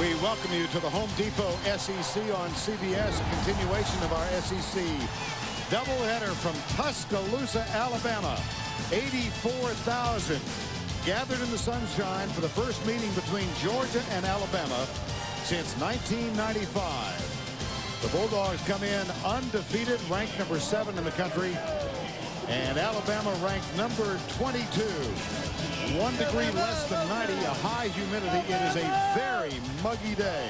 We welcome you to the Home Depot SEC on CBS, a continuation of our SEC doubleheader from Tuscaloosa, Alabama. 84,000 gathered in the sunshine for the first meeting between Georgia and Alabama since 1995. The Bulldogs come in undefeated, ranked number 7 in the country, and Alabama ranked number 22. 1 degree less than 90, a high humidity. It is a very muggy day.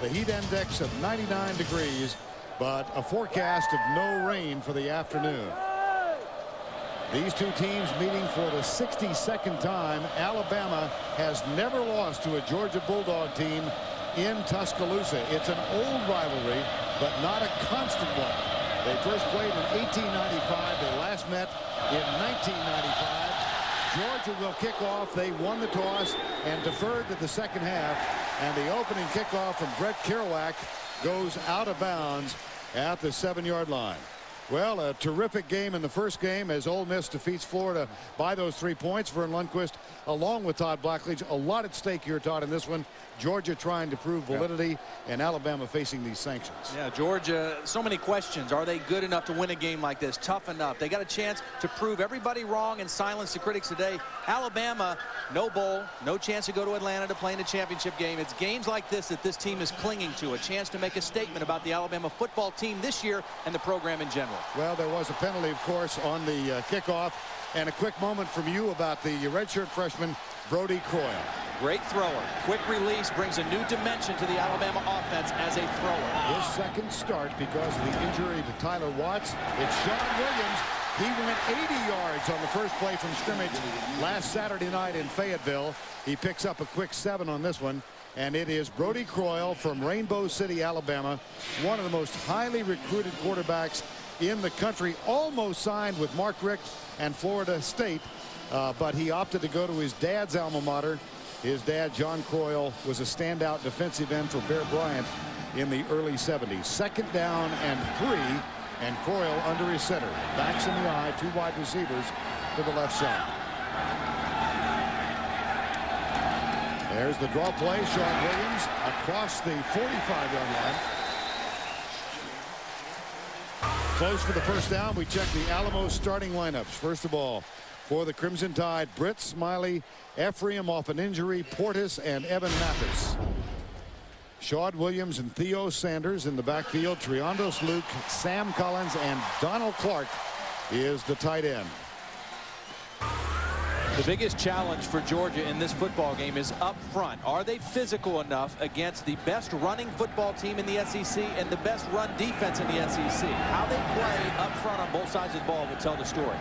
The heat index of 99 degrees, but a forecast of no rain for the afternoon. These two teams meeting for the 62nd time. Alabama has never lost to a Georgia Bulldog team in Tuscaloosa. It's an old rivalry, but not a constant one. They first played in 1895. They last met in 1995. Georgia will kick off. They won the toss and deferred to the second half. And the opening kickoff from Brett Kerouac goes out of bounds at the 7-yard line. Well, a terrific game in the first game as Ole Miss defeats Florida by those 3 points. Vern Lundquist along with Todd Blackledge. A lot at stake here, Todd, in this one. Georgia trying to prove validity, and Alabama facing these sanctions. Yeah, Georgia, so many questions. Are they good enough to win a game like this? Tough enough? They got a chance to prove everybody wrong and silence the critics today. Alabama, no bowl, no chance to go to Atlanta to play in a championship game. It's games like this that this team is clinging to, a chance to make a statement about the Alabama football team this year and the program in general. Well, there was a penalty, of course, on the kickoff. And a quick moment from you about the redshirt freshman, Brody Croyle. Great thrower. Quick release brings a new dimension to the Alabama offense as a thrower. His second start because of the injury to Tyler Watts. It's Sean Williams. He went 80 yards on the first play from scrimmage last Saturday night in Fayetteville. He picks up a quick 7 on this one. And it is Brody Croyle from Rainbow City, Alabama, one of the most highly recruited quarterbacks in the country, almost signed with Mark Richt and Florida State, but he opted to go to his dad's alma mater. His dad, John Croyle, was a standout defensive end for Bear Bryant in the early 70s. Second down and 3, and Croyle under his center. Backs in the eye, 2 wide receivers to the left side. There's the draw play. Sean Williams across the 45-yard line. Close for the first down. We check the Alamo starting lineups. First of all, for the Crimson Tide, Britt Smiley, Ephraim off an injury, Portis, and Evan Mathis. Shaud Williams and Theo Sanders in the backfield. Triandos Luke, Sam Collins, and Donald Clark is the tight end. The biggest challenge for Georgia in this football game is up front. Are they physical enough against the best running football team in the SEC and the best run defense in the SEC? How they play up front on both sides of the ball will tell the story.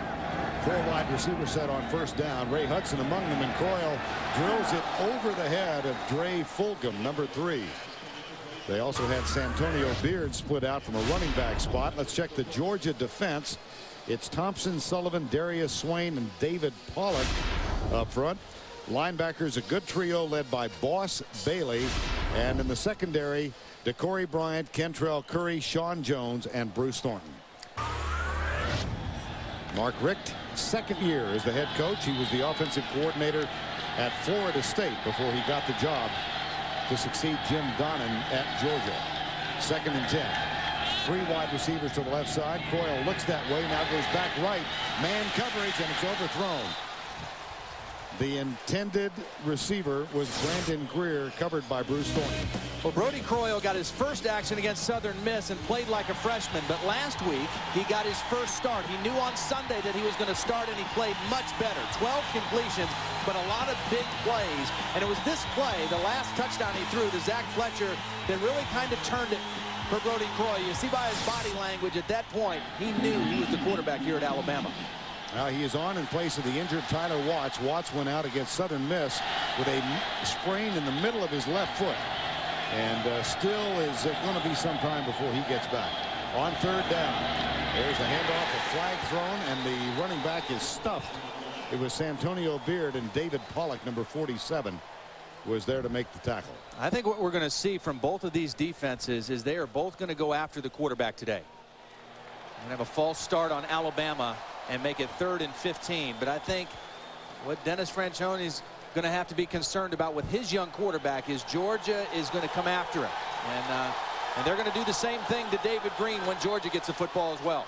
4 wide receiver set on first down. Ray Hudson among them, and Croyle drills it over the head of Dre Fulgham, number 3. They also had Santonio Beard split out from a running back spot. Let's check the Georgia defense. It's Thompson, Sullivan, Darius Swain, and David Pollock up front. Linebackers, a good trio led by Boss Bailey. And in the secondary, DeCorey Bryant, Kentrell Curry, Sean Jones, and Bruce Thornton. Mark Richt, second year as the head coach. He was the offensive coordinator at Florida State before he got the job to succeed Jim Donnan at Georgia. 2nd and 10. 3 wide receivers to the left side. Croyle looks that way, now goes back right. Man coverage, and it's overthrown. The intended receiver was Brandon Greer, covered by Bruce Thornton. Well, Brody Croyle got his first action against Southern Miss and played like a freshman, but last week he got his first start. He knew on Sunday that he was going to start, and he played much better. 12 completions, but a lot of big plays. And it was this play, the last touchdown he threw to Zach Fletcher, that really kind of turned it for Brody Croyle. You see by his body language at that point, he knew he was the quarterback here at Alabama. Now he is on in place of the injured Tyler Watts. Watts went out against Southern Miss with a sprain in the middle of his left foot, and still is going to be some time before he gets back. On 3rd down, there's the handoff, a flag thrown, and the running back is stuffed. It was Santonio Beard, and David Pollock, number 47, was there to make the tackle. I think what we're going to see from both of these defenses is they are both going to go after the quarterback today. We're going to have a false start on Alabama and make it 3rd and 15. But I think what Dennis Franchione's going to have to be concerned about with his young quarterback is Georgia is going to come after him. And they're going to do the same thing to David Green when Georgia gets the football as well.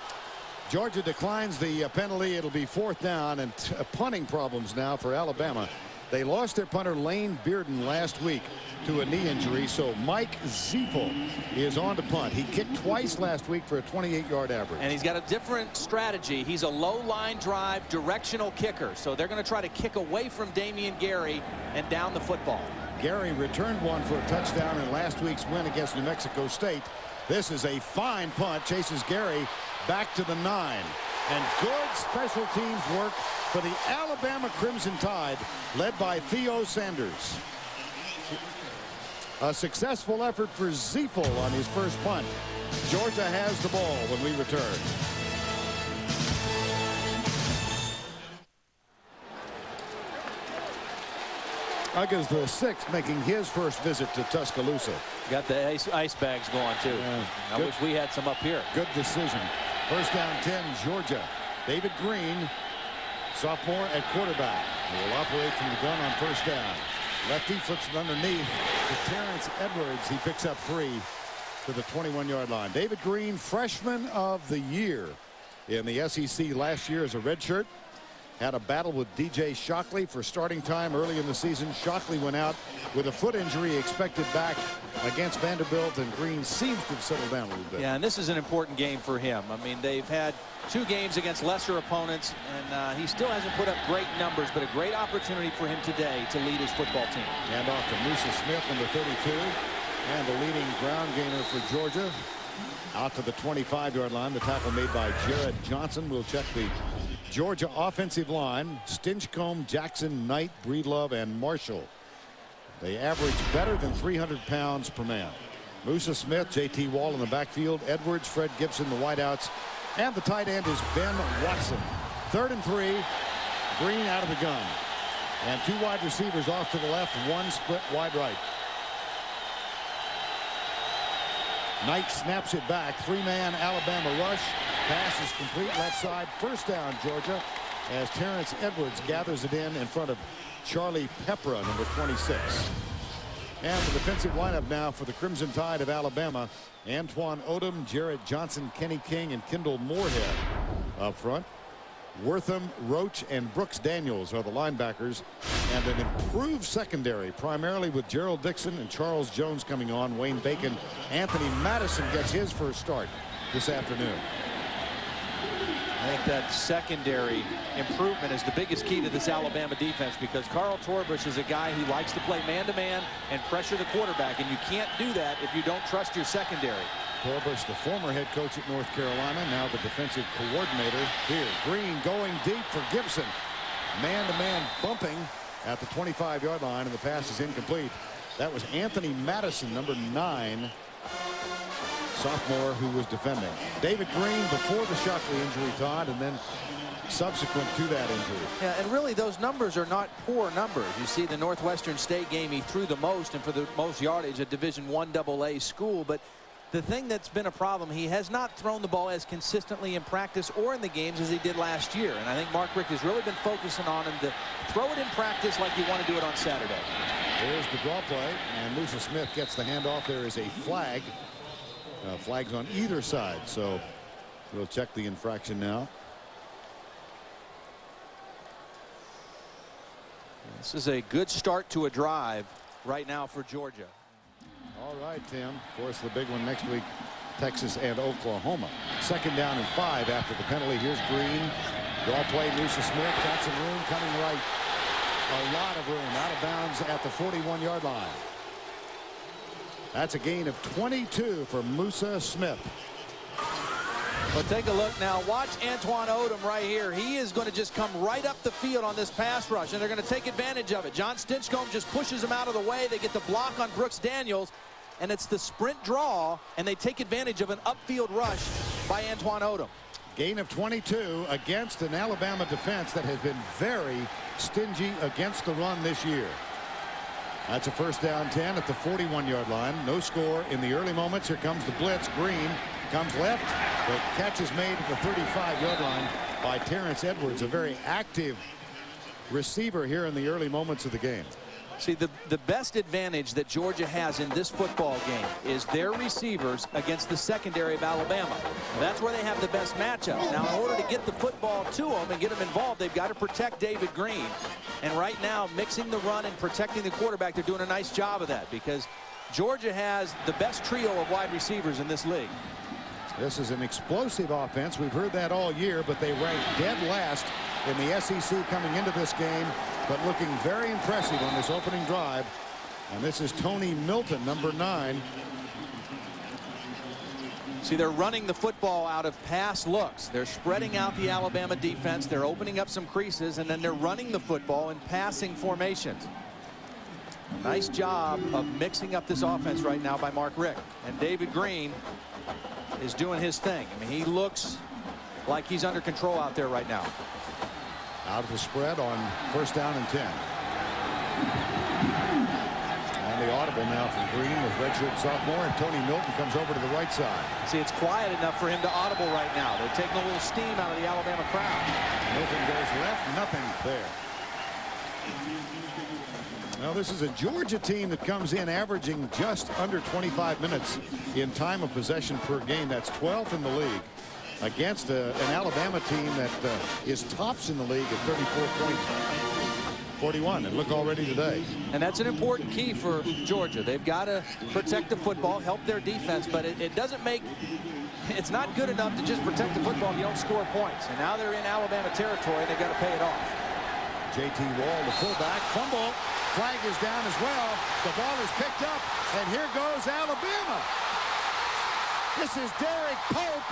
Georgia declines the penalty. It'll be 4th down, and punting problems now for Alabama. They lost their punter Lane Bearden last week to a knee injury, so Mike Ziefel is on to punt. He kicked twice last week for a 28-yard average. And he's got a different strategy. He's a low line drive directional kicker, so they're going to try to kick away from Damian Gary and down the football. Gary returned one for a touchdown in last week's win against New Mexico State. This is a fine punt. Chases Gary back to the 9. And good special teams work for the Alabama Crimson Tide, led by Theo Sanders. A successful effort for Ziefel on his first punt. Georgia has the ball when we return. Uggers the 6th making his first visit to Tuscaloosa. Got the ice bags going too. I wish we had some up here. Good decision. First down 10, Georgia. David Green, sophomore at quarterback. He will operate from the gun on first down. Lefty flips it underneath to Terrence Edwards. He picks up 3 to the 21-yard line. David Green, freshman of the year in the SEC last year as a redshirt. Had a battle with DJ Shockley for starting time early in the season. Shockley went out with a foot injury, expected back against Vanderbilt, and Green seems to have settled down a little bit. Yeah, and this is an important game for him. I mean, they've had 2 games against lesser opponents, and he still hasn't put up great numbers, but a great opportunity for him today to lead his football team. And off to Musa Smith, number 32, and the leading ground gainer for Georgia. Out to the 25-yard line. The tackle made by Jared Johnson. We'll check the Georgia offensive line. Stinchcomb, Jackson, Knight, Breedlove, and Marshall. They average better than 300 pounds per man. Musa Smith, J.T. Wall in the backfield. Edwards, Fred Gibson, the wideouts. And the tight end is Ben Watson. 3rd and 3. Green out of the gun. And 2 wide receivers off to the left. 1 split wide right. Knight snaps it back. 3-man Alabama rush. Pass is complete left side. First down, Georgia, as Terrence Edwards gathers it in front of Charlie Pepra, number 26. And the defensive lineup now for the Crimson Tide of Alabama. Antoine Odom, Jared Johnson, Kenny King, and Kendall Moorhead up front. Wortham, Roach, and Brooks Daniels are the linebackers, and an improved secondary, primarily with Gerald Dixon and Charles Jones coming on. Wayne Bacon, Anthony Madison gets his first start this afternoon. I think that secondary improvement is the biggest key to this Alabama defense, because Carl Torbush is a guy who likes to play man-to-man and pressure the quarterback, and you can't do that if you don't trust your secondary. Torbush, the former head coach at North Carolina, now the defensive coordinator here. Green going deep for Gibson. Man-to-man bumping at the 25-yard line, and the pass is incomplete. That was Anthony Madison, number 9, sophomore, who was defending. David Green before the Shockley injury, Todd, and then subsequent to that injury. Yeah, and really those numbers are not poor numbers. You see the Northwestern State game, he threw the most and for the most yardage at Division I AA school, but the thing that's been a problem, he has not thrown the ball as consistently in practice or in the games as he did last year. And I think Mark Richt has really been focusing on him to throw it in practice like you want to do it on Saturday. Here's the draw play, and Musa Smith gets the handoff. There is a flag. Flags on either side, so we'll check the infraction now. This is a good start to a drive right now for Georgia. All right, Tim. Of course, the big one next week, Texas and Oklahoma. 2nd down and 5 after the penalty. Here's Green. Draw play, Musa Smith. Got some room coming right. A lot of room. Out of bounds at the 41-yard line. That's a gain of 22 for Musa Smith. But take a look now. Watch Antoine Odom right here. He is going to just come right up the field on this pass rush, and they're going to take advantage of it. John Stinchcomb just pushes him out of the way. They get the block on Brooks Daniels, and it's the sprint draw, and they take advantage of an upfield rush by Antoine Odom. Gain of 22 against an Alabama defense that has been very stingy against the run this year. That's a 1st down 10 at the 41-yard line. No score in the early moments. Here comes the blitz. Green comes left. The catch is made at the 35-yard line by Terrence Edwards. A very active receiver here in the early moments of the game. See, the best advantage that Georgia has in this football game is their receivers against the secondary of Alabama. That's where they have the best matchup. Now, in order to get the football to them and get them involved, they've got to protect David Green. And right now, mixing the run and protecting the quarterback, they're doing a nice job of that because Georgia has the best trio of wide receivers in this league. This is an explosive offense. We've heard that all year, but they rank dead last in the SEC coming into this game, but looking very impressive on this opening drive. And this is Tony Milton, number 9. See, they're running the football out of pass looks. They're spreading out the Alabama defense. They're opening up some creases, and then they're running the football in passing formations. Nice job of mixing up this offense right now by Mark Richt. And David Green is doing his thing. I mean, he looks like he's under control out there right now. Out of the spread on 1st down and 10. And the audible now from Green with redshirt sophomore, and Tony Milton comes over to the right side. See, it's quiet enough for him to audible right now. They're taking a little steam out of the Alabama crowd. Milton goes left, nothing there. Now, this is a Georgia team that comes in averaging just under 25 minutes in time of possession per game. That's 12th in the league against an Alabama team that is tops in the league at 34.41. And look already today. And that's an important key for Georgia. They've got to protect the football, help their defense, but it doesn't make it's not good enough to just protect the football if you don't score points. And now they're in Alabama territory, and they've got to pay it off. J.T. Wall, the fullback, fumble. Flag is down as well. The ball is picked up, and here goes Alabama. This is Derek Pope.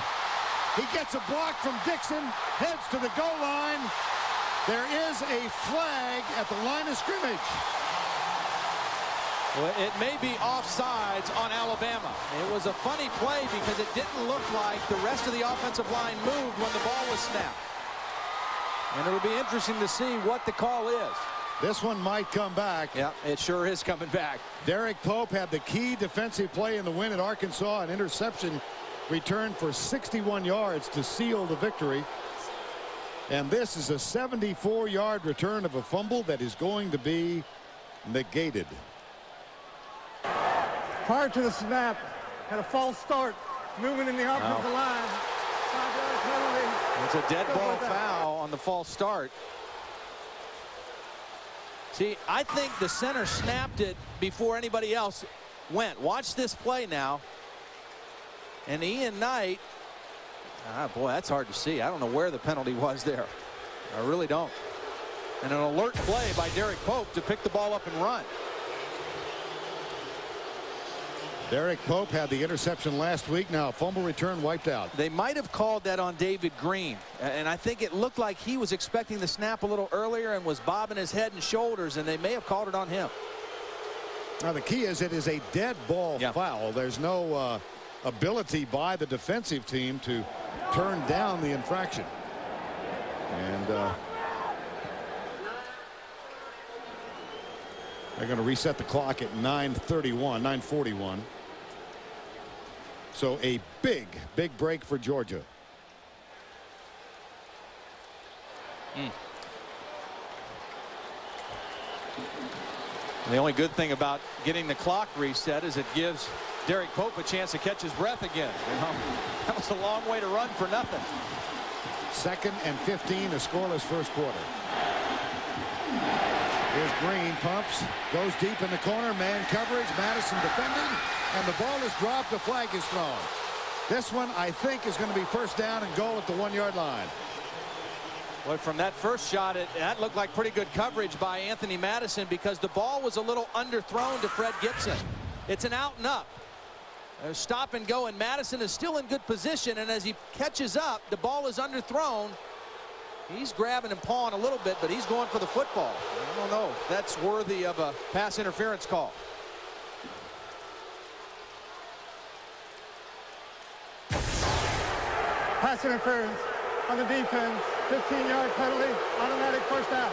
He gets a block from Dixon, heads to the goal line. There is a flag at the line of scrimmage. Well, it may be offsides on Alabama. It was a funny play because it didn't look like the rest of the offensive line moved when the ball was snapped. And it'll be interesting to see what the call is. This one might come back. Yeah, it sure is coming back. Derek Pope had the key defensive play in the win at Arkansas, an interception returned for 61 yards to seal the victory. And this is a 74-yard return of a fumble that is going to be negated. Prior to the snap, had a false start, moving in the offensive line. It's a dead ball foul on the false start. See, I think the center snapped it before anybody else went. Watch this play now. And Ian Knight, boy, that's hard to see. I don't know where the penalty was there. I really don't. And an alert play by Derek Pope to pick the ball up and run. Derek Pope had the interception last week. Now a fumble return wiped out. They might have called that on David Green. And I think it looked like he was expecting the snap a little earlier and was bobbing his head and shoulders, and they may have called it on him. Now the key is it is a dead ball foul. There's no ability by the defensive team to turn down the infraction. And they're going to reset the clock at 9:41. So a big break for Georgia. The only good thing about getting the clock reset is it gives Derek Pope a chance to catch his breath again. You know, that was a long way to run for nothing. 2nd and 15, a scoreless first quarter. Here's Green, pumps, goes deep in the corner, man coverage, Madison defending, and the ball is dropped, the flag is thrown. This one, I think, is going to be 1st down and goal at the 1-yard line. Well, from that first shot, that looked like pretty good coverage by Anthony Madison because the ball was a little underthrown to Fred Gibson. It's an out and up. Stop and go, and Madison is still in good position, and as he catches up, the ball is underthrown. He's grabbing and pawing a little bit, but he's going for the football. I don't know if that's worthy of a pass interference call. Pass interference on the defense, 15-yard penalty, automatic 1st down.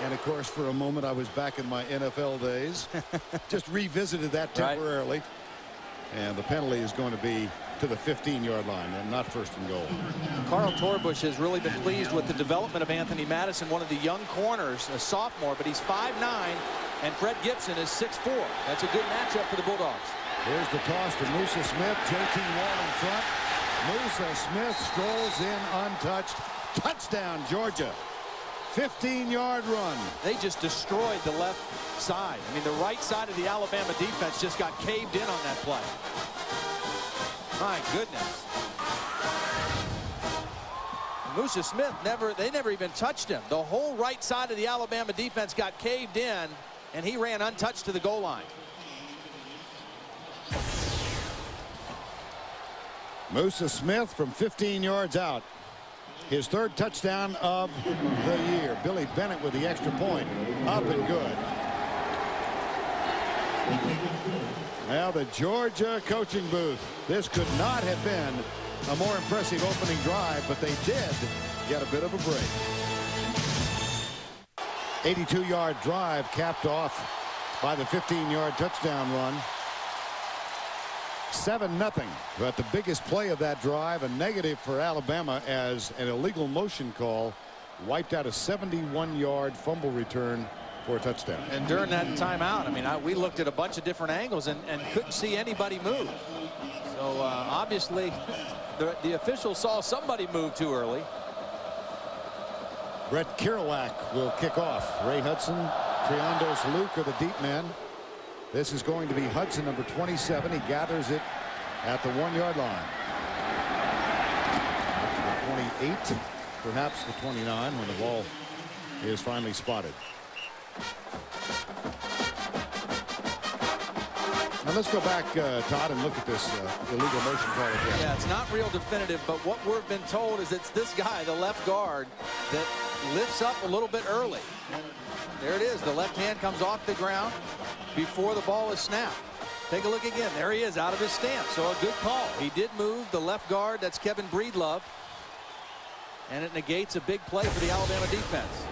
And of course, for a moment, I was back in my NFL days. Just revisited that temporarily. Right. And the penalty is going to be to the 15-yard line and not first and goal. Carl Torbush has really been pleased with the development of Anthony Madison, one of the young corners, a sophomore, but he's 5'9", and Fred Gibson is 6'4". That's a good matchup for the Bulldogs. Here's the toss to Musa Smith. J.T. Wall in front. Musa Smith strolls in untouched. Touchdown, Georgia. 15-yard run. They just destroyed the left side. I mean, the right side of the Alabama defense just got caved in on that play. My goodness. Musa Smith they never even touched him. The whole right side of the Alabama defense got caved in, and he ran untouched to the goal line. Musa Smith from 15 yards out. His third touchdown of the year. Billy Bennett with the extra point. Up and good. Now the Georgia coaching booth. This could not have been a more impressive opening drive, but they did get a bit of a break. 82-yard drive capped off by the 15-yard touchdown run. 7-0, but the biggest play of that drive, a negative for Alabama, as an illegal motion call wiped out a 71-yard fumble return for a touchdown. And during that timeout, I mean, we looked at a bunch of different angles and couldn't see anybody move. So obviously the official saw somebody move too early. Brett Kerouac will kick off. Ray Hudson, Triandos Luke are the deep men. This is going to be Hudson, number 27. He gathers it at the 1-yard line. Up to the 28, perhaps the 29, when the ball is finally spotted. Now let's go back, Todd, and look at this illegal motion call again. Yeah, it's not real definitive, but what we've been told is it's this guy, the left guard, that lifts up a little bit early. And there it is. The left hand comes off the ground before the ball is snapped. Take a look again. There he is out of his stance. So a good call. He did move the left guard. That's Kevin Breedlove. And it negates a big play for the Alabama defense.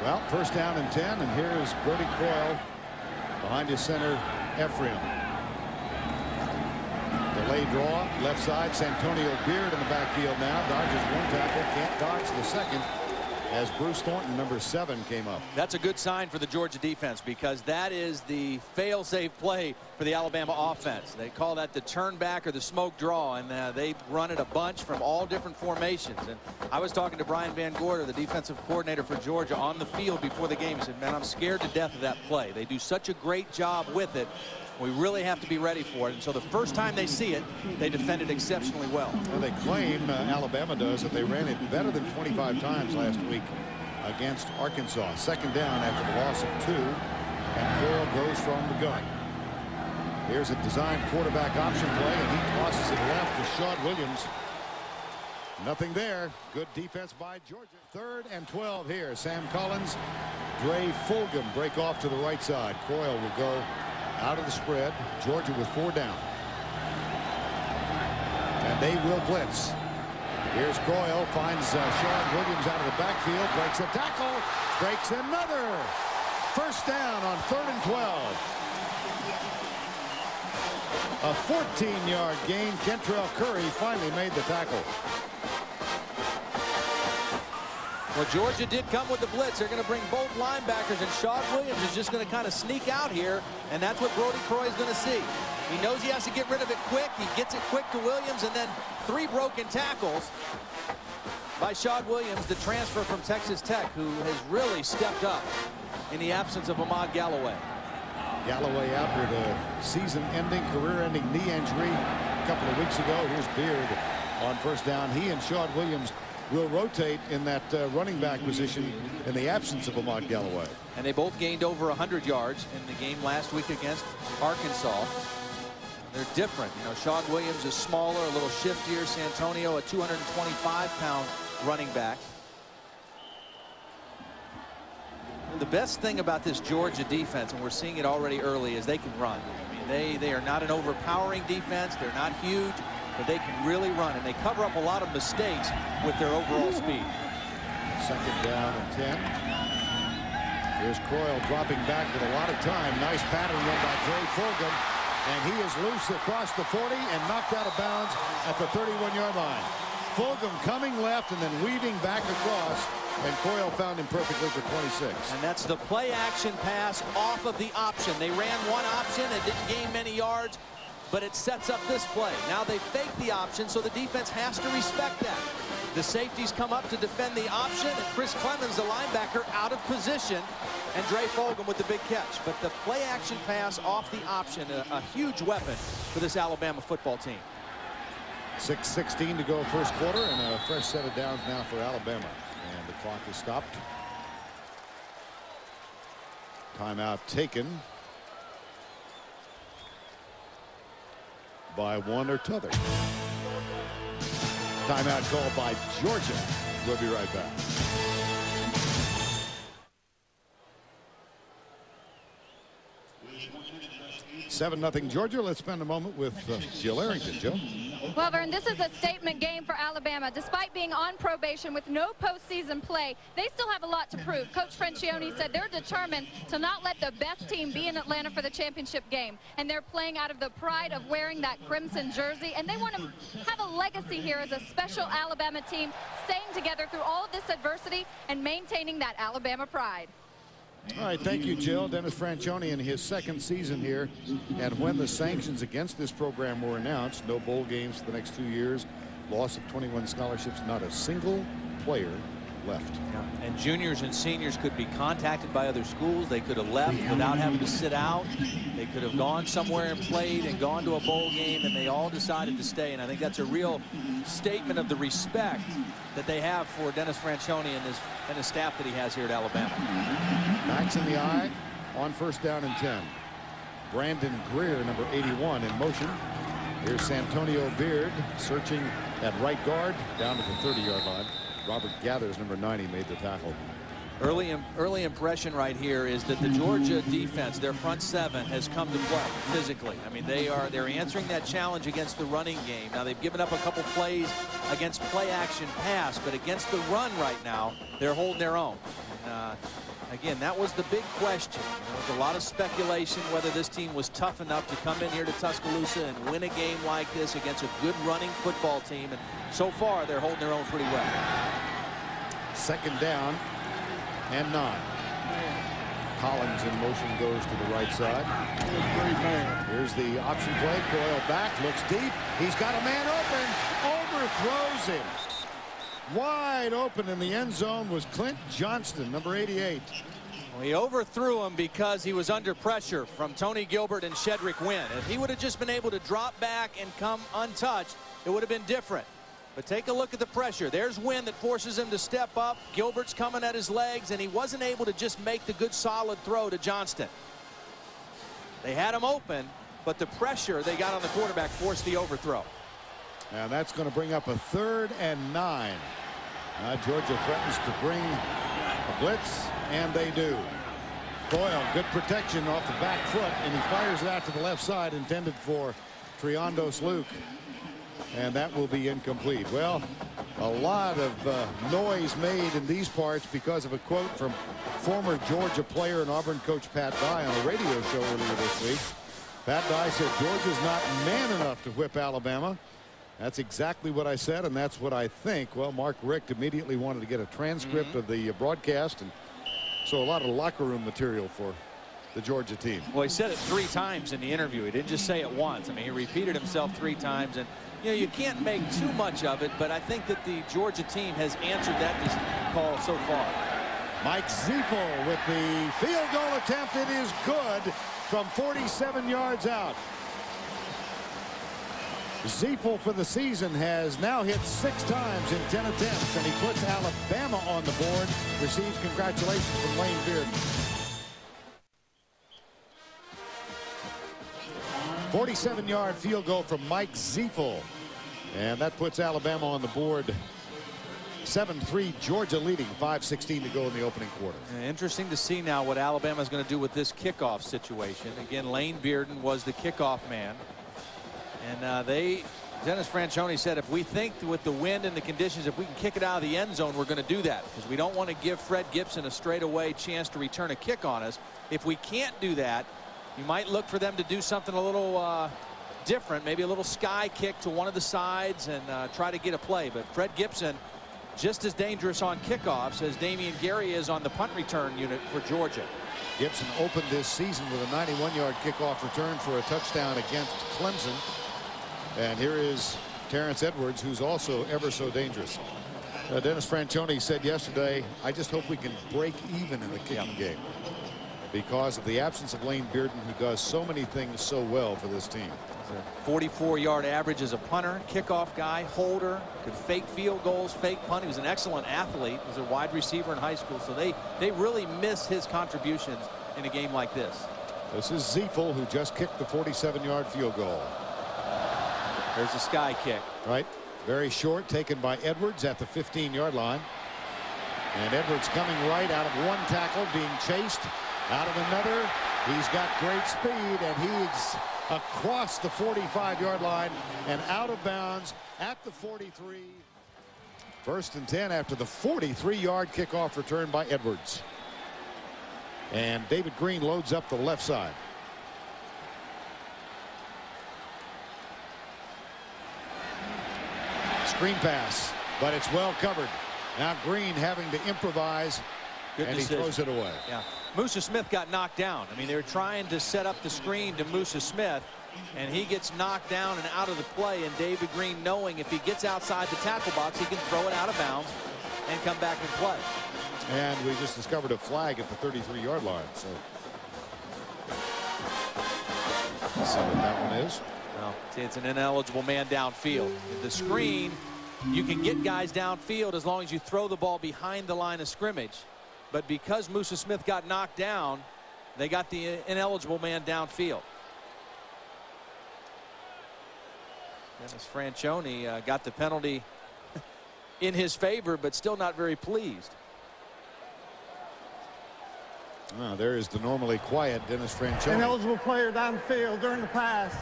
Well, first down and 10, and here is Brody Coyle behind his center, Ephraim. Delay draw, left side, Santonio Beard in the backfield now. Dodges one tackle, can't dodge the second, as Bruce Thornton, number 7, came up. That's a good sign for the Georgia defense, because that is the fail-safe play for the Alabama offense. They call that the turn back or the smoke draw, and they run it a bunch from all different formations. And I was talking to Brian Van Gorder, the defensive coordinator for Georgia, on the field before the game. He said, man, I'm scared to death of that play. They do such a great job with it. We really have to be ready for it. And so the first time they see it, they defend it exceptionally well. Well, they claim, Alabama does, that they ran it better than 25 times last week against Arkansas. Second down after the loss of 2, and Coyle goes from the gun. Here's a designed quarterback option play, and he tosses it left to Shawn Williams. Nothing there. Good defense by Georgia. 3rd and 12 here. Sam Collins, Dre Fulgham break off to the right side. Coyle will go out of the spread. Georgia with 4 down. And they will blitz. Here's Coyle, finds Shawn Williams out of the backfield, breaks a tackle, breaks another. First down on 3rd and 12. A 14-yard gain. Kentrell Curry finally made the tackle. Well, Georgia did come with the blitz. They're going to bring both linebackers, and Shawn Williams is just going to kind of sneak out here, and that's what Brody Croy is going to see. He knows he has to get rid of it quick. He gets it quick to Williams, and then 3 broken tackles by Shawn Williams, the transfer from Texas Tech, who has really stepped up in the absence of Ahmad Galloway. Galloway out with a season-ending, career-ending knee injury a couple of weeks ago. Here's Beard on first down. He and Shawn Williams will rotate in that running back position in the absence of Ahmad Galloway. And they both gained over 100 yards in the game last week against Arkansas. They're different. You know, Shawn Williams is smaller, a little shiftier. Santonio, a 225-pound running back. And the best thing about this Georgia defense, and we're seeing it already early, is they can run. I mean, they are not an overpowering defense. They're not huge, but they can really run, and they cover up a lot of mistakes with their overall speed. Second down and 10. Here's Coyle dropping back with a lot of time. Nice pattern run by Dre Fulgham. And he is loose across the 40 and knocked out of bounds at the 31-yard line. Fulgham coming left and then weaving back across, and Coyle found him perfectly for 26. And that's the play action pass off of the option. They ran one option and didn't gain many yards, but it sets up this play. Now they fake the option, so the defense has to respect that. The safeties come up to defend the option, and Chris Clemens, the linebacker, out of position, and Dre Fulgham with the big catch. But the play action pass off the option, a huge weapon for this Alabama football team. 6:16 to go first quarter, and a fresh set of downs now for Alabama. And the clock is stopped. Timeout taken by one or t'other. Timeout called by Georgia. We'll be right back. 7-0 Georgia. Let's spend a moment with Jill Arrington. Jill. Well, Vern, this is a statement game for Alabama. Despite being on probation with no postseason play, they still have a lot to prove. Coach Francione said they're determined to not let the best team be in Atlanta for the championship game. And they're playing out of the pride of wearing that crimson jersey. And they want to have a legacy here as a special Alabama team, staying together through all of this adversity and maintaining that Alabama pride. All right, thank you, Jill. Dennis Francione in his second season here, and when the sanctions against this program were announced, no bowl games for the next 2 years, loss of 21 scholarships, not a single player left. Yeah. And juniors and seniors could be contacted by other schools. They could have left without having to sit out. They could have gone somewhere and played and gone to a bowl game, and they all decided to stay. And I think that's a real statement of the respect that they have for Dennis Francione and his staff that he has here at Alabama. Backs in the eye on first down and 10. Brandon Greer, number 81, in motion. Here's Santonio Beard searching at right guard down to the 30-yard line. Robert Gathers, number 90, made the tackle. Early impression right here is that the Georgia defense, their front seven, has come to play physically. I mean, they're answering that challenge against the running game. Now they've given up a couple plays against play action pass, but against the run right now, they're holding their own. And, again, that was the big question. There was a lot of speculation whether this team was tough enough to come in here to Tuscaloosa and win a game like this against a good running football team. And so far, they're holding their own pretty well. Second down and 9. Collins in motion goes to the right side. Here's the option play. Coyle back, looks deep. He's got a man open, overthrows him. Wide open in the end zone was Clint Johnston, number 88. Well, he overthrew him because he was under pressure from Tony Gilbert and Shedrick Wynn. If he would have just been able to drop back and come untouched, it would have been different. But take a look at the pressure. There's Wynn that forces him to step up. Gilbert's coming at his legs, and he wasn't able to just make the good solid throw to Johnston. They had him open, but the pressure they got on the quarterback forced the overthrow. And that's going to bring up a 3rd and 9. Georgia threatens to bring a blitz, and they do. Coyle, good protection off the back foot, and he fires it out to the left side, intended for Triondos Luke. And that will be incomplete. Well, a lot of noise made in these parts because of a quote from former Georgia player and Auburn coach Pat Dye on a radio show earlier this week. Pat Dye said Georgia's not man enough to whip Alabama. That's exactly what I said, and that's what I think. Well, Mark Richt immediately wanted to get a transcript of the broadcast, and so a lot of locker room material for the Georgia team. Well, he said it 3 times in the interview. He didn't just say it once. I mean, he repeated himself 3 times, and you can't make too much of it, but I think that the Georgia team has answered that call so far. Mike Ziefel with the field goal attempt. It is good from 47 yards out. Ziefel for the season has now hit 6 times in 10 attempts, and he puts Alabama on the board. Receives congratulations from Lane Beard. 47-yard field goal from Mike Ziefel, and that puts Alabama on the board. 7-3 Georgia leading, 5:16 to go in the opening quarter. Interesting to see now what Alabama is going to do with this kickoff situation. Again, Lane Bearden was the kickoff man, and Dennis Francione said if we think with the wind and the conditions, if we can kick it out of the end zone, we're going to do that because we don't want to give Fred Gibson a straightaway chance to return a kick on us. If we can't do that, You might look for them to do something a little different, maybe a little sky kick to one of the sides and try to get a play. But Fred Gibson just as dangerous on kickoffs as Damian Gary is on the punt return unit for Georgia. Gibson opened this season with a 91-yard kickoff return for a touchdown against Clemson. And here is Terrence Edwards, who's also ever so dangerous. Dennis Franchione said yesterday, I just hope we can break even in the kicking game because of the absence of Lane Bearden, who does so many things so well for this team. 44-yard average as a punter, kickoff guy, holder, could fake field goals, fake punt. He was an excellent athlete. He was a wide receiver in high school, so they really miss his contributions in a game like this. This is Ziefel, who just kicked the 47-yard field goal. There's a sky kick. Right. Very short, taken by Edwards at the 15-yard line. And Edwards coming right out of one tackle, being chased out of another. He's got great speed, and he's across the 45-yard line and out of bounds at the 43. 1st and 10 after the 43-yard kickoff return by Edwards. And David Green loads up the left side. Screen pass, but it's well covered. Now Green having to improvise. Good and decision. He throws it away. Yeah. Musa Smith got knocked down. I mean, they were trying to set up the screen to Musa Smith, and he gets knocked down and out of the play. And David Green, knowing if he gets outside the tackle box, he can throw it out of bounds and come back and play. And we just discovered a flag at the 33-yard line. So let's see what that one is. Well, it's an ineligible man downfield. The screen, you can get guys downfield as long as you throw the ball behind the line of scrimmage. But because Musa Smith got knocked down, they got the ineligible man downfield. Dennis Franchione got the penalty in his favor, but still not very pleased. There is the normally quiet Dennis Franchione. Ineligible player downfield during the pass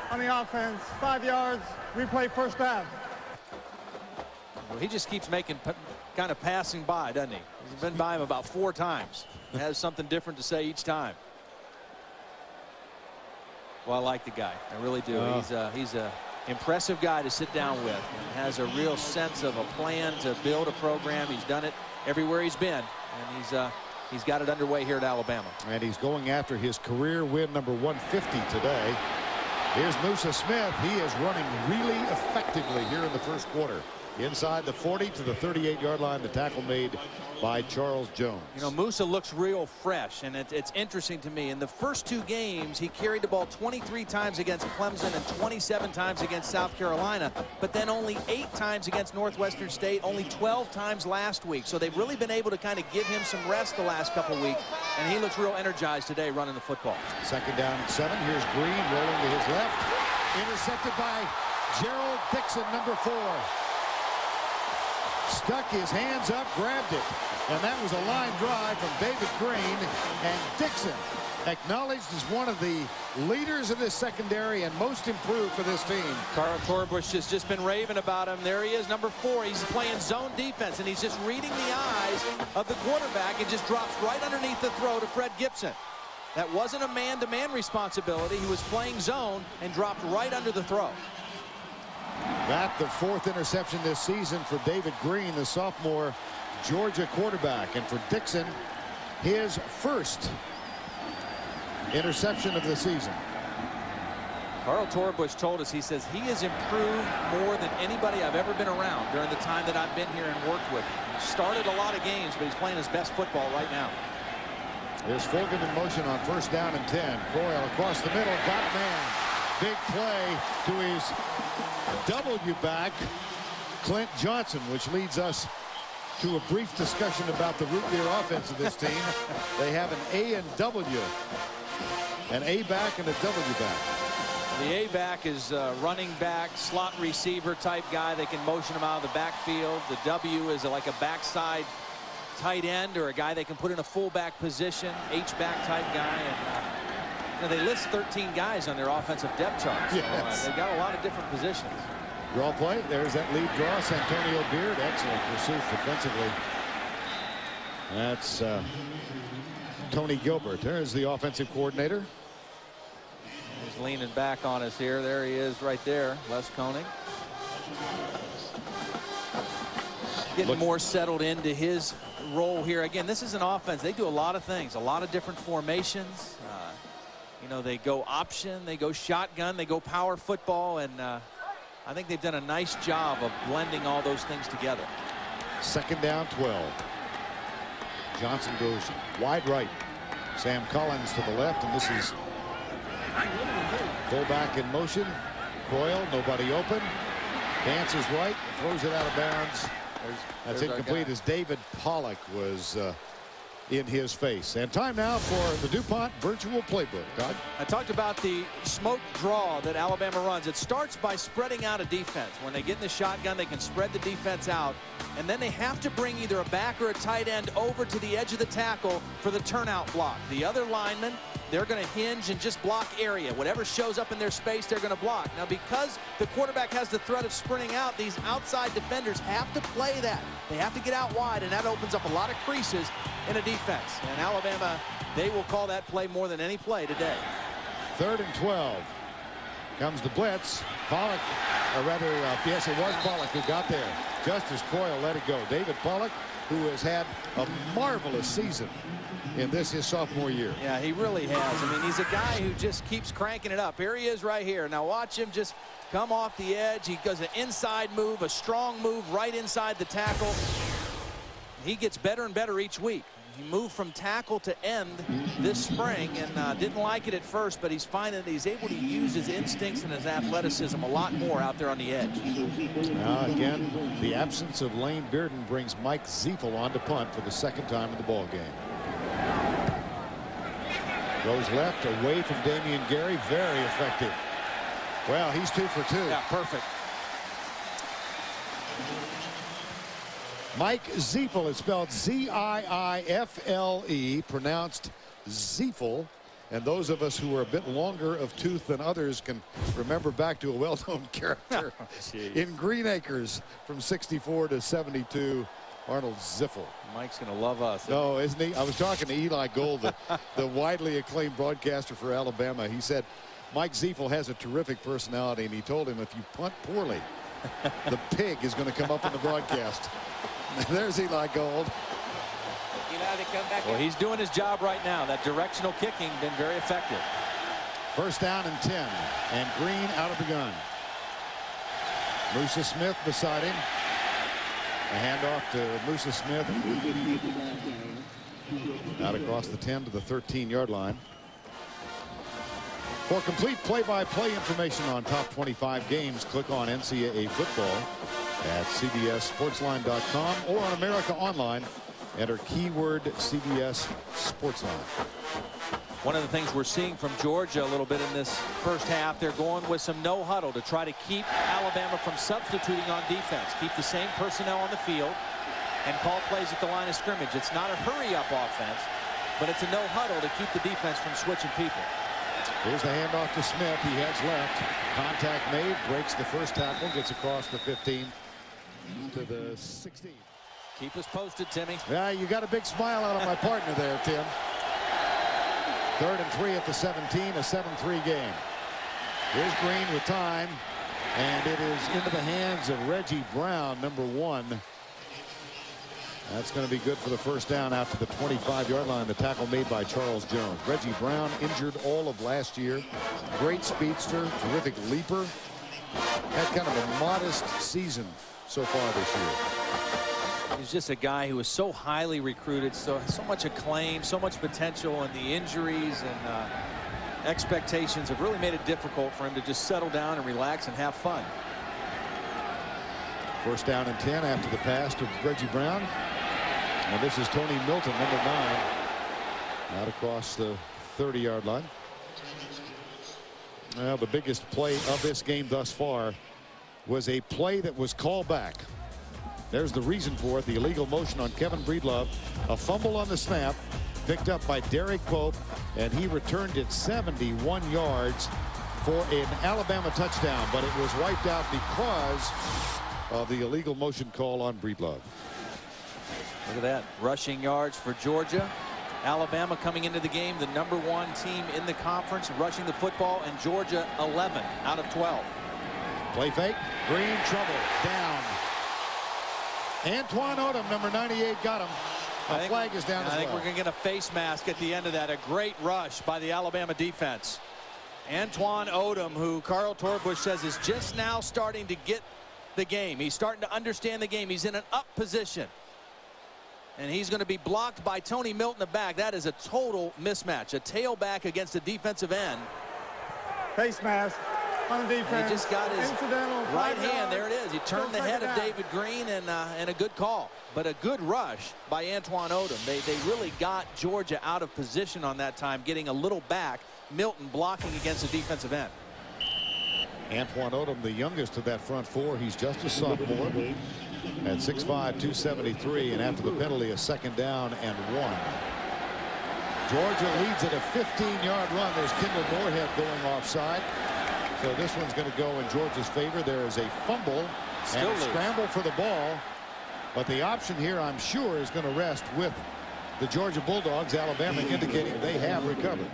on the offense. 5 yards. Replay first down. Well, he just keeps making kind of passing by, doesn't he? He's been by him about 4 times. He has something different to say each time. Well, I like the guy. I really do. He's a impressive guy to sit down with, and has a real sense of a plan to build a program. He's done it everywhere he's been, and he's got it underway here at Alabama. And he's going after his career win number 150 today. Here's Musa Smith. He is running really effectively here in the first quarter. Inside the 40 to the 38-yard line. The tackle made by Charles Jones. You know, Musa looks real fresh, and it's interesting to me. In the first 2 games, he carried the ball 23 times against Clemson and 27 times against South Carolina, but then only 8 times against Northwestern State, only 12 times last week. So they've really been able to kind of give him some rest the last couple of weeks, and he looks real energized today running the football. 2nd down and 7. Here's Green rolling to his left. Intercepted by Gerald Dixon, number 4. Stuck his hands up, grabbed it, and that was a line drive from David Green. And Dixon, acknowledged as one of the leaders of this secondary and most improved for this team. Carl Torbush has just been raving about him. There he is, number 4. He's playing zone defense, and he's just reading the eyes of the quarterback and just drops right underneath the throw to Fred Gibson. That wasn't a man-to-man responsibility. He was playing zone and dropped right under the throw. That the 4th interception this season for David Green, the sophomore Georgia quarterback. And for Dixon, his first interception of the season. Carl Torbush told us, he says he has improved more than anybody I've ever been around during the time that I've been here and worked with him. He started a lot of games, but he's playing his best football right now. There's Fulgham in motion on 1st down and 10. Coyle across the middle, got man. Big play to his W back, Clint Johnson, which leads us to a brief discussion about the root beer offense of this team. They have an A and W, an A back and a W back. The A back is running back, slot receiver type guy. They can motion him out of the backfield. The W is like a backside tight end or a guy they can put in a fullback position, H-back type guy. And you know, they list 13 guys on their offensive depth chart. Yes. So, they've got a lot of different positions. Draw play. There's that lead draw. Santonio Beard. Excellent pursuit defensively. That's Tony Gilbert. There's the offensive coordinator. leaning back on us here. There he is right there, Les Koenig. Getting more settled into his role here. Again, this is an offense. They do a lot of things, a lot of different formations. You know, they go option, they go shotgun, they go power football, and I think they've done a nice job of blending all those things together. 2nd down, 12. Johnson goes wide right. Sam Collins to the left, and this is fullback in motion. Coyle, nobody open. Dances right, throws it out of bounds. That's incomplete as David Pollock was in his face. And time now for the DuPont Virtual Playbook. Doug? I talked about the smoke draw that Alabama runs. It starts by spreading out a defense. When they get in the shotgun, they can spread the defense out. And then they have to bring either a back or a tight end over to the edge of the tackle for the turnout block. The other linemen, they're going to hinge and just block area. Whatever shows up in their space, they're going to block. Now, because the quarterback has the threat of sprinting out, these outside defenders have to play that. They have to get out wide, and that opens up a lot of creases in a defense. And Alabama, they will call that play more than any play today. 3rd and 12. Comes the blitz. Pollock, or rather, yes, it was Pollock who got there. Just as Coyle let it go. David Pollock, who has had a marvelous season in this his sophomore year. Yeah, he really has. I mean, he's a guy who just keeps cranking it up. Here he is right here. Now watch him just come off the edge. He does an inside move, a strong move right inside the tackle. He gets better and better each week. He moved from tackle to end this spring and didn't like it at first, but he's finding that he's able to use his instincts and his athleticism a lot more out there on the edge. Now again, the absence of Lane Bearden brings Mike Ziefel on to punt for the 2nd time in the ball game. Goes left away from Damian Gary. Very effective. Well, he's 2 for 2. Yeah, perfect. Mike Ziefel. It's spelled Z-I-I-F-L-E, pronounced Ziefel. And those of us who are a bit longer of tooth than others can remember back to a well-known character in Green Acres from 64 to 72, Arnold Ziffel. Mike's going to love us. No, isn't he? I was talking to Eli Gold, the widely acclaimed broadcaster for Alabama. He said Mike Ziefel has a terrific personality, and he told him if you punt poorly, the pig is going to come up in the broadcast. There's Eli Gold. Well, he's doing his job right now. That directional kicking been very effective. 1st down and 10, and Green out of the gun. Musa Smith beside him. A handoff to Musa Smith. Out across the 10 to the 13-yard line. For complete play-by-play information on top 25 games, click on NCAA football at CBSSportsline.com or on America Online. Enter keyword CBS Sportsline. One of the things we're seeing from Georgia a little bit in this first half, they're going with some no huddle to try to keep Alabama from substituting on defense. Keep the same personnel on the field and call plays at the line of scrimmage. It's not a hurry-up offense, but it's a no huddle to keep the defense from switching people. Here's the handoff to Smith. He heads left. Contact made. Breaks the first tackle. Gets across the 15 to the 16. Keep us posted, Timmy. Yeah, you got a big smile out of my partner there, Tim. 3rd and 3 at the 17. A 7-3 game. Here's Green with time. And it is into the hands of Reggie Brown, number 1. That's going to be good for the 1st down out to the 25-yard line. The tackle made by Charles Jones. Reggie Brown injured all of last year. Great speedster, terrific leaper. Had kind of a modest season so far this year. He's just a guy who was so highly recruited, so much acclaim, so much potential, and the injuries and expectations have really made it difficult for him to just settle down and relax and have fun. 1st down and 10 after the pass to Reggie Brown. And this is Tony Milton, number 9, out across the 30-yard line. Well, the biggest play of this game thus far was a play that was called back. There's the reason for it. The illegal motion on Kevin Breedlove. A fumble on the snap, picked up by Derek Pope, and he returned it 71 yards for an Alabama touchdown, but it was wiped out because of the illegal motion call on Breedlove. Look at that. Rushing yards for Georgia. Alabama coming into the game, the #1 team in the conference, rushing the football, and Georgia 11 out of 12. Play fake. Green, trouble. Down. Antoine Odom, number 98, got him. A flag is down as well. I think we're going to get a face mask at the end of that. A great rush by the Alabama defense. Antoine Odom, who Carl Torbush says is just now starting to get the game. He's starting to understand the game. He's in an up position. And he's going to be blocked by Tony Milton in the back. That is a total mismatch. A tailback against a defensive end. Face mask on the defense. And he just got his right hand. There it is. He turned the head of down. David Green, and a good call. But a good rush by Antoine Odom. They really got Georgia out of position on that time, getting a little back. Milton blocking against the defensive end. Antoine Odom, the youngest of that front four. He's just a sophomore at 6'5", 273, and after the penalty, a 2nd down and 1. Georgia leads at a 15-yard run. There's Kendall Moorhead going offside. So this one's going to go in Georgia's favor. There is a fumble and a scramble for the ball. But the option here, I'm sure, is going to rest with the Georgia Bulldogs. Alabama indicating they have recovered.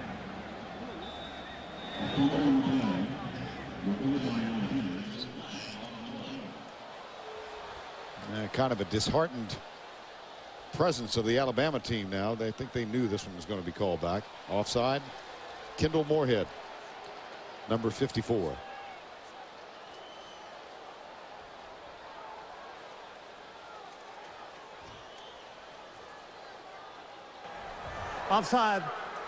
Kind of a disheartened presence of the Alabama team now. They think they knew this one was going to be called back. Offside. Kendall Moorhead, number 54. Offside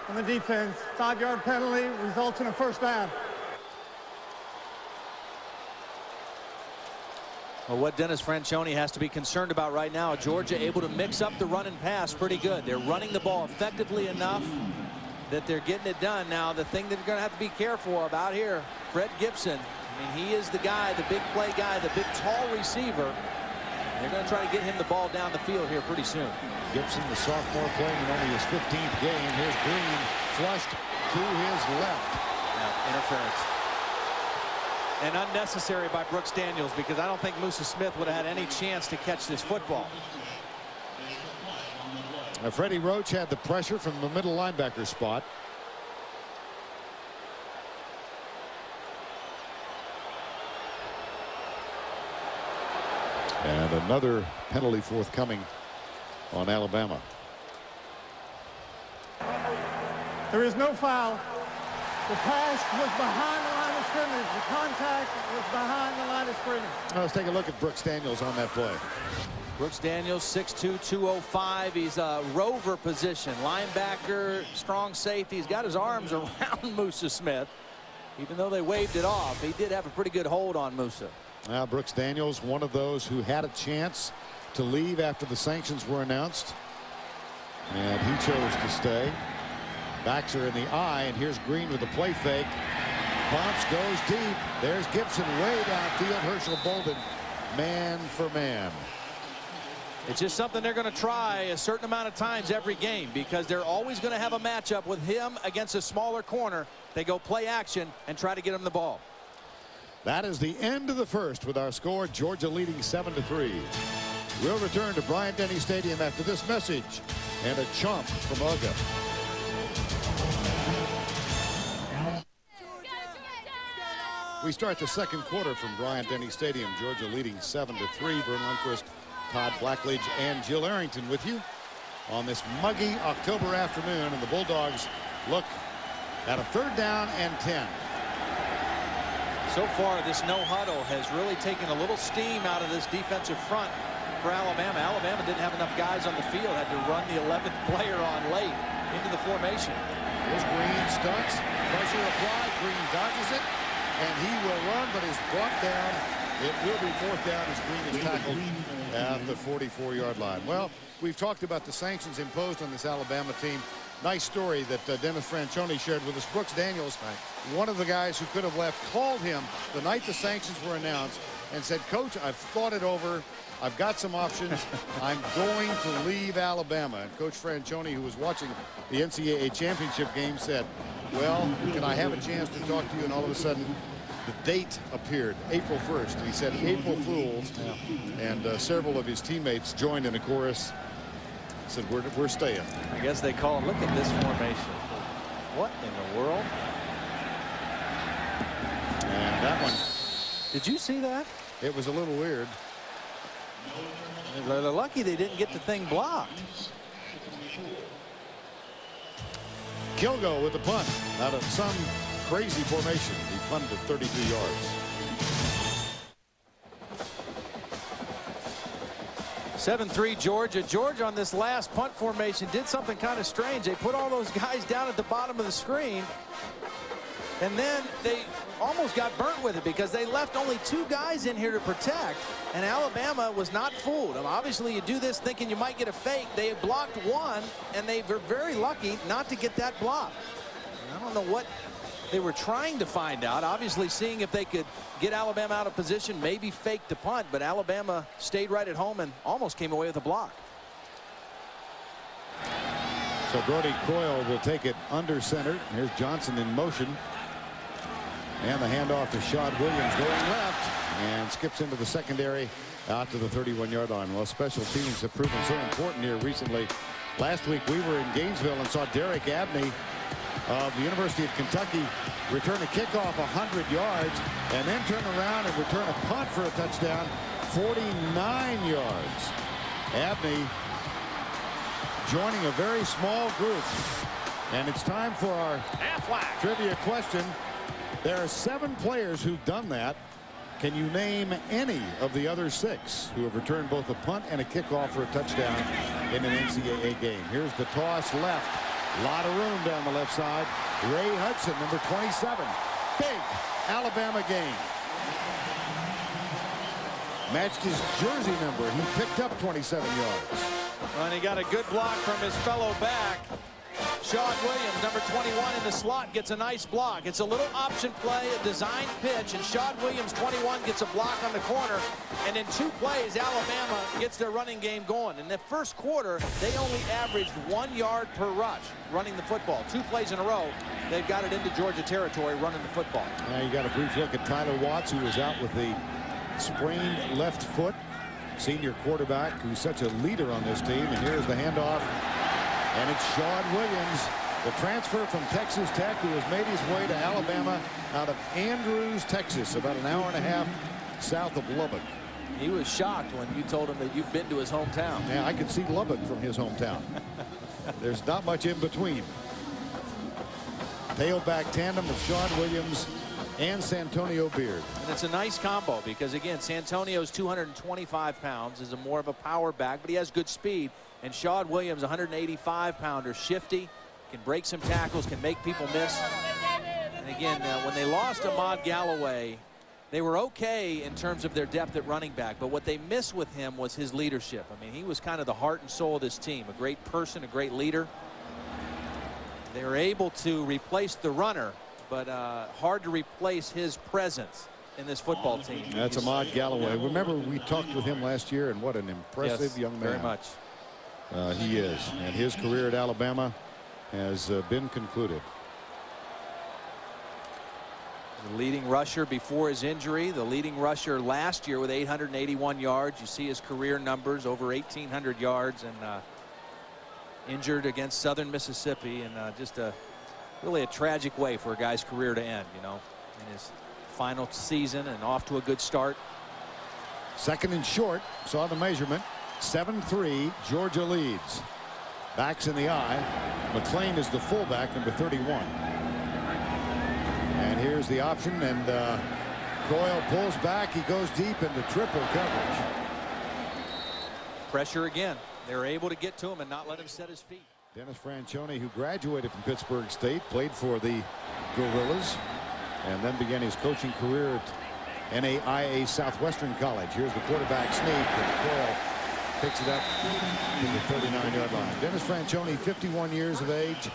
on the defense. 5-yard penalty results in a 1st down. Well, what Dennis Franchione has to be concerned about right now, Georgia able to mix up the run and pass pretty good. They're running the ball effectively enough that they're getting it done. Now, the thing that they're going to have to be careful about here, Fred Gibson. I mean, he is the guy, the big play guy, the big tall receiver. They're going to try to get him the ball down the field here pretty soon. Gibson, the sophomore, playing in only his 15th game. Here's Green, flushed to his left. Now, interference. And unnecessary by Brooks Daniels, because I don't think Musa Smith would have had any chance to catch this football. Now, Freddie Roach had the pressure from the middle linebacker spot. And another penalty forthcoming on Alabama. There is no foul. The pass was behind the line of scrimmage. The contact was behind the line of scrimmage. Now let's take a look at Brooks Daniels on that play. Brooks Daniels, 6'2", 205. He's a rover position. Linebacker, strong safety. He's got his arms around Musa Smith. Even though they waved it off, he did have a pretty good hold on Musa. Now Brooks Daniels, one of those who had a chance to leave after the sanctions were announced. And he chose to stay. Backs are in the eye, and here's Green with the play fake. Bumps, goes deep. There's Gibson way downfield. Herschel Bolden, man for man. It's just something they're going to try a certain amount of times every game, because they're always going to have a matchup with him against a smaller corner. They go play action and try to get him the ball. That is the end of the first with our score, Georgia leading 7-3. We'll return to Bryant-Denny Stadium after this message and a chomp from Uga. We start the second quarter from Bryant-Denny Stadium. Georgia leading 7-3. Vern Lundquist, Todd Blackledge, and Jill Arrington with you on this muggy October afternoon. And the Bulldogs look at a 3rd down and 10. So far, this no huddle has really taken a little steam out of this defensive front for Alabama. Alabama didn't have enough guys on the field, had to run the 11th player on late into the formation. Here's Green, stunts, pressure applied. Green dodges it, and he will run, but is brought down. It will be 4th down as Green is tackled at the 44-yard line. Well, we've talked about the sanctions imposed on this Alabama team. Nice story that Dennis Franchione shared with us. Brooks Daniels, one of the guys who could have left, called him the night the sanctions were announced and said, "Coach, I've thought it over. I've got some options. I'm going to leave Alabama." And Coach Franchione, who was watching the NCAA championship game, said, "Well, can I have a chance to talk to you?" And all of a sudden, the date appeared, April 1st. And he said, "April Fools." And several of his teammates joined in a chorus. said, we're staying. I guess they call it. Look at this formation. What in the world? And that one. Did you see that? It was a little weird. They're lucky they didn't get the thing blocked. Kilgo with the punt out of some crazy formation. He punted at 32 yards. 7-3 Georgia. Georgia on this last punt formation did something kind of strange. They put all those guys down at the bottom of the screen, and then they almost got burnt with it because they left only 2 guys in here to protect, and Alabama was not fooled. Obviously, you do this thinking you might get a fake. They had blocked 1, and they were very lucky not to get that block. I don't know what they were trying to find out. Obviously, seeing if they could get Alabama out of position, maybe fake the punt, but Alabama stayed right at home and almost came away with a block. So Brody Coyle will take it under center. Here's Johnson in motion. And the handoff to Shad Williams going left and skips into the secondary out to the 31-yard line. Well, special teams have proven so important here recently. Last week we were in Gainesville and saw Derek Abney of the University of Kentucky return a kickoff 100 yards and then turn around and return a punt for a touchdown 49 yards. Abney joining a very small group. And it's time for our trivia question. There are 7 players who've done that. Can you name any of the other 6 who have returned both a punt and a kickoff for a touchdown in an NCAA game? Here's the toss left. A lot of room down the left side. Ray Hudson, number 27. Big Alabama game. Matched his jersey number. He picked up 27 yards. Well, and he got a good block from his fellow back. Shad Williams, number 21 in the slot, gets a nice block. It's a little option play, a designed pitch, and Shad Williams, 21, gets a block on the corner. And in 2 plays, Alabama gets their running game going. In the first quarter, they only averaged 1 yard per rush running the football. 2 plays in a row, they've got it into Georgia territory running the football. Now you got a brief look at Tyler Watts, who was out with the sprained left foot. Senior quarterback who's such a leader on this team. And here's the handoff. And it's Shad Williams, the transfer from Texas Tech, who has made his way to Alabama out of Andrews, Texas, about an hour and a half south of Lubbock. He was shocked when you told him that you've been to his hometown. Yeah, I could see Lubbock from his hometown. There's not much in between. Tailback tandem of Shad Williams and Santonio Beard. And it's a nice combo because, again, Santonio's 225 pounds, is more of a power back, but he has good speed. And Shad Williams, 185-pounder, shifty, can break some tackles, can make people miss. And again, when they lost Ahmad Galloway, they were okay in terms of their depth at running back, but what they missed with him was his leadership. I mean, he was kind of the heart and soul of this team, a great person, a great leader. They were able to replace the runner, but hard to replace his presence in this football team. That's Ahmad Galloway. Remember, we talked with him last year, and what an impressive young man. Very much. He is, and his career at Alabama has been concluded. The leading rusher before his injury, the leading rusher last year with 881 yards. You see his career numbers, over 1,800 yards, and injured against Southern Mississippi, and just really a tragic way for a guy's career to end, you know, in his final season, and off to a good start. Second and short, saw the measurement. 7-3, Georgia leads. Backs in the eye. McClain is the fullback, number 31. And here's the option, and Coyle pulls back. He goes deep into triple coverage. Pressure again. They're able to get to him and not let him set his feet. Dennis Franchione, who graduated from Pittsburgh State, played for the Gorillas, and then began his coaching career at NAIA Southwestern College. Here's the quarterback sneak, and Coyle picks it up to the 39-yard line. Dennis Franchione, 51 years of age,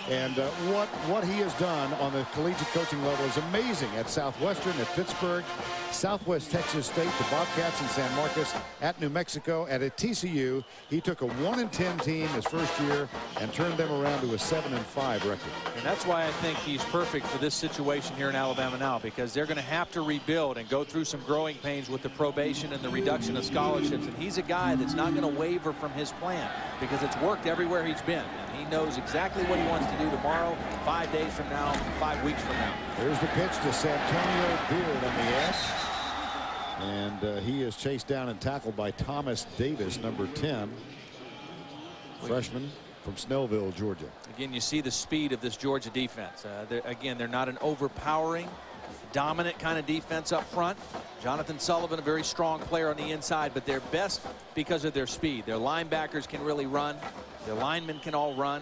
And what he has done on the collegiate coaching level is amazing. At Southwestern, at Pittsburgh, Southwest Texas State, the Bobcats in San Marcos, at New Mexico, and at TCU. He took a 1-10 team his first year and turned them around to a 7-5 record. And that's why I think he's perfect for this situation here in Alabama now, because they're going to have to rebuild and go through some growing pains with the probation and the reduction of scholarships. And he's a guy that's not going to waver from his plan, because it's worked everywhere he's been. And he knows exactly what he wants to do tomorrow, 5 days from now, 5 weeks from now. Here's the pitch to Santonio Beard on the S. And he is chased down and tackled by Thomas Davis, number 10. Freshman from Snellville, Georgia. Again, you see the speed of this Georgia defense. They're not an overpowering, dominant kind of defense up front. Jonathan Sullivan, a very strong player on the inside, but they're best because of their speed. Their linebackers can really run. Their linemen can all run.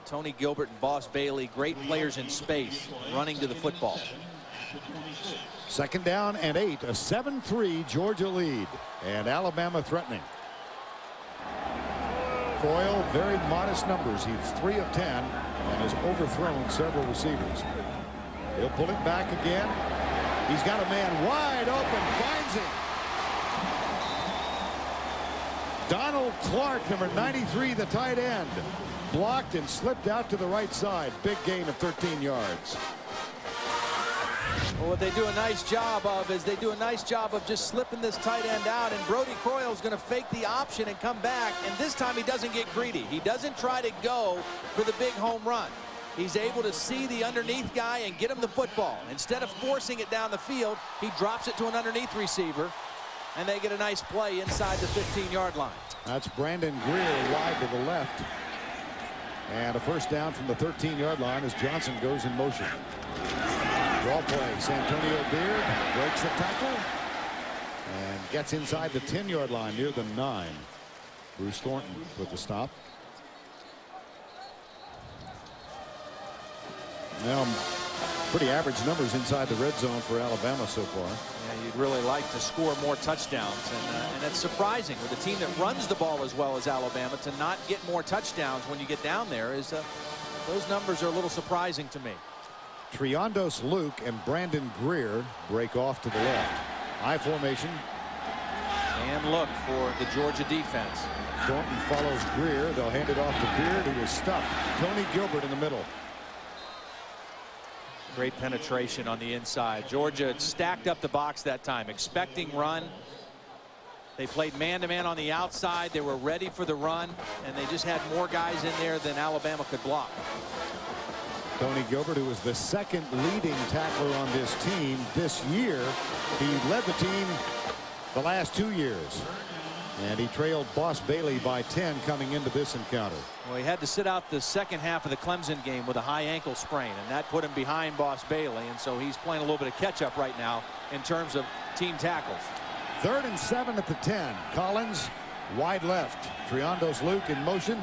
Tony Gilbert and Boss Bailey, great players in space, running to the football. 2nd down and 8, a 7-3 Georgia lead, and Alabama threatening. Coyle, very modest numbers. He's 3 of 10 and has overthrown several receivers. He'll pull it back again. He's got a man wide open, finds him. Donald Clark, number 93, the tight end, blocked and slipped out to the right side. Big gain of 13 yards. Well, what they do a nice job of is they do a nice job of just slipping this tight end out, and Brody Croyle is going to fake the option and come back, and this time he doesn't get greedy. He doesn't try to go for the big home run. He's able to see the underneath guy and get him the football. Instead of forcing it down the field, he drops it to an underneath receiver, and they get a nice play inside the 15-yard line. That's Brandon Greer wide to the left. And a first down from the 13-yard line as Johnson goes in motion. Draw play. Santonio Beard breaks the tackle and gets inside the 10-yard line near the 9. Bruce Thornton with the stop. Now, pretty average numbers inside the red zone for Alabama so far. Yeah, you'd really like to score more touchdowns, and it's surprising with a team that runs the ball as well as Alabama to not get more touchdowns when you get down there. Those numbers are a little surprising to me. Triondos Luke and Brandon Greer break off to the left. High formation. And look for the Georgia defense. Thornton follows Greer. They'll hand it off to Beard, who is stuck. Tony Gilbert in the middle. Great penetration on the inside. Georgia stacked up the box that time, expecting run. They played man-to-man on the outside. They were ready for the run, and they just had more guys in there than Alabama could block. Tony Gilbert, who was the 2nd leading tackler on this team this year. He led the team the last 2 years. And he trailed Boss Bailey by 10 coming into this encounter. Well, he had to sit out the second half of the Clemson game with a high ankle sprain, and that put him behind Boss Bailey, and so he's playing a little bit of catch-up right now in terms of team tackles. 3rd and 7 at the 10. Collins wide left. Triondos Luke in motion.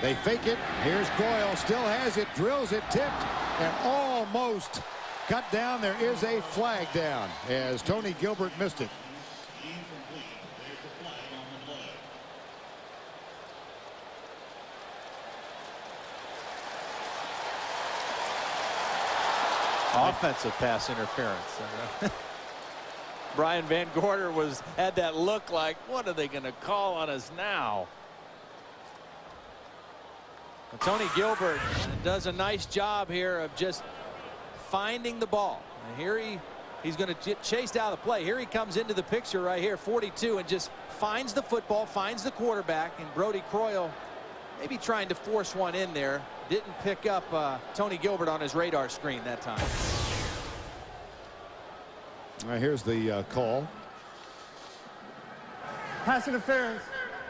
They fake it. Here's Coyle. Still has it. Drills it. Tipped. And almost cut down. There is a flag down as Tony Gilbert missed it. Offensive pass interference. Brian Van Gorder had that look like, what are they going to call on us now? And Tony Gilbert does a nice job here of just finding the ball. And here he's going to get chased out of the play. Here he comes into the picture right here, 42, and just finds the football, finds the quarterback, and Brody Croyle maybe trying to force one in there. Didn't pick up Tony Gilbert on his radar screen that time. All right, here's the call. Pass interference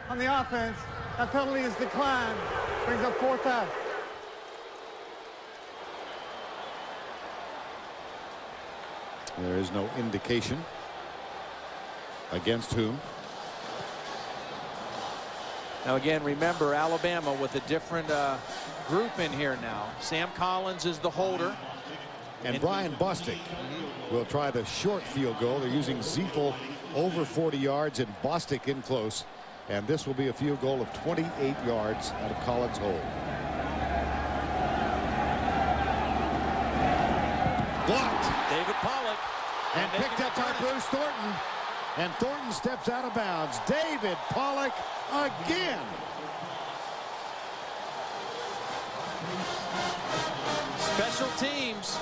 on the offense. That penalty is declined. Brings up 4th down. There is no indication against whom. Now again, remember Alabama with a different group in here now. Sam Collins is the holder. And Brian Bostic will try the short field goal. They're using Ziefel over 40 yards and Bostic in close. And this will be a field goal of 28 yards out of Collins' hole. Blocked. David Pollock. And picked up by Bruce Thornton. And Thornton steps out of bounds. David Pollock again. Special teams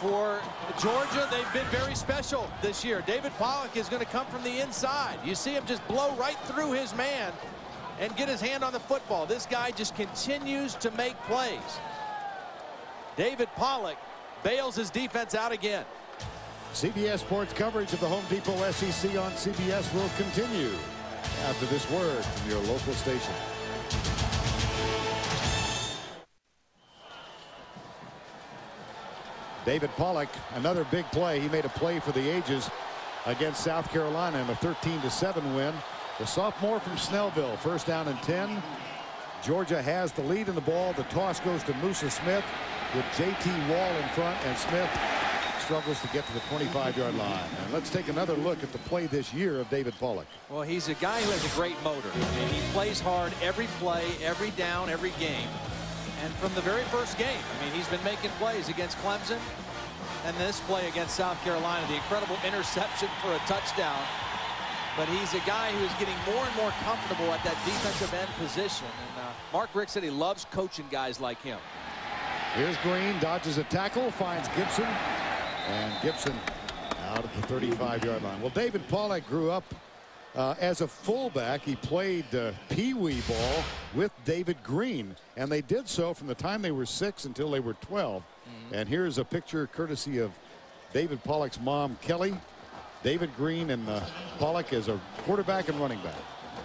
for Georgia. They've been very special this year. David Pollock is going to come from the inside. You see him just blow right through his man and get his hand on the football. This guy just continues to make plays. David Pollock bails his defense out again. CBS Sports coverage of the Home Depot SEC on CBS will continue after this word from your local station. David Pollock, another big play. He made a play for the ages against South Carolina in a 13-7 win. The sophomore from Snellville, first down and 10. Georgia has the lead in the ball. The toss goes to Musa Smith with J.T. Wall in front, and Smith struggles to get to the 25-yard line. And let's take another look at the play this year of David Pollock. Well, he's a guy who has a great motor. He plays hard every play, every down, every game. And from the very first game, I mean, he's been making plays against Clemson and this play against South Carolina, the incredible interception for a touchdown. But he's a guy who is getting more and more comfortable at that defensive end position. And Mark Richt said he loves coaching guys like him. Here's Green, dodges a tackle, finds Gibson, and Gibson out at the 35-yard line. Well, David Pollock grew up as a fullback. He played pee-wee ball with David Green, and they did so from the time they were 6 until they were 12. And here's a picture courtesy of David Pollock's mom, Kelly. David Green and Pollock as a quarterback and running back.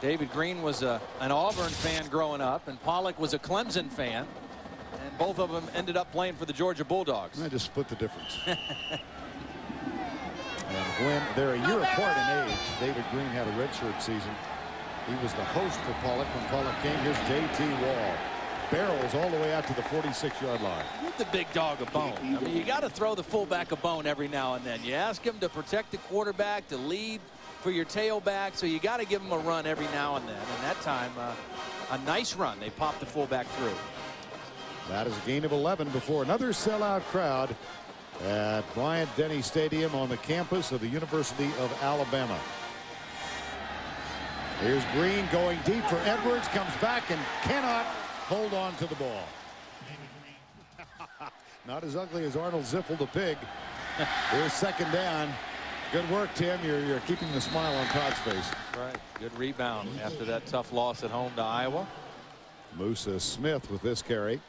David Green was an Auburn fan growing up, and Pollock was a Clemson fan. And both of them ended up playing for the Georgia Bulldogs. I just split the difference. And when they're a year apart in age, David Green had a redshirt season. He was the host for Pollock when Pollock came. Here's J.T. Wall. Barrels all the way out to the 46-yard line. Give the big dog a bone. I mean, you got to throw the fullback a bone every now and then. You ask him to protect the quarterback, to lead for your tailback, so you got to give him a run every now and then. And that time, a nice run. They popped the fullback through. That is a gain of 11 before another sellout crowd at Bryant-Denny Stadium on the campus of the University of Alabama. Here's Green going deep for Edwards, comes back and cannot hold on to the ball. Not as ugly as Arnold Ziffel the pig. Here's second down. Good work, Tim. You're keeping the smile on Todd's face. Right. Good rebound after that tough loss at home to Iowa. Musa Smith with this carry.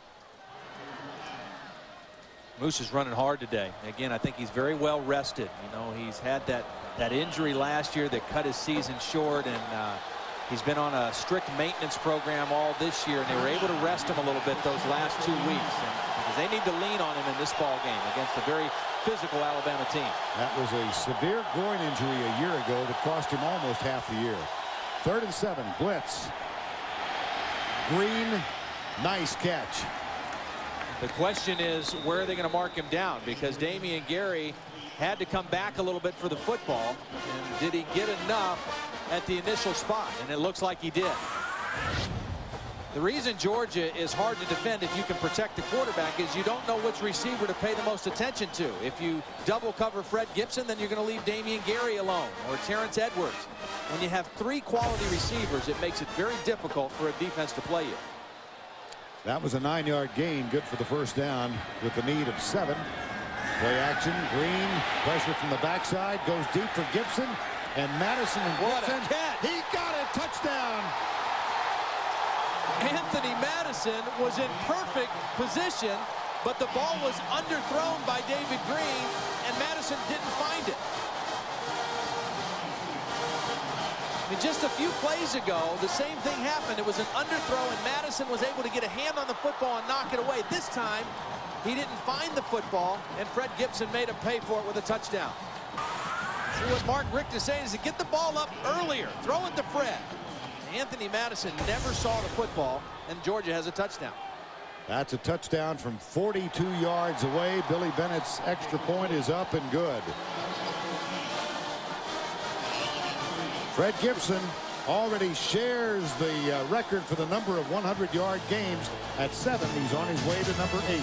Moose is running hard today. Again, I think he's very well rested. You know, he's had that injury last year that cut his season short, and he's been on a strict maintenance program all this year, and they were able to rest him a little bit those last 2 weeks. Because they need to lean on him in this ball game against a very physical Alabama team. That was a severe groin injury a year ago that cost him almost half the year. 3rd and 7, blitz. Green, nice catch. The question is, where are they going to mark him down? Because Damian Gary had to come back a little bit for the football. And did he get enough at the initial spot? And it looks like he did. The reason Georgia is hard to defend if you can protect the quarterback is you don't know which receiver to pay the most attention to. If you double cover Fred Gibson, then you're going to leave Damian Gary alone, or Terrence Edwards. When you have 3 quality receivers, it makes it very difficult for a defense to play you. That was a 9-yard gain, good for the first down with the need of 7. Play action, Green, pressure from the backside, goes deep for Gibson, and Madison and Gibson. He got it, touchdown. Anthony Madison was in perfect position, but the ball was underthrown by David Green, and Madison didn't find it. I mean, just a few plays ago, the same thing happened. It was an underthrow, and Madison was able to get a hand on the football and knock it away. This time, he didn't find the football, and Fred Gibson made him pay for it with a touchdown. See what Mark Richt is saying is to get the ball up earlier. Throw it to Fred. Anthony Madison never saw the football, and Georgia has a touchdown. That's a touchdown from 42 yards away. Billy Bennett's extra point is up and good. Fred Gibson already shares the record for the number of 100-yard games at 7. He's on his way to number 8.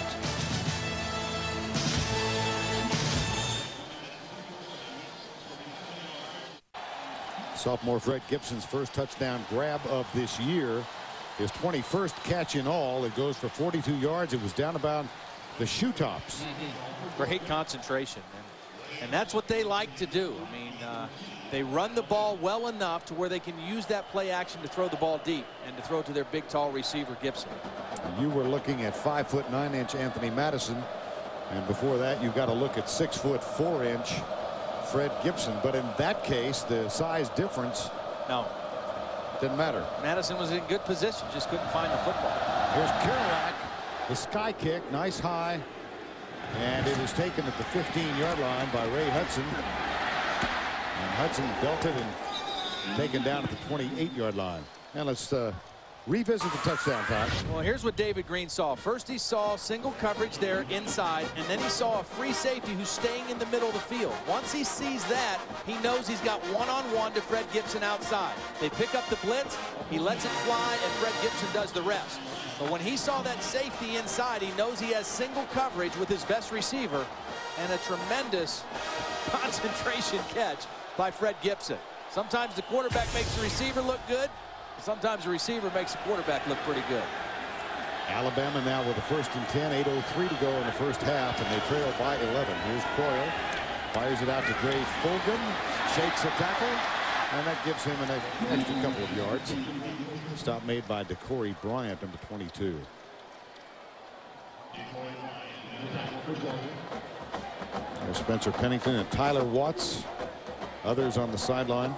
Sophomore Fred Gibson's first touchdown grab of this year. His 21st catch in all. It goes for 42 yards. It was down about the shoe tops. Great concentration. And that's what they like to do. I mean, they run the ball well enough to where they can use that play action to throw the ball deep and to throw to their big, tall receiver, Gibson. You were looking at 5'9" Anthony Madison. And before that, you've got to look at 6'4" Fred Gibson. But in that case, the size difference didn't matter. Madison was in good position, just couldn't find the football. Here's Kerouac, the sky kick, nice high. And it is taken at the 15-yard line by Ray Hudson. And Hudson belted and taken down at the 28-yard line. And let's revisit the touchdown pass. Well, here's what David Green saw. First, he saw single coverage there inside, and then he saw a free safety who's staying in the middle of the field. Once he sees that, he knows he's got one-on-one to Fred Gibson outside. They pick up the blitz, he lets it fly, and Fred Gibson does the rest. But when he saw that safety inside, he knows he has single coverage with his best receiver, and a tremendous concentration catch by Fred Gibson. Sometimes the quarterback makes the receiver look good. Sometimes the receiver makes the quarterback look pretty good. Alabama now with a 1st and 10, 8:03 to go in the first half, and they trail by 11. Here's Croyle, fires it out to Dre Fulgham, shakes a tackle, and that gives him an extra couple of yards. Stop made by DeCorey Bryant, number 22. There's Spencer Pennington and Tyler Watts. Others on the sideline.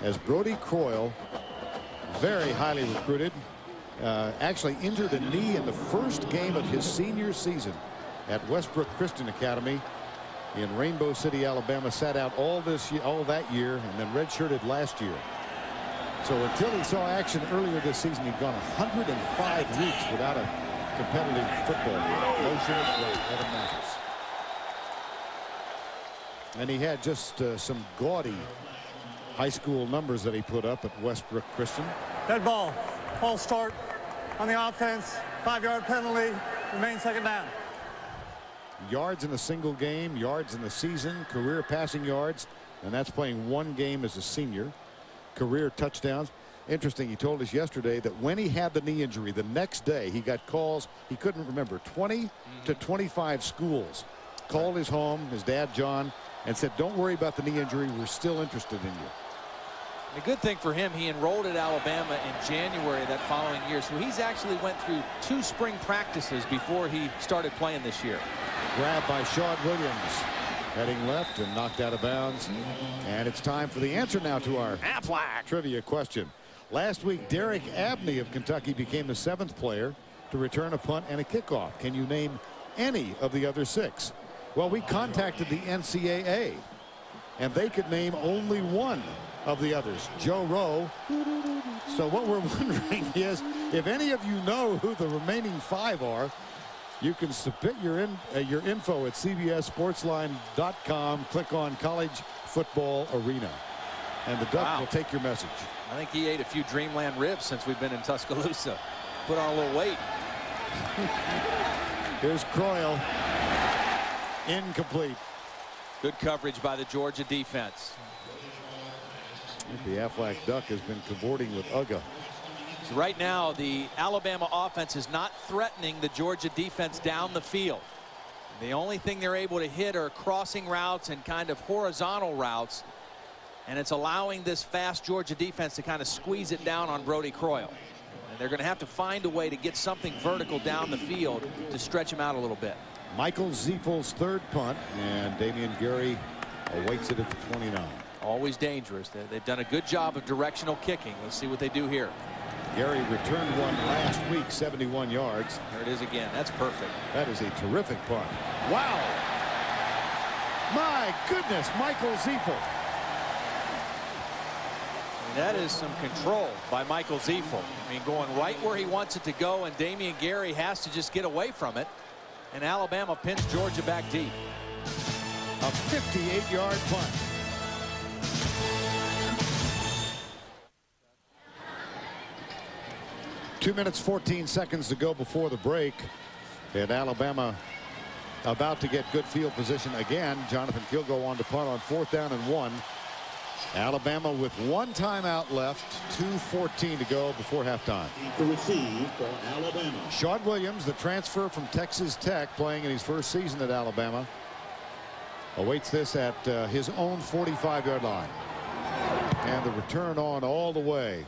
As Brody Croyle, very highly recruited, actually injured a knee in the first game of his senior season at Westbrook Christian Academy in Rainbow City, Alabama. Sat out all that year and then redshirted last year. So until he saw action earlier this season, he'd gone 105 weeks without a competitive football game. Motion with Evan Mathis. And he had just some gaudy high school numbers that he put up at Westbrook Christian. Dead ball. False start on the offense. 5-yard penalty. Remain second down. Yards in a single game, yards in the season, career passing yards, and that's playing one game as a senior. Career touchdowns. Interesting, he told us yesterday that when he had the knee injury, the next day he got calls. He couldn't remember. 20 to 25 schools called his home, his dad John, and said, don't worry about the knee injury, we're still interested in you. The good thing for him, he enrolled at Alabama in January that following year, so he's actually went through 2 spring practices before he started playing this year. Grabbed by Sean Williams, heading left and knocked out of bounds. And it's time for the answer now to our trivia question. Last week, Derek Abney of Kentucky became the 7th player to return a punt and a kickoff. Can you name any of the other 6? Well, we contacted the NCAA, and they could name only one of the others, Joe Rowe. So what we're wondering is, if any of you know who the remaining 5 are, you can submit your info at cbssportsline.com. Click on College Football Arena, and the Duck will take your message. I think he ate a few Dreamland ribs since we've been in Tuscaloosa. Put on a little weight. Here's Croyle. Incomplete. Good coverage by the Georgia defense. The Aflac Duck has been cavorting with Uga. So right now, the Alabama offense is not threatening the Georgia defense down the field. The only thing they're able to hit are crossing routes and kind of horizontal routes. And it's allowing this fast Georgia defense to kind of squeeze it down on Brody Croyle. And they're going to have to find a way to get something vertical down the field to stretch him out a little bit. Michael Ziefel's 3rd punt, and Damian Gary awaits it at the 29. Always dangerous. They've done a good job of directional kicking. Let's see what they do here. Gary returned one last week, 71 yards. There it is again. That's perfect. That is a terrific punt. Wow. My goodness, Michael Ziefel. That is some control by Michael Ziefel. I mean, going right where he wants it to go, and Damian Gary has to just get away from it. And Alabama pins Georgia back deep. A 58-yard punt. Two minutes, 14 seconds to go before the break. And Alabama about to get good field position again. Jonathan Kilgo on to punt on 4th down and 1. Alabama with 1 timeout left, 2:14 to go before halftime. To receive for Alabama. Sean Williams, the transfer from Texas Tech, playing in his first season at Alabama, awaits this at his own 45-yard line. And the return on all the way.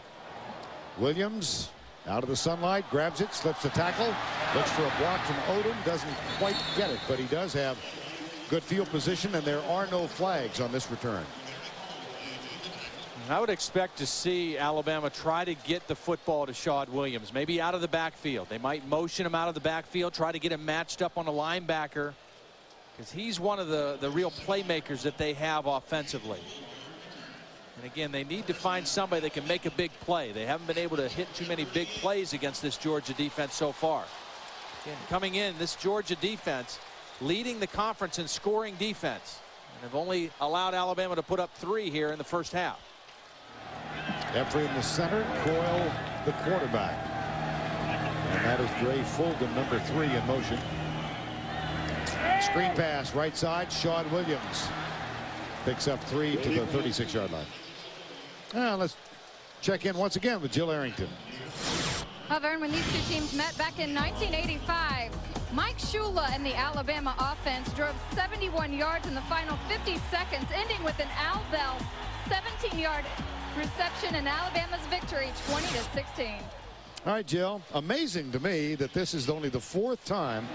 Williams out of the sunlight, grabs it, slips the tackle, looks for a block from Odom, doesn't quite get it, but he does have good field position, and there are no flags on this return. I would expect to see Alabama try to get the football to Sean Williams, maybe out of the backfield. They might motion him out of the backfield, try to get him matched up on a linebacker, because he's one of the real playmakers that they have offensively. And again, they need to find somebody that can make a big play. They haven't been able to hit too many big plays against this Georgia defense so far. Again, coming in, this Georgia defense leading the conference in scoring defense, and have only allowed Alabama to put up 3 here in the first half. Effrey in the center, Coyle the quarterback. And that is Dre Fulgham, number 3 in motion. Screen pass right side, Sean Williams picks up 3 to the 36-yard line. Now let's check in once again with Jill Arrington. Well, Vern, when these two teams met back in 1985, Mike Shula and the Alabama offense drove 71 yards in the final 50 seconds, ending with an Al Bell 17-yard reception and Alabama's victory 20-16. All right, Jill, amazing to me that this is only the 4th time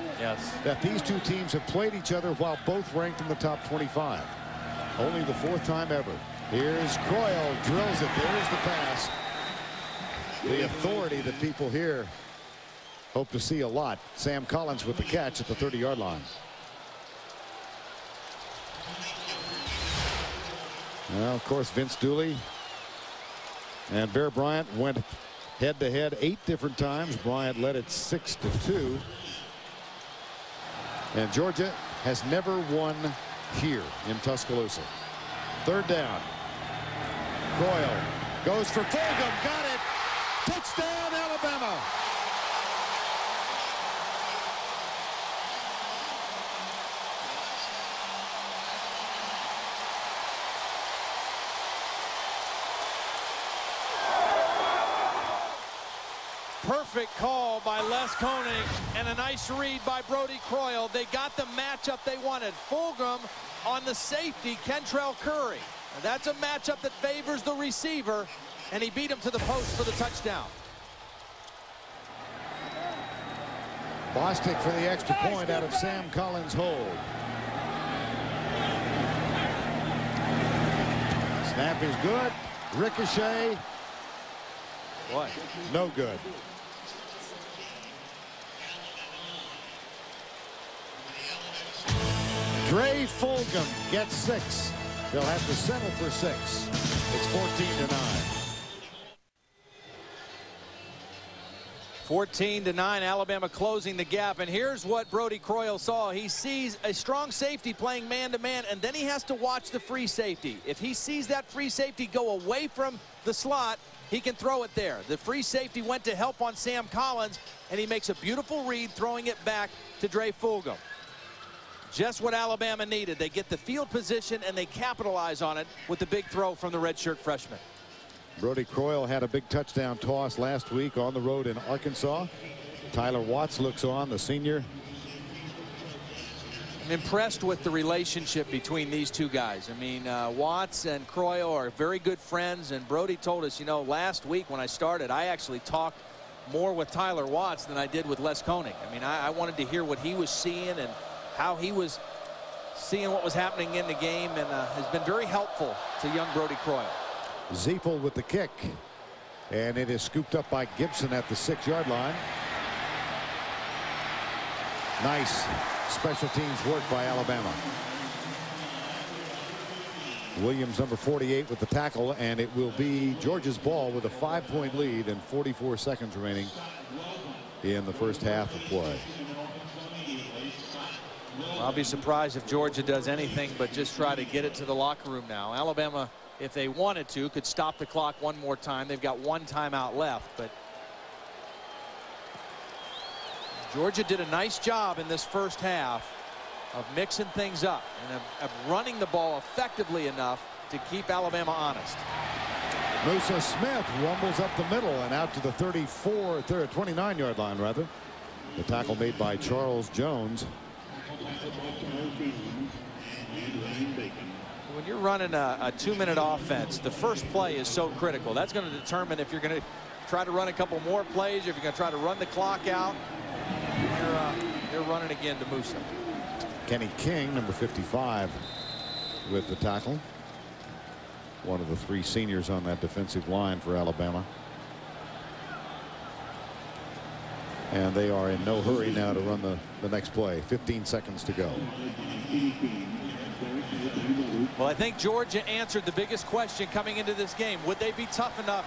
that these two teams have played each other while both ranked in the top 25. Only the 4th time ever. Here's Coyle, drills it. There's the pass. The authority that people here hope to see a lot. Sam Collins with the catch at the 30-yard line. Well, of course, Vince Dooley and Bear Bryant went head-to-head 8 different times. Bryant led it 6-2. And Georgia has never won here in Tuscaloosa. 3rd down. Coyle goes for Fulgham. Got it. Touchdown, Alabama. Perfect call by Les Koenig and a nice read by Brody Croyle. They got the matchup they wanted. Fulgham on the safety, Kentrell Curry. And that's a matchup that favors the receiver, and he beat him to the post for the touchdown. Bostic for the extra point out of Sam Collins' hold. Snap is good. Ricochet. What? No good. Dre Fulgham gets 6. They'll have to settle for 6. It's 14-9. 14-9, Alabama closing the gap. And here's what Brody Croyle saw. He sees a strong safety playing man-to-man, and then he has to watch the free safety. If he sees that free safety go away from the slot, he can throw it there. The free safety went to help on Sam Collins, and he makes a beautiful read, throwing it back to Dre Fulgham. Just what Alabama needed. They get the field position, and they capitalize on it with the big throw from the redshirt freshman. Brody Croyle had a big touchdown toss last week on the road in Arkansas. Tyler Watts looks on, the senior. I'm impressed with the relationship between these two guys. I mean, Watts and Croyle are very good friends, and Brody told us, you know, last week when I started, I actually talked more with Tyler Watts than I did with Les Koenig. I mean, I wanted to hear what he was seeing and how he was seeing what was happening in the game, and has been very helpful to young Brody Croyle. Ziepel with the kick, and it is scooped up by Gibson at the 6-yard line. Nice special teams work by Alabama. Williams, number 48, with the tackle, and it will be Georgia's ball with a 5-point lead and 44 seconds remaining in the first half of play. I'll be surprised if Georgia does anything but just try to get it to the locker room now. Alabama, if they wanted to, could stop the clock one more time. They've got 1 timeout left, but Georgia did a nice job in this first half of mixing things up and of running the ball effectively enough to keep Alabama honest. Musa Smith rumbles up the middle and out to the 29-yard line, rather. The tackle made by Charles Jones. When you're running a 2-minute offense, the first play is so critical. That's going to determine if you're going to try to run a couple more plays, if you're going to try to run the clock out. They're running again to Musa. Kenny King, number 55, with the tackle. One of the 3 seniors on that defensive line for Alabama. And they are in no hurry now to run the next play. 15 seconds to go. Well, I think Georgia answered the biggest question coming into this game. Would they be tough enough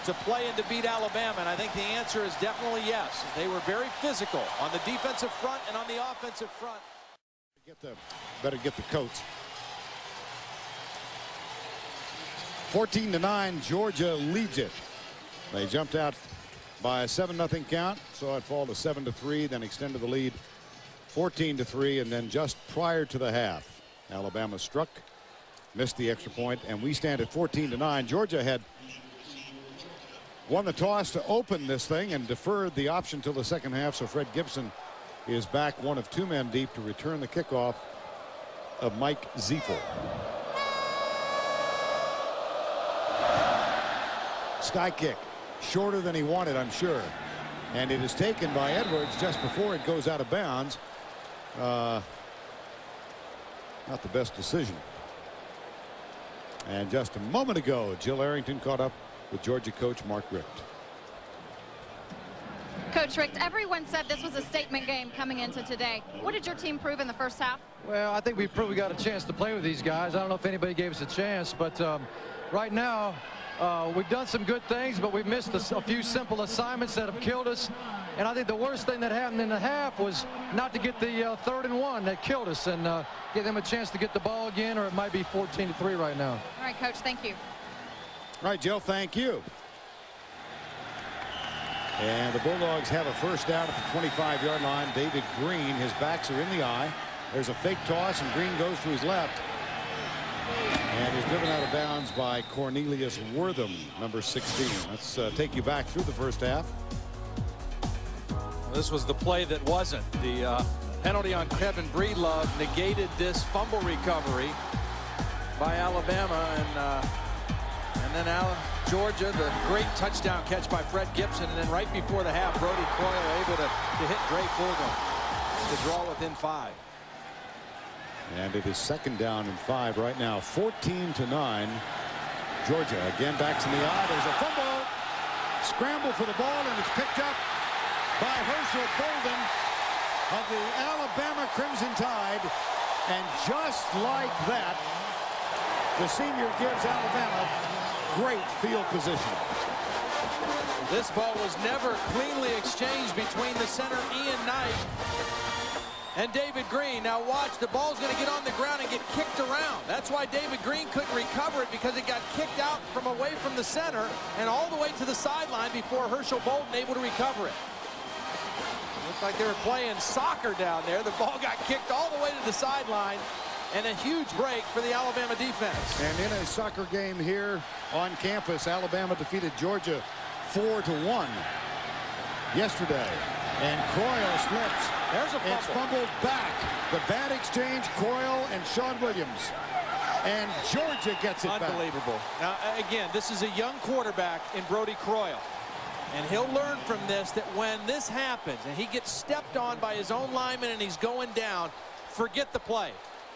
to play and to beat Alabama? And I think the answer is definitely yes. They were very physical on the defensive front and on the offensive front. Better get the coats. 14-9, Georgia leads it. They jumped out by a 7-0 count, saw it fall to 7-3, then extended the lead 14-3, and then just prior to the half, Alabama struck, missed the extra point, and we stand at 14-9. Georgia had won the toss to open this thing and deferred the option till the second half, so Fred Gibson is back, one of 2 men deep, to return the kickoff of Mike Ziefel. Sky kick, shorter than he wanted, I'm sure, and it is taken by Edwards just before it goes out of bounds. Not the best decision. And just a moment ago, Jill Arrington caught up with Georgia coach Mark Richt. Coach Richt, everyone said this was a statement game coming into today. What did your team prove in the first half? Well, I think we proved we got a chance to play with these guys. I don't know if anybody gave us a chance, but right now we've done some good things, but we've missed a few simple assignments that have killed us. And I think the worst thing that happened in the half was not to get the 3rd and 1 that killed us and give them a chance to get the ball again, or it might be 14-3 right now. All right, Coach, thank you. All right, Jill, thank you. And the Bulldogs have a first down at the 25-yard line. David Green, his backs are in the eye. There's a fake toss, and Green goes to his left. And is driven out of bounds by Cornelius Wortham, number 16. Let's take you back through the first half. This was the play that wasn't. The penalty on Kevin Breedlove negated this fumble recovery by Alabama, and then Georgia, the great touchdown catch by Fred Gibson, and then right before the half, Brody Croyle able to hit Dre Fulgham to draw within 5. And it is 2nd down and 5 right now. 14-9. Georgia again backs in the eye. There's a fumble. Scramble for the ball, and it's picked up by Herschel Bolden of the Alabama Crimson Tide. And just like that, the senior gives Alabama great field position. This ball was never cleanly exchanged between the center Ian Knight and David Green. Now watch, the ball's going to get on the ground and get kicked around. That's why David Green couldn't recover it, because it got kicked out from away from the center and all the way to the sideline before Herschel Bolden able to recover it. Looked like they were playing soccer down there. The ball got kicked all the way to the sideline, and a huge break for the Alabama defense. And in a soccer game here on campus, Alabama defeated Georgia 4-1 yesterday. And Croyle slips. There's a fumble. It's fumbled back. The bad exchange, Croyle and Sean Williams. And Georgia gets it back. Unbelievable. Now, again, this is a young quarterback in Brody Croyle. And he'll learn from this that when this happens and he gets stepped on by his own lineman and he's going down, forget the play.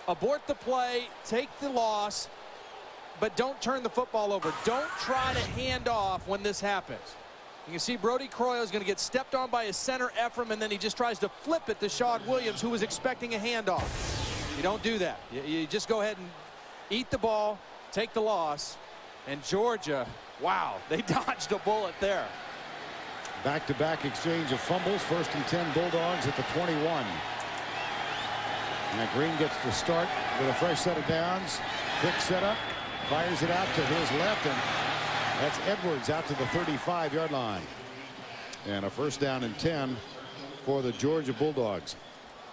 Abort the play, take the loss, but don't turn the football over. Don't try to hand off when this happens. You can see Brody Croyle is going to get stepped on by his center Ephraim, and then he just tries to flip it to Sean Williams, who was expecting a handoff. You don't do that. You just go ahead and eat the ball, take the loss. And Georgia, wow, they dodged a bullet there. Back-to-back exchange of fumbles. 1st and 10 Bulldogs at the 21. Now Green gets the start with a fresh set of downs. Quick setup, fires it out to his left, and that's Edwards out to the 35-yard line. And a 1st down and 10 for the Georgia Bulldogs.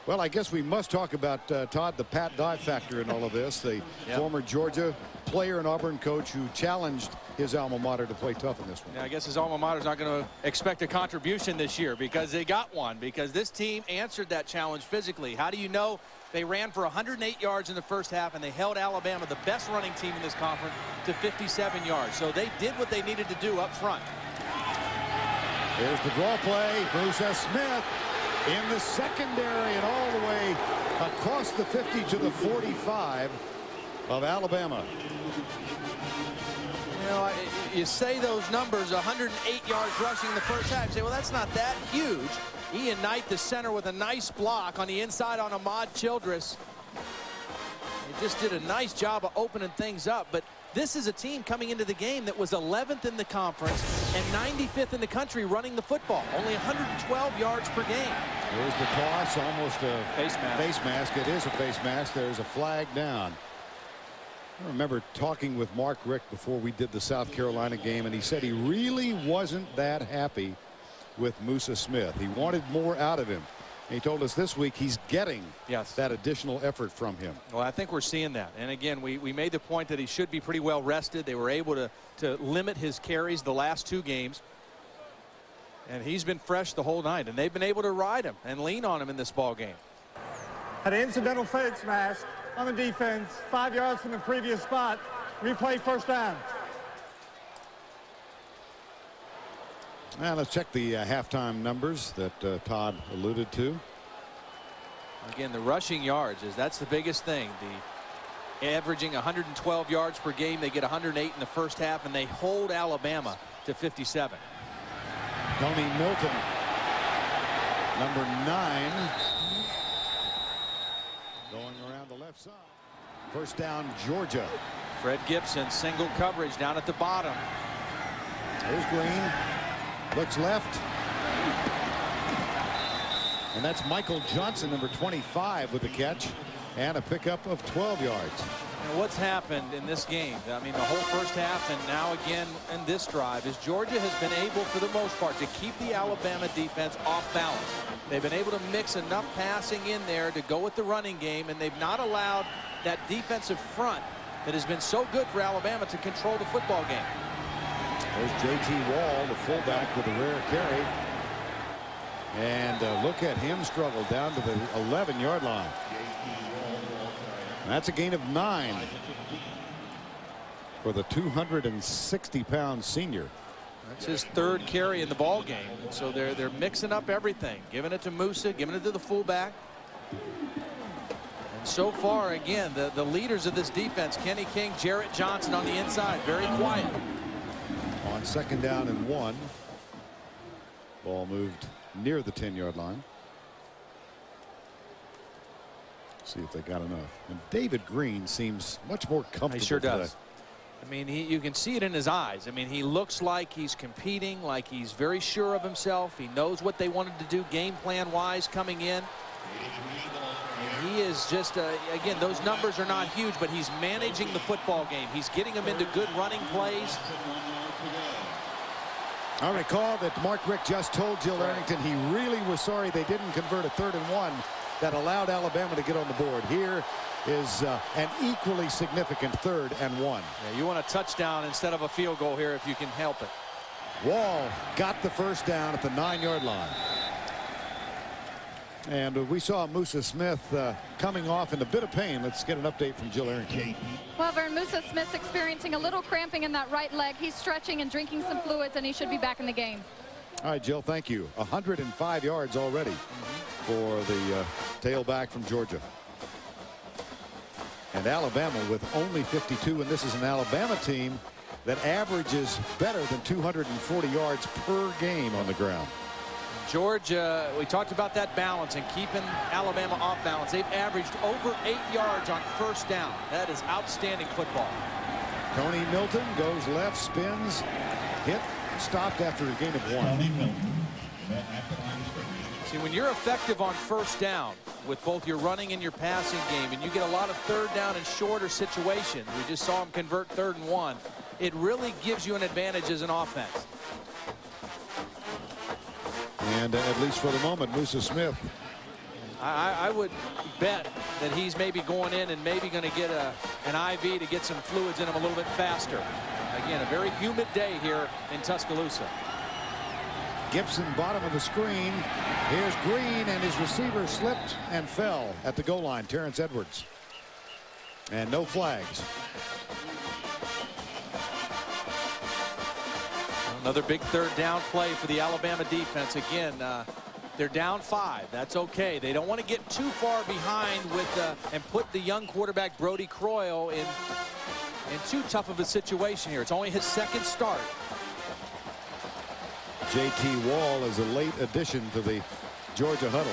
Well, I guess we must talk about, Todd, the Pat Dye factor in all of this. The former Georgia player and Auburn coach who challenged his alma mater to play tough in this one. Yeah, I guess his alma mater is not going to expect a contribution this year because they got one, because this team answered that challenge physically. How do you know? They ran for 108 yards in the first half, and they held Alabama, the best running team in this conference, to 57 yards. So they did what they needed to do up front. Here's the draw play. Musa Smith in the secondary and all the way across the 50 to the 45 of Alabama. You know, you say those numbers, 108 yards rushing in the first half. You say, well, that's not that huge. Ian Knight, the center, with a nice block on the inside on Ahmad Childress. He just did a nice job of opening things up. But this is a team coming into the game that was 11th in the conference and 95th in the country running the football. Only 112 yards per game. There's the toss, almost a face mask. It is a face mask. There's a flag down. I remember talking with Mark Richt before we did the South Carolina game, and he said he really wasn't that happy with Musa Smith. He wanted more out of him. And he told us this week he's getting that additional effort from him. Well, I think we're seeing that. And again, we made the point that he should be pretty well rested. They were able to limit his carries the last 2 games. And he's been fresh the whole night. And they've been able to ride him and lean on him in this ball game. An incidental face mask on the defense, 5 yards from the previous spot. Replay first down. Now let's check the halftime numbers that Todd alluded to. Again, the rushing yards, that's the biggest thing. The averaging 112 yards per game. They get 108 in the first half, and they hold Alabama to 57. Tony Milton, number 9, going around the left side. First down, Georgia. Fred Gibson, single coverage down at the bottom. There's Green. Looks left. And that's Michael Johnson, number 25, with the catch and a pickup of 12 yards. And what's happened in this game, I mean, the whole first half and now again in this drive, is Georgia has been able, for the most part, to keep the Alabama defense off balance. They've been able to mix enough passing in there to go with the running game, and they've not allowed that defensive front that has been so good for Alabama to control the football game. There's J.T. Wall, the fullback, with a rare carry. And look at him struggle down to the 11-yard line. And that's a gain of 9 for the 260-pound senior. That's his 3rd carry in the ball game. So they're mixing up everything, giving it to Musa, giving it to the fullback. And so far, again, the leaders of this defense, Kenny King, Jarrett Johnson on the inside, very quiet. On second down and 1, ball moved near the 10-yard line. See if they got enough. And David Green seems much more comfortable. He sure does. Today. I mean, you can see it in his eyes. I mean, he looks like he's competing, like he's very sure of himself. He knows what they wanted to do game plan wise coming in. And he is just, again, those numbers are not huge, but he's managing the football game. He's getting them into good running plays. I recall that Mark Richt just told Jill Arrington he really was sorry they didn't convert a 3rd and 1 that allowed Alabama to get on the board. Here is an equally significant 3rd and 1. Yeah, you want a touchdown instead of a field goal here if you can help it. Wall got the first down at the 9-yard line. And we saw Musa Smith coming off in a bit of pain. Let's get an update from Jill Arrington. Well, Vern, Musa Smith's experiencing a little cramping in that right leg. He's stretching and drinking some fluids, and he should be back in the game. All right, Jill, thank you. 105 yards already for the tailback from Georgia. And Alabama with only 52, and this is an Alabama team that averages better than 240 yards per game on the ground. Georgia, we talked about that balance and keeping Alabama off balance. They've averaged over 8 yards on first down. That is outstanding football. Tony Milton goes left, spins, hit, stopped after a gain of 1. See, when you're effective on first down with both your running and your passing game, and you get a lot of 3rd down and shorter situations, we just saw him convert 3rd and 1, it really gives you an advantage as an offense. And at least for the moment, Musa Smith I would bet that he's maybe going in and maybe going to get an IV to get some fluids in him a little bit faster. Again, a very humid day here in Tuscaloosa. Gibson, bottom of the screen. Here's Green, and his receiver slipped and fell at the goal line. Terrence Edwards. And no flags. Another big third down play for the Alabama defense. Again, they're down 5. That's okay. They don't want to get too far behind with and put the young quarterback Brody Croyle in too tough of a situation here. It's only his second start. J.T. Wall is a late addition to the Georgia huddle.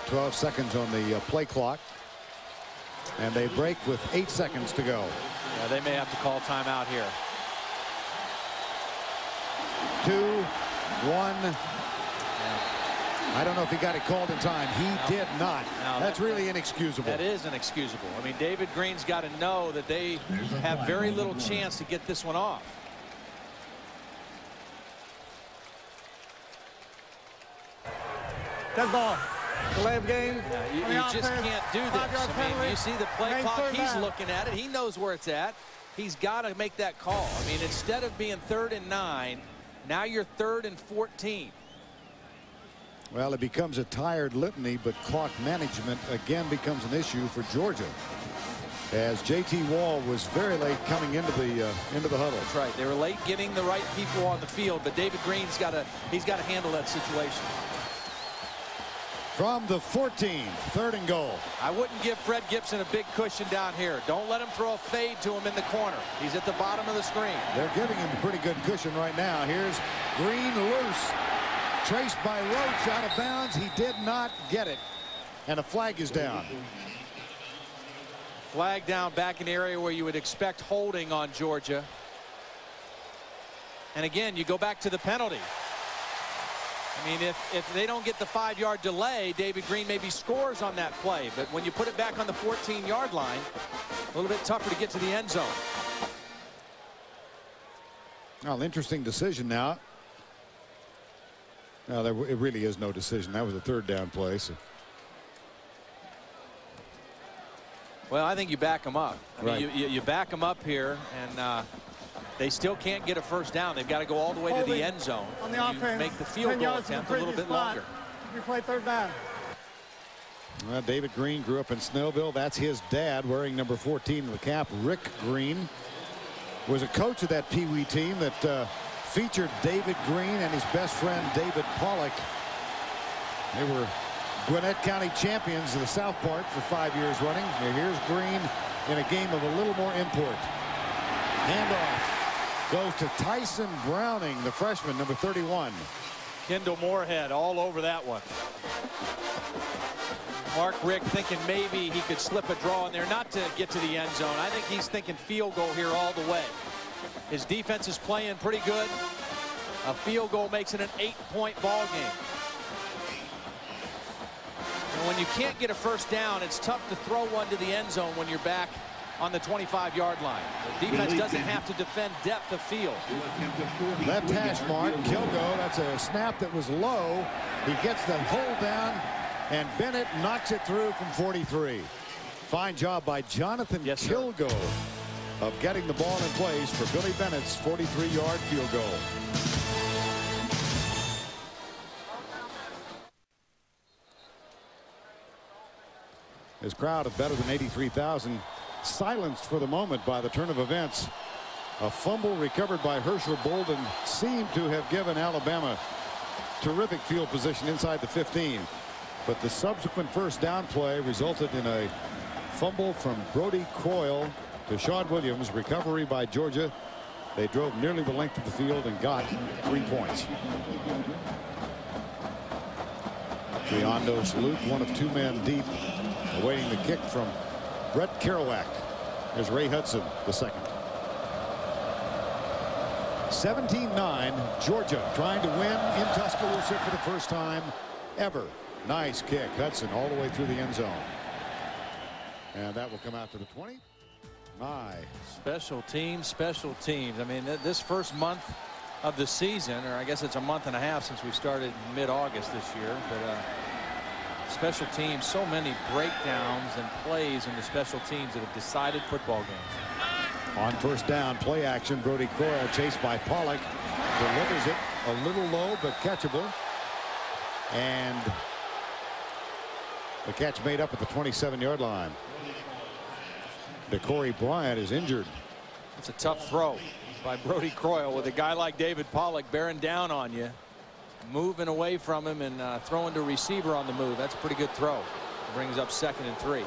12 seconds on the play clock. And they break with 8 seconds to go. Yeah, they may have to call timeout here. 2, 1. I don't know if he got it called in time. He did not. That's really inexcusable. That is inexcusable. I mean, David Green's got to know that they have very little chance to get this one off. Dead ball. Delay of game. You just can't do this. I mean, you see the play clock. He's looking at it. He knows where it's at. He's got to make that call. I mean, instead of being 3rd and 9, now you're 3rd and 14. Well, it becomes a tired litany, but clock management again becomes an issue for Georgia, as J.T. Wall was very late coming into the huddle. That's right. They were late getting the right people on the field, but David Green's got to handle that situation. From the 14, 3rd and goal. I wouldn't give Fred Gibson a big cushion down here. Don't let him throw a fade to him in the corner. He's at the bottom of the screen. They're giving him a pretty good cushion right now. Here's Green loose. Traced by Roach out of bounds. He did not get it. And a flag is down. Flag down back in the area where you would expect holding on Georgia. And again, you go back to the penalty. I mean, if they don't get the 5-yard delay, David Green maybe scores on that play. But when you put it back on the 14-yard line, a little bit tougher to get to the end zone. Well, interesting decision now. No, it really is no decision. That was a 3rd down play. So. Well, I think you back them up. I right. mean, you back them up here, and they still can't get a 1st down. They've got to go all the way to the end zone. On the offense, make the field goal attempt a little bit longer. You play 3rd down. Well, David Green grew up in Snellville. That's his dad wearing number 14 in the cap. Rick Green was a coach of that Pee Wee team that featured David Green and his best friend David Pollock. They were Gwinnett County champions of the South Part for 5 years running. Now here's Green in a game of a little more import. Handoff goes to Tyson Browning, the freshman, number 31. Kendall Moorhead all over that one. Mark Richt thinking maybe he could slip a draw in there, not to get to the end zone. I think he's thinking field goal here all the way. His defense is playing pretty good. A field goal makes it an 8-point ball game. And when you can't get a 1st down, it's tough to throw one to the end zone when you're back on the 25-yard line. The defense doesn't have to defend depth of field. Left hash mark, Kilgo. That's a snap that was low. He gets the hold down, and Bennett knocks it through from 43. Fine job by Jonathan Kilgo of getting the ball in place for Billy Bennett's 43-yard field goal. His crowd of better than 83,000 silenced for the moment by the turn of events. A fumble recovered by Herschel Bolden seemed to have given Alabama terrific field position inside the 15. But the subsequent 1st down play resulted in a fumble from Brody Croyle to Sean Williams. Recovery by Georgia. They drove nearly the length of the field and got 3 points. Riondo Salute, one of 2 men deep, awaiting the kick from Brett Kerouac. There's Ray Hudson, the second. 17-9, Georgia trying to win in Tuscaloosa for the first time ever. Nice kick. Hudson all the way through the end zone. And that will come out to the 20. My. Special teams, special teams. I mean, this first month of the season, or I guess it's a month and a half since we started mid-August this year, but Special teams, so many breakdowns and plays in the special teams that have decided football games. On first down, play action, Brody Croyle chased by Pollock. Delivers it a little low, but catchable. And the catch made up at the 27-yard line. DeCorey Bryant is injured. It's a tough throw by Brody Croyle with a guy like David Pollock bearing down on you, moving away from him and throwing to receiver on the move. That's a pretty good throw. Brings up 2nd and 3.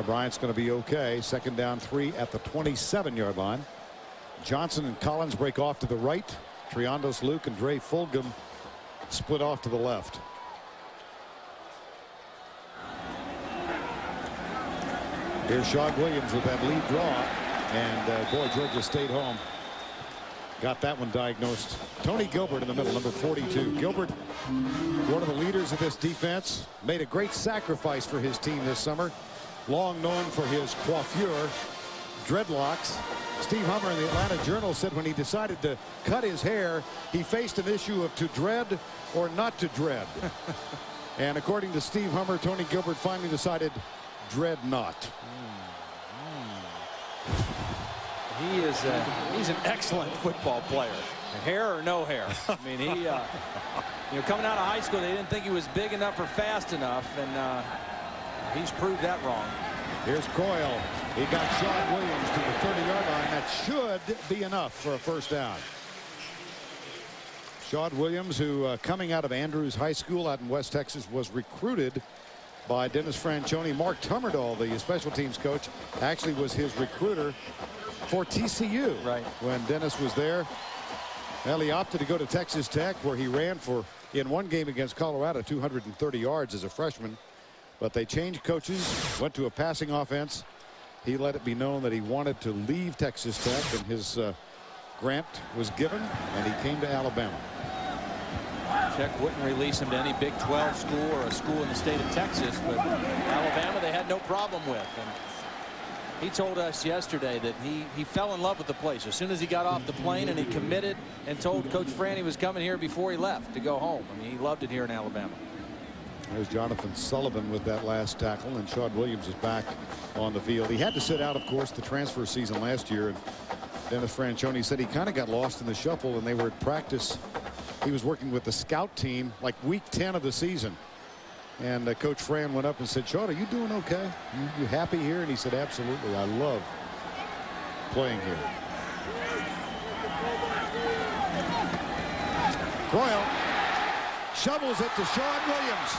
Bryant's going to be okay. 2nd down 3 at the 27-yard line. Johnson and Collins break off to the right. Triandos Luke and Dre Fulgham split off to the left. Here's Sean Williams with that lead draw, and boy, Georgia stayed home. Got that one diagnosed. Tony Gilbert in the middle, number 42. Gilbert, one of the leaders of this defense, made a great sacrifice for his team this summer. Long known for his coiffure, dreadlocks. Steve Hummer in the Atlanta Journal said when he decided to cut his hair, he faced an issue of to dread or not to dread. And according to Steve Hummer, Tony Gilbert finally decided dread not. He's an excellent football player. Hair or no hair. I mean, he coming out of high school, they didn't think he was big enough or fast enough, and he's proved that wrong. Here's Croyle. He got Sean Williams to the 30-yard line. That should be enough for a first down. Sean Williams, who coming out of Andrews High School out in West Texas, was recruited by Dennis Franchione. Mark Tummerdahl, the special teams coach, actually was his recruiter for TCU. Right. When Dennis was there. Well, he opted to go to Texas Tech, where he ran for, in one game against Colorado, 230 yards as a freshman. But they changed coaches, went to a passing offense. He let it be known that he wanted to leave Texas Tech, and his grant was given, and he came to Alabama. Tech wouldn't release him to any Big 12 school or a school in the state of Texas, but Alabama they had no problem with. And he told us yesterday that he fell in love with the place as soon as he got off the plane, and he committed and told Coach Fran he was coming here before he left to go home. I mean, he loved it here in Alabama. There's Jonathan Sullivan with that last tackle, and Sean Williams is back on the field. He had to sit out, of course, the transfer season last year, and Dennis Franchione said he kind of got lost in the shuffle, and they were at practice. He was working with the scout team like week 10 of the season, and Coach Fran went up and said, Sean, are you doing okay? You happy here? And he said, absolutely. I love playing here. Croyle shovels it to Sean Williams.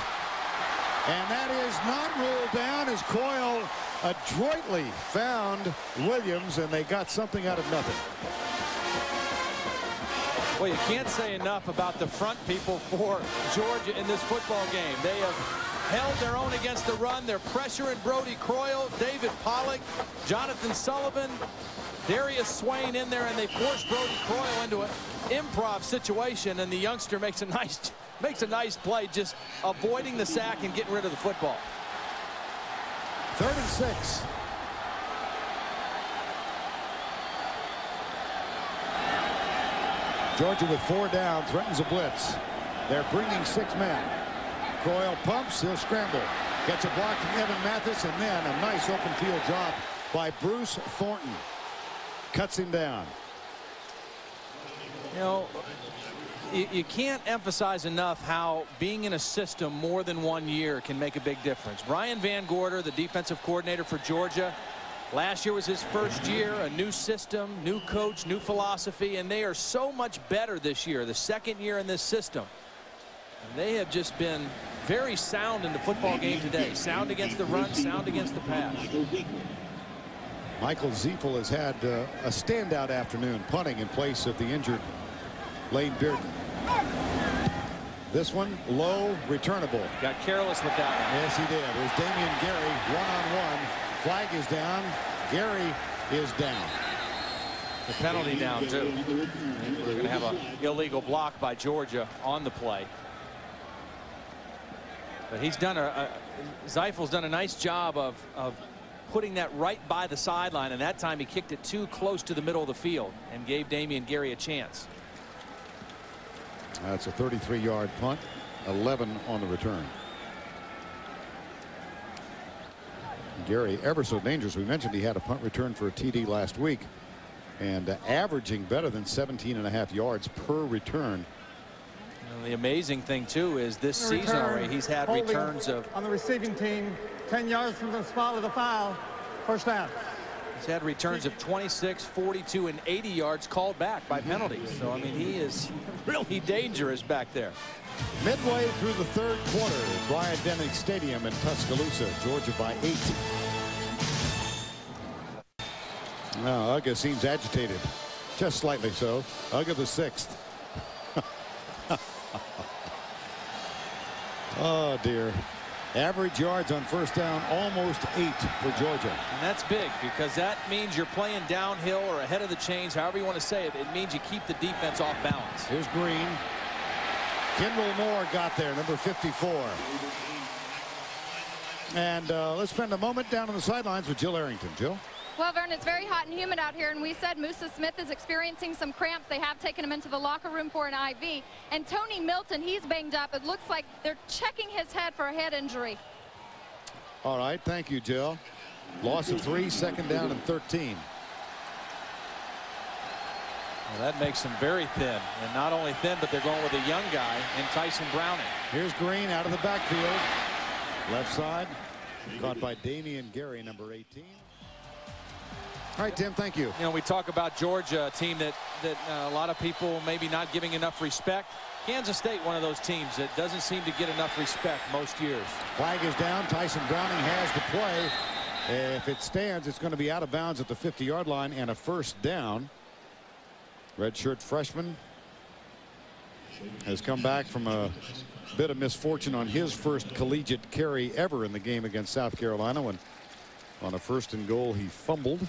And that is not ruled down as Croyle adroitly found Williams, and they got something out of nothing. Well, you can't say enough about the front people for Georgia in this football game. They have held their own against the run. They're pressuring Brody Croyle, David Pollock, Jonathan Sullivan, Darius Swain in there, and they force Brody Croyle into an improv situation, and the youngster makes a nice play, just avoiding the sack and getting rid of the football. 3rd and 6. Georgia with 4 down, threatens a blitz. They're bringing 6 men. Croyle pumps, he'll scramble. Gets a block from Evan Mathis, and then a nice open field drop by Bruce Thornton. Cuts him down. You know, you can't emphasize enough how being in a system more than 1 year can make a big difference. Brian Van Gorder, the defensive coordinator for Georgia, last year was his first year, a new system, new coach, new philosophy, and they are so much better this year, the 2nd year in this system. And they have just been very sound in the football game today. Sound against the run, sound against the pass. Michael Ziefel has had a standout afternoon punting in place of the injured Lane Bearden. This one low, returnable. Got careless with that one. Yes, he did. There's Damian Gary one-on-one. Flag is down. Gary is down. The penalty down too. We're going to have an illegal block by Georgia on the play. But he's done Zeifel's done a nice job of putting that right by the sideline, and that time he kicked it too close to the middle of the field and gave Damian Gary a chance. That's a 33-yard punt. 11 on the return. Gary ever so dangerous. We mentioned he had a punt return for a TD last week and averaging better than 17.5 yards per return. And the amazing thing too is this season already he's had returns of on the receiving team 10 yards from the spot of the foul. First down. He's had returns of 26, 42, and 80 yards called back by penalties. So, I mean, he is really dangerous back there. Midway through the third quarter, Bryant-Denny Stadium in Tuscaloosa, Georgia by 8. Now, Uga seems agitated, just slightly so. Uga the 6th. Oh, dear. Average yards on first down, almost 8 for Georgia. And that's big because that means you're playing downhill or ahead of the chains, however you want to say it. It means you keep the defense off balance. Here's Green. Kendall Moore got there, number 54. And let's spend a moment down on the sidelines with Jill Arrington. Jill? Well, Vern, it's very hot and humid out here, and we said Musa Smith is experiencing some cramps. They have taken him into the locker room for an IV. And Tony Milton, he's banged up. It looks like they're checking his head for a head injury. All right, thank you, Jill. Loss of 3, second down and 13. Well, that makes them very thin. And not only thin, but they're going with a young guy in Tyson Browning. Here's Green out of the backfield. Left side. Caught by Damian Gary, number 18. All right, Tim, thank you. You know, we talk about Georgia, a team that a lot of people maybe not giving enough respect. Kansas State, one of those teams that doesn't seem to get enough respect most years. Flag is down. Tyson Browning has the play. If it stands, it's going to be out of bounds at the 50-yard line and a first down. Redshirt freshman has come back from a bit of misfortune on his first collegiate carry ever in the game against South Carolina when on a first and goal he fumbled.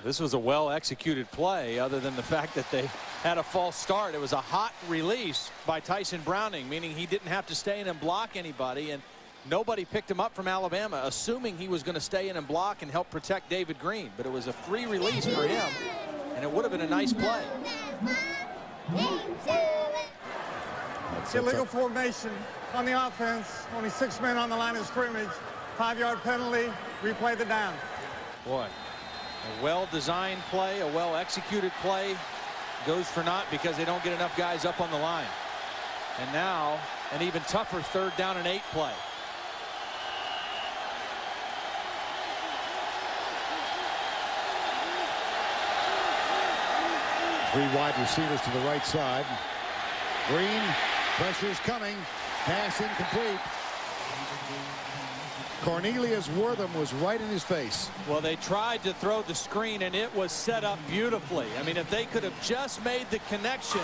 This was a well-executed play other than the fact that they had a false start. It was a hot release by Tyson Browning, meaning he didn't have to stay in and block anybody, and nobody picked him up from Alabama, assuming he was going to stay in and block and help protect David Green. But it was a free release for him, and it would have been a nice play. Illegal formation on the offense. Only 6 men on the line of scrimmage. 5-yard penalty. Replay the down. Boy, a well-designed play, a well-executed play goes for naught because they don't get enough guys up on the line. And now an even tougher 3rd down and 8 play. Three wide receivers to the right side. Green, pressure's coming. Pass incomplete. Cornelius Wortham was right in his face. Well, they tried to throw the screen, and it was set up beautifully. I mean, if they could have just made the connection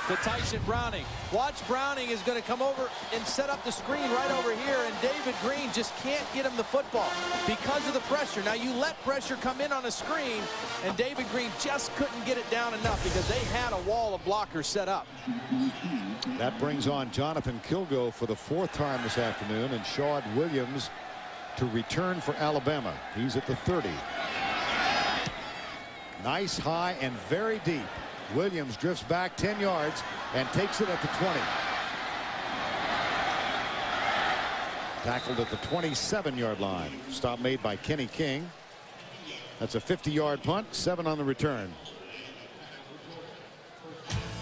to Tyson Browning. Watch, Browning is going to come over and set up the screen right over here, and David Green just can't get him the football because of the pressure. Now, you let pressure come in on a screen, and David Green just couldn't get it down enough because they had a wall of blockers set up. That brings on Jonathan Kilgo for the 4th time this afternoon, and Shawd Williams to return for Alabama. He's at the 30. Nice high and very deep. Williams drifts back 10 yards and takes it at the 20. Tackled at the 27-yard line. Stop made by Kenny King. That's a 50-yard punt, 7 on the return.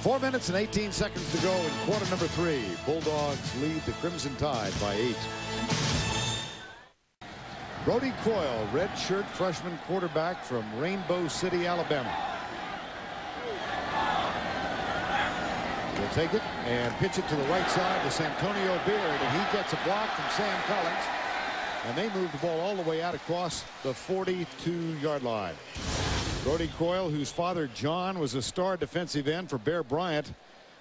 4 minutes and 18 seconds to go in quarter number 3. Bulldogs lead the Crimson Tide by 8. Brody Coyle, redshirt freshman quarterback from Rainbow City, Alabama. He'll take it and pitch it to the right side to Santonio Beard, and he gets a block from Sam Collins. And they move the ball all the way out across the 42-yard line. Brody Coyle, whose father John was a star defensive end for Bear Bryant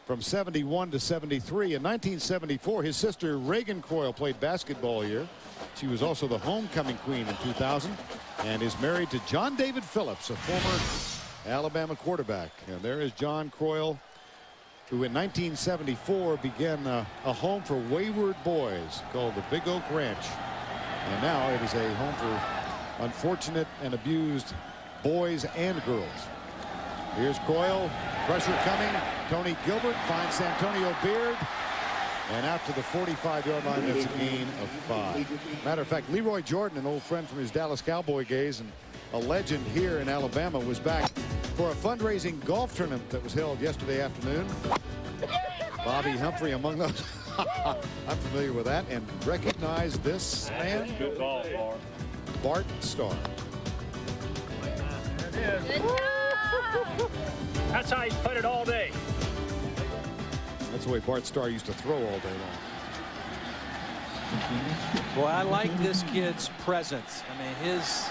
from 71 to 73. In 1974, his sister Reagan Coyle played basketball here. She was also the homecoming queen in 2000 and is married to John David Phillips, a former Alabama quarterback. And there is John Coyle, who in 1974 began a home for wayward boys called the Big Oak Ranch. And now it is a home for unfortunate and abused boys and girls. Here's Coyle. Pressure coming. Tony Gilbert finds Santonio Beard. And out to the 45-yard line. That's a gain of 5. Matter of fact, Leroy Jordan, an old friend from his Dallas Cowboy days and a legend here in Alabama, was back for a fundraising golf tournament that was held yesterday afternoon. Bobby Humphrey among those. I'm familiar with that and recognize this man. Good ball, Bart Starr. There it is. That's how he's put it all day. That's the way Bart Starr used to throw all day long. Boy, I like this kid's presence. I mean, his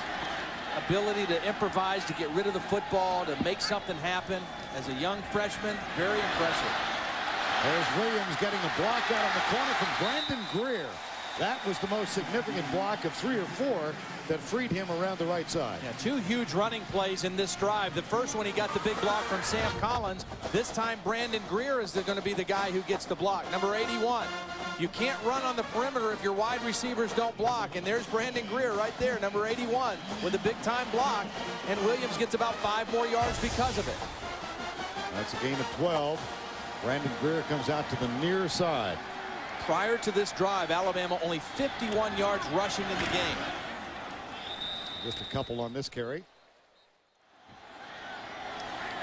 ability to improvise, to get rid of the football, to make something happen as a young freshman, very impressive. There's Williams getting a block out on the corner from Brandon Greer. That was the most significant block of 3 or 4 that freed him around the right side. Yeah, 2 huge running plays in this drive. The first one, he got the big block from Sam Collins. This time, Brandon Greer is going to be the guy who gets the block. Number 81. You can't run on the perimeter if your wide receivers don't block. And there's Brandon Greer right there, number 81, with a big-time block. And Williams gets about 5 more yards because of it. That's a gain of 12. Brandon Greer comes out to the near side. Prior to this drive, Alabama only 51 yards rushing in the game. Just a couple on this carry.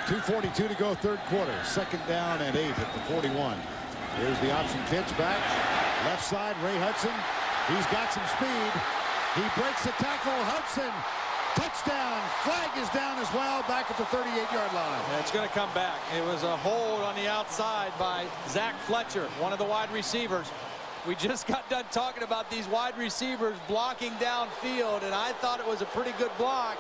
2:42 to go, third quarter. 2nd down and 8 at the 41. Here's the option pitch back. Left side, Ray Hudson. He's got some speed. He breaks the tackle. Hudson. Touchdown. Flag is down as well, back at the 38-yard line. Yeah, it's going to come back. It was a hold on the outside by Zach Fletcher, one of the wide receivers. We just got done talking about these wide receivers blocking downfield, and I thought it was a pretty good block.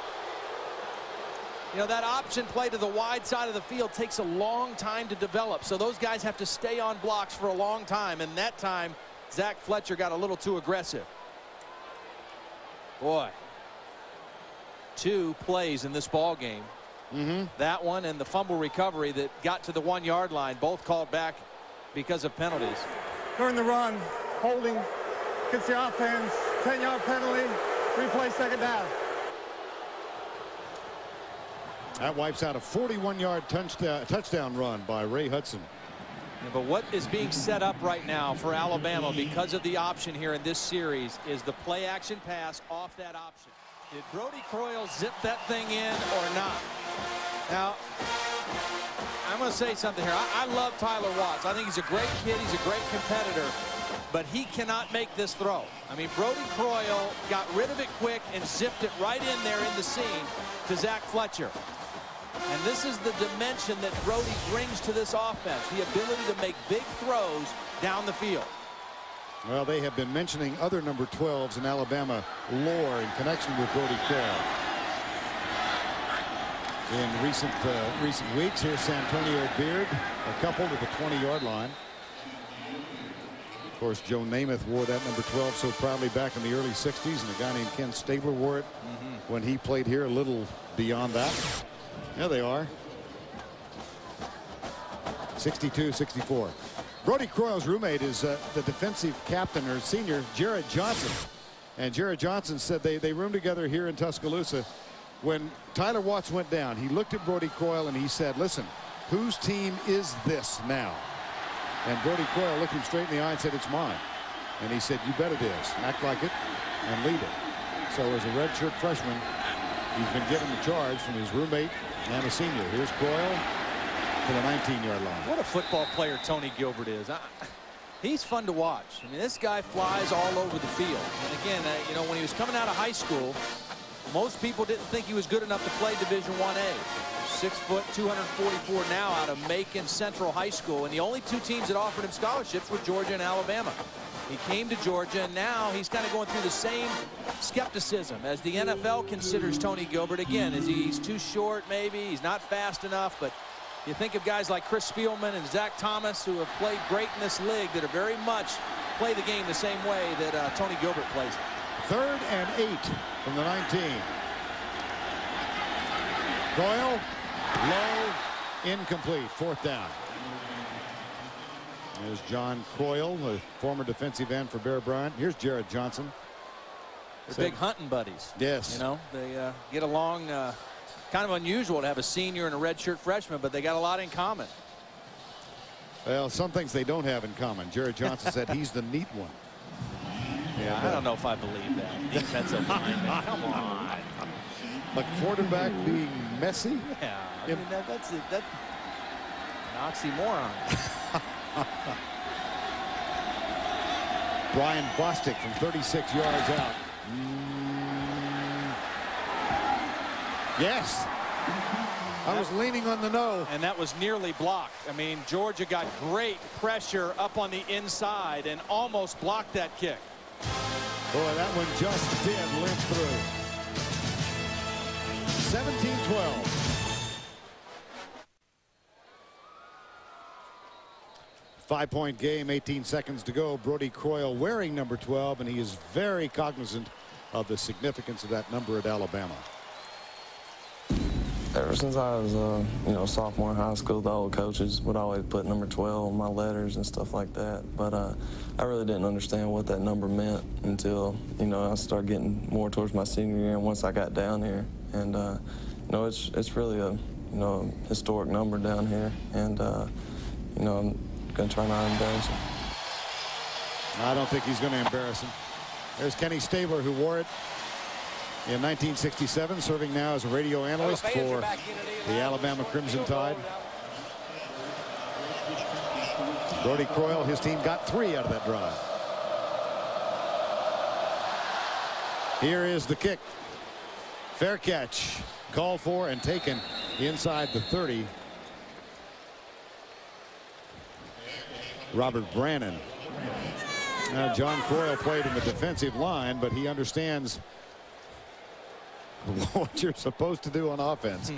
You know, that option play to the wide side of the field takes a long time to develop, so those guys have to stay on blocks for a long time, and that time, Zach Fletcher got a little too aggressive. Boy. 2 plays in this ball game. That one and the fumble recovery that got to the 1-yard line, both called back because of penalties. During the run, holding gets the offense, 10-yard penalty, replay, 2nd down. That wipes out a 41-yard touchdown run by Ray Hudson. Yeah, but what is being set up right now for Alabama because of the option here in this series is the play action pass off that option. Did Brody Croyle zip that thing in or not? Now, I'm going to say something here. I love Tyler Watts. I think he's a great kid. He's a great competitor. But he cannot make this throw. I mean, Brody Croyle got rid of it quick and zipped it right in there in the seam to Zach Fletcher. And this is the dimension that Brody brings to this offense, the ability to make big throws down the field. Well, they have been mentioning other number 12s in Alabama lore in connection with Brody Croyle. In recent weeks, here's Santonio Beard, a couple to the 20-yard line. Of course, Joe Namath wore that number 12 so proudly back in the early 60s, and a guy named Ken Stabler wore it when he played here, a little beyond that. There they are. 62-64. Brody Croyle's roommate is the defensive captain or senior, Jared Johnson. And Jared Johnson said they roomed together here in Tuscaloosa. When Tyler Watts went down, he looked at Brody Croyle and he said, listen, whose team is this now? And Brody Croyle looked him straight in the eye and said, it's mine. And he said, you bet it is. Act like it and lead it. So as a redshirt freshman, he's been given the charge from his roommate and a senior. Here's Croyle to the 19-yard line. What a football player Tony Gilbert is. He's fun to watch. I mean, this guy flies all over the field. And again, you know, when he was coming out of high school, most people didn't think he was good enough to play Division 1A. 6 foot, 244 now out of Macon Central High School. And the only 2 teams that offered him scholarships were Georgia and Alabama. He came to Georgia, and now he's kind of going through the same skepticism as the NFL considers Tony Gilbert. Again, is he's too short maybe, he's not fast enough, but you think of guys like Chris Spielman and Zach Thomas who have played great in this league that are very much play the game the same way that Tony Gilbert plays it. 3rd and 8 from the 19. Croyle, low, incomplete, 4th down. There's John Croyle, the former defensive end for Bear Bryant. Here's Jared Johnson. They're big hunting buddies. Yes. You know, they get along kind of unusual to have a senior and a redshirt freshman, but they got a lot in common. Well, some things they don't have in common. Jared Johnson said he's the neat one. Yeah, I don't know if I believe that. Defensive lineman, come on. A quarterback being messy? Yeah, I mean, that's an oxymoron. Brian Bostic from 36 yards out. Yes. I was leaning on the no. And that was nearly blocked. I mean, Georgia got great pressure up on the inside and almost blocked that kick. Boy, that one just did limp through. 17-12. 5-point game, 18 seconds to go. Brody Croyle wearing number 12, and he is very cognizant of the significance of that number at Alabama. Ever since I was, sophomore in high school, the old coaches would always put number 12 on my letters and stuff like that. But I really didn't understand what that number meant until, I started getting more towards my senior year and once I got down here. And, it's really a, historic number down here. And, I'm going to try not to embarrass him. I don't think he's going to embarrass him. There's Kenny Stabler, who wore it in 1967, serving now as a radio analyst for the Alabama Crimson Tide. Brody Croyle, his team got 3 out of that drive. Here is the kick. Fair catch, called for and taken inside the 30. Robert Brannon. Now, John Croyle played in the defensive line, but he understands what you're supposed to do on offense.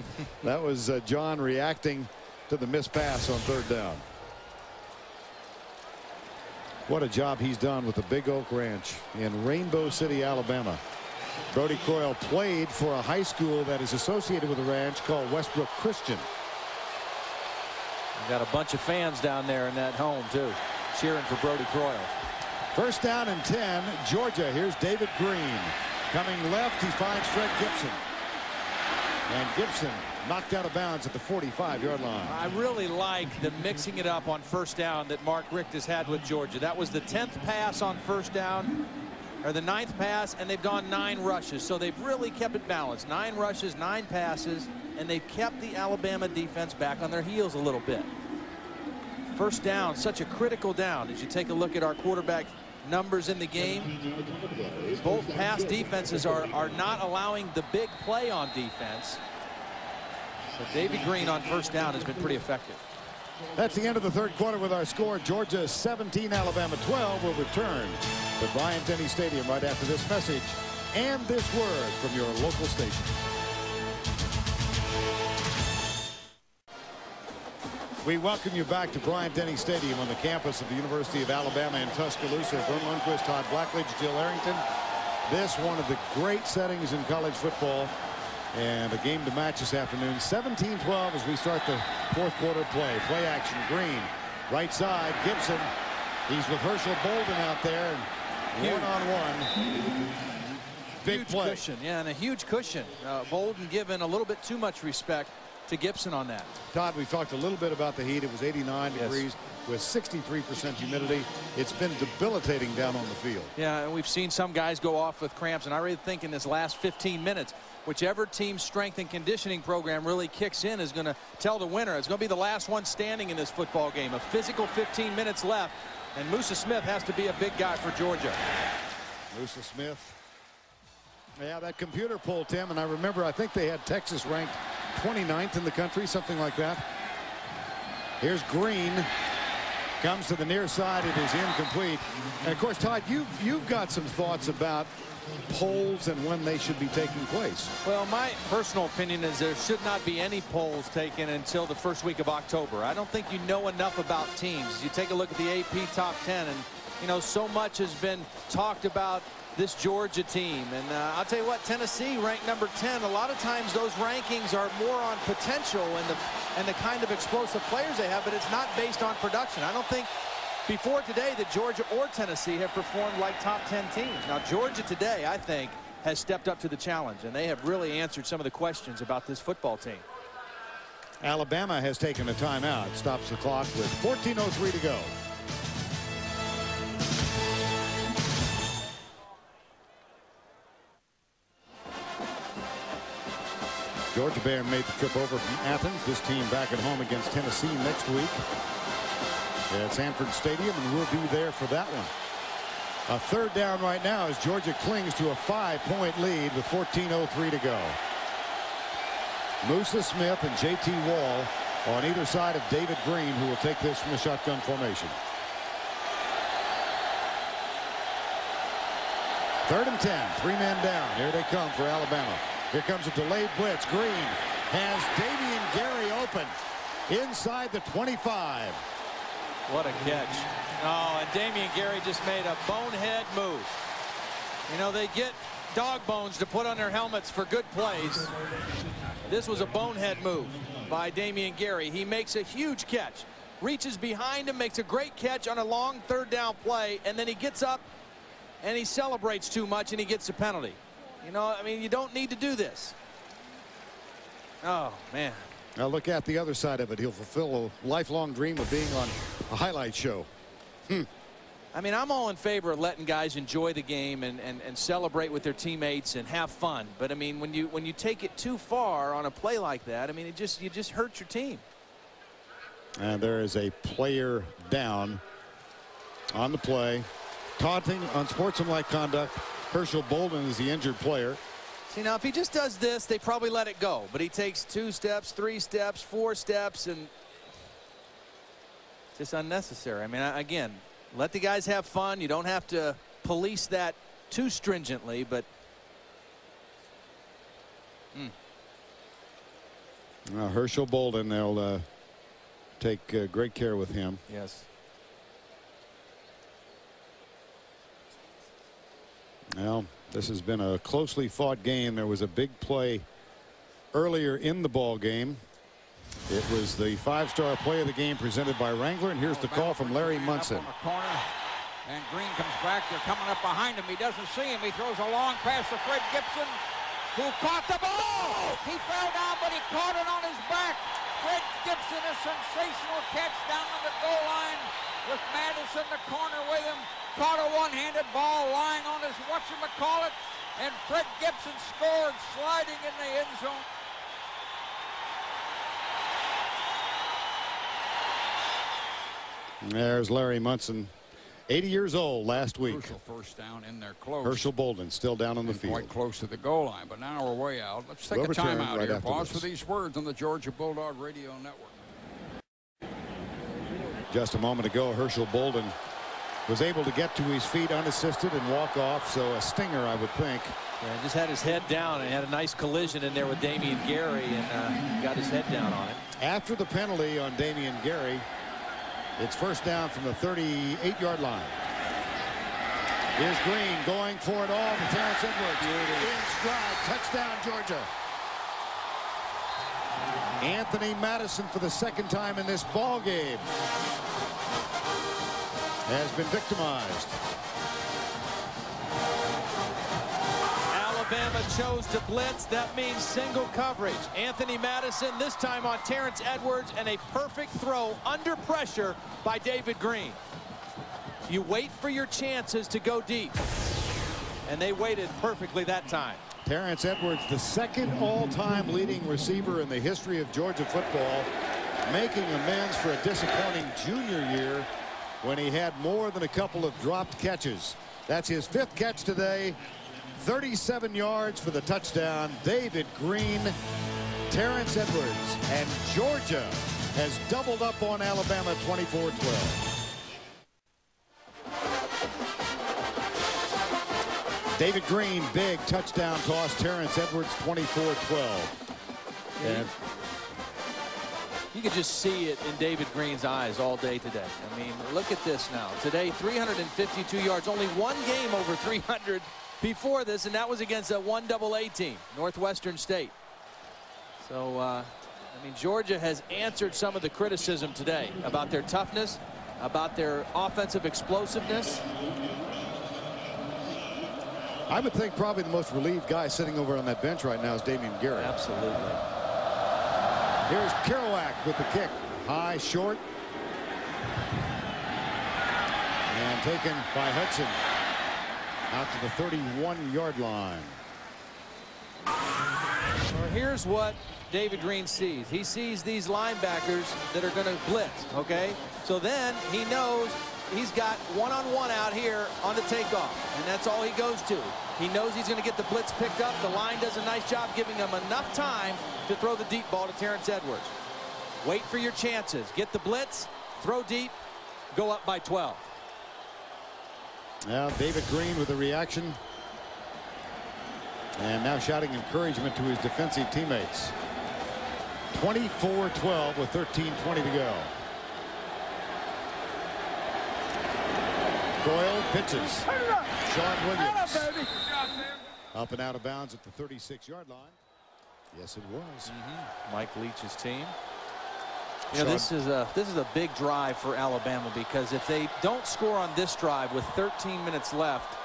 That was John reacting to the missed pass on 3rd down. What a job he's done with the Big Oak Ranch in Rainbow City, Alabama. Brody Croyle played for a high school that is associated with the ranch called Westbrook Christian. Got a bunch of fans down there in that home too, cheering for Brody Croyle. 1st down and 10, Georgia. Here's David Green. Coming left, he finds Fred Gibson. And Gibson knocked out of bounds at the 45-yard line. I really like the mixing it up on 1st down that Mark Richt has had with Georgia. That was the 10th pass on 1st down, or the 9th pass, and they've gone 9 rushes. So they've really kept it balanced. 9 rushes, 9 passes, and they've kept the Alabama defense back on their heels a little bit. 1st down, such a critical down. As you take a look at our quarterback numbers in the game, both pass defenses are not allowing the big play on defense. But David Green on 1st down has been pretty effective. That's the end of the 3rd quarter with our score. Georgia 17, Alabama 12. Will return to Bryant-Denny Stadium right after this message and this word from your local station. We welcome you back to Bryant-Denny Stadium on the campus of the University of Alabama in Tuscaloosa. Vern Lundquist, Todd Blackledge, Jill Arrington. This one of the great settings in college football, and a game to match this afternoon. 17-12 as we start the 4th quarter play. Play action, Green, right side, Gibson. He's with Herschel Bolden out there, and one-on-one. Big play. Cushion, yeah, and a huge cushion. Bolden given a little bit too much respect to Gibson on that. Todd, we've talked a little bit about the heat. It was 89 degrees with 63% humidity. It's been debilitating down on the field. Yeah, and we've seen some guys go off with cramps, and I really think in this last 15 minutes, whichever team's strength and conditioning program really kicks in is going to tell the winner. It's going to be the last one standing in this football game. A physical 15 minutes left, and Musa Smith has to be a big guy for Georgia. Musa Smith. Yeah, that computer poll, Tim, and I remember I think they had Texas ranked 29th in the country, something like that. Here's Green. Comes to the near side. It is incomplete. And of course, Todd, you've got some thoughts about polls and when they should be taking place. Well, my personal opinion is there should not be any polls taken until the 1st week of October. I don't think you know enough about teams. You take a look at the AP top 10, and so much has been talked about this Georgia team, and I'll tell you what, Tennessee ranked number 10. A lot of times those rankings are more on potential and the kind of explosive players they have, but it's not based on production. I don't think before today that Georgia or Tennessee have performed like top 10 teams. Now Georgia today, I think, has stepped up to the challenge, and they have really answered some of the questions about this football team. Alabama has taken a timeout. Stops the clock with 14:03 to go. Georgia Band made the trip over from Athens. This team back at home against Tennessee next week at Sanford Stadium, and we'll be there for that one. A third down right now as Georgia clings to a 5-point lead with 14:03 to go. Musa Smith and J.T. Wall on either side of David Green, who will take this from the shotgun formation. 3rd and 10. 3 men down. Here they come for Alabama. Here comes a delayed blitz. Green has Damian Gary open inside the 25. What a catch. Oh, and Damian Gary just made a bonehead move. You know, they get dog bones to put on their helmets for good plays. This was a bonehead move by Damian Gary. He makes a huge catch, reaches behind him, makes a great catch on a long 3rd down play, and then he gets up and he celebrates too much and he gets a penalty. You know, I mean, you don't need to do this. Oh, man. Now look at the other side of it. He'll fulfill a lifelong dream of being on a highlight show. I mean, I'm all in favor of letting guys enjoy the game and celebrate with their teammates and have fun. But I mean, when you take it too far on a play like that, I mean, you just hurt your team. And there is a player down on the play. Taunting, unsportsmanlike conduct. Herschel Bolden is the injured player. See, now if he just does this, they probably let it go. But he takes 2 steps, 3 steps, 4 steps, and it's just unnecessary. I mean, again, let the guys have fun. You don't have to police that too stringently, but Herschel Bolden, they'll take great care with him. Yes. Well, this has been a closely fought game. There was a big play earlier in the ball game. It was the 5-star play of the game presented by Wrangler, and here's the call from Larry Munson. Corner, and Green comes back. They're coming up behind him. He doesn't see him. He throws a long pass to Fred Gibson, who caught the ball. He fell down, but he caught it on his back. Fred Gibson, a sensational catch down on the goal line with Madison, the corner with him. Caught a one-handed ball lying on his whatchamacallit, and Fred Gibson scored sliding in the end zone. There's Larry Munson, 80 years old last week. Crucial first down in there close. Herschel Bolden still down on the field. Quite close to the goal line, but now we're way out. Let's take a timeout here. Pause for these words on the Georgia Bulldog Radio Network. Just a moment ago, Herschel Bolden was able to get to his feet unassisted and walk off, so a stinger, I would think. Yeah, just had his head down and had a nice collision in there with Damian Gary, and got his head down on it. After the penalty on Damian Gary, it's first down from the 38-yard line. Here's Green going for it all to Terrence Edwards. In stride, touchdown Georgia. Anthony Madison, for the 2nd time in this ball game, has been victimized. Alabama chose to blitz. That means single coverage. Anthony Madison, this time on Terrence Edwards, and a perfect throw under pressure by David Green. You wait for your chances to go deep, and they waited perfectly that time. Terrence Edwards, the 2nd all-time leading receiver in the history of Georgia football, making amends for a disappointing junior year when he had more than a couple of dropped catches. That's his 5th catch today. 37 yards for the touchdown. David Green, Terrence Edwards, and Georgia has doubled up on Alabama 24-12. David Green, big touchdown toss. Terrence Edwards, 24-12. And you could just see it in David Green's eyes all day today. I mean, look at this now. Today, 352 yards. Only one game over 300 before this, and that was against a 1AA team, Northwestern State. So, I mean, Georgia has answered some of the criticism today about their toughness, about their offensive explosiveness. I would think probably the most relieved guy sitting over on that bench right now is Damian Garrett. Absolutely. Here's Kerouac with the kick. High, short. And taken by Hudson out to the 31-yard line. Well, here's what David Green sees. He sees these linebackers that are going to blitz, okay? So then he knows he's got one-on-one out here on the takeoff, and that's all he goes to. He knows he's going to get the blitz picked up. The line does a nice job giving him enough time to throw the deep ball to Terrence Edwards. Wait for your chances. Get the blitz, throw deep, go up by 12. Now David Green with the reaction. And now shouting encouragement to his defensive teammates. 24-12 with 13:20 to go. Doyle pitches. Sean Williams. Up and out of bounds at the 36-yard line. Yes, it was. Mike Leach's team. You know, this is a big drive for Alabama, because if they don't score on this drive with 13 minutes left,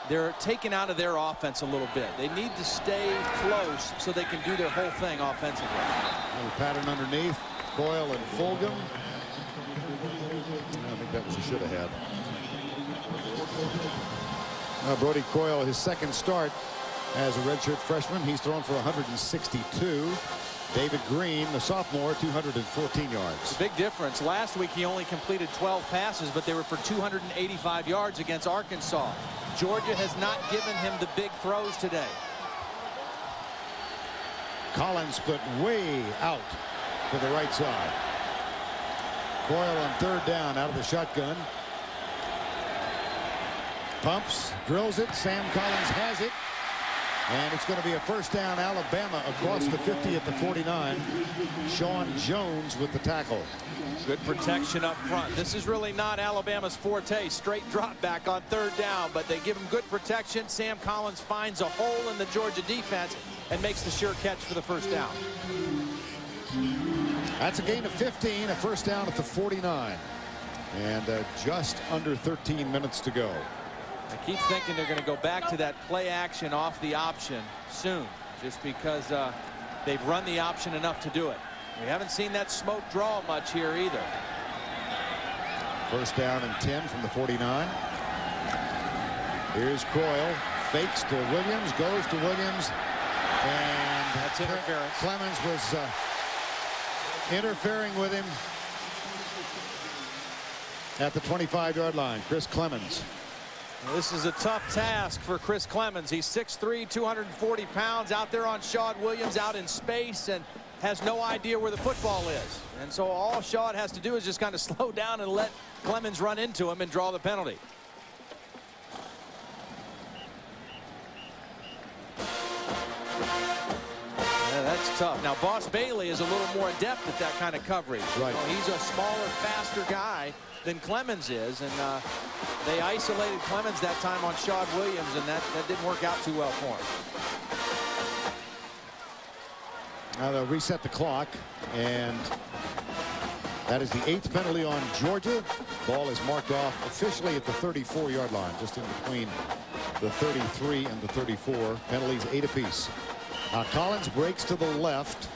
they're taken out of their offense a little bit. They need to stay close so they can do their whole thing offensively. Little pattern underneath. Coyle and Fulgham. I think that was a should have had. Now Brody Coyle, his second start as a redshirt freshman. He's thrown for 162. David Green, the sophomore, 214 yards. The big difference. Last week he only completed 12 passes, but they were for 285 yards against Arkansas. Georgia has not given him the big throws today. Collins split way out to the right side. Coyle on third down out of the shotgun. Pumps, drills it. Sam Collins has it. And it's going to be a first down, Alabama, across the 50 at the 49. Sean Jones with the tackle. Good protection up front. This is really not Alabama's forte. Straight drop back on third down, but they give him good protection. Sam Collins finds a hole in the Georgia defense and makes the sure catch for the first down. That's a gain of 15, a first down at the 49. And just under 13 minutes to go. I keep thinking they're going to go back to that play action off the option soon, just because they've run the option enough to do it. We haven't seen that smoke draw much here either. First down and 10 from the 49. Here's Coyle, fakes to Williams, goes to Williams, and that's interference. Clemens was interfering with him at the 25-yard line. Chris Clemens. This is a tough task for Chris Clemens. He's 6'3", 240 pounds, out there on Shawn Williams, out in space, and has no idea where the football is. And so all Shawn has to do is just kind of slow down and let Clemens run into him and draw the penalty. Yeah, that's tough. Now, Boss Bailey is a little more adept at that kind of coverage. Right. You know, he's a smaller, faster guy than Clemens is, and they isolated Clemens that time on Shawn Williams, and that didn't work out too well for him. Now they'll reset the clock, and that is the 8th penalty on Georgia. Ball is marked off officially at the 34-yard line, just in between the 33 and the 34. Penalties 8 apiece. Now Collins breaks to the left.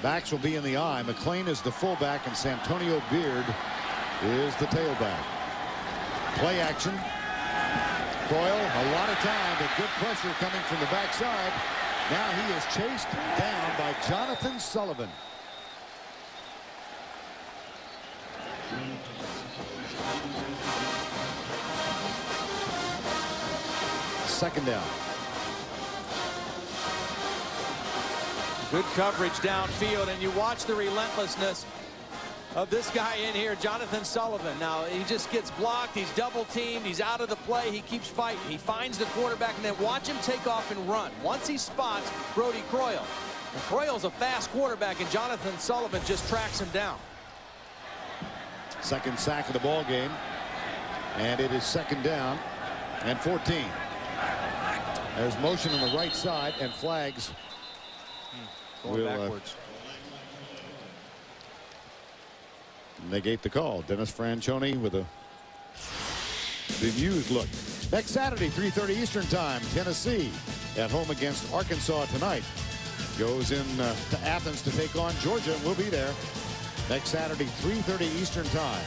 Backs will be in the eye. McClain is the fullback, and Santonio Beard is the tailback. Play action. Coyle, a lot of time, but good pressure coming from the backside. Now he is chased down by Jonathan Sullivan. Second down. Good coverage downfield, and you watch the relentlessness of this guy in here, Jonathan Sullivan. Now he just gets blocked, he's double teamed, he's out of the play, he keeps fighting, he finds the quarterback, and then watch him take off and run. Once he spots Brody Croyle, and Croyle's a fast quarterback, and Jonathan Sullivan just tracks him down. Second sack of the ball game, and it is second down and 14. There's motion on the right side, and flags going backwards. Negate the call. Dennis Franchione with a bemused look. Next Saturday, 3:30 Eastern Time, Tennessee at home against Arkansas tonight. Goes in to Athens to take on Georgia, and we'll be there next Saturday, 3:30 Eastern Time,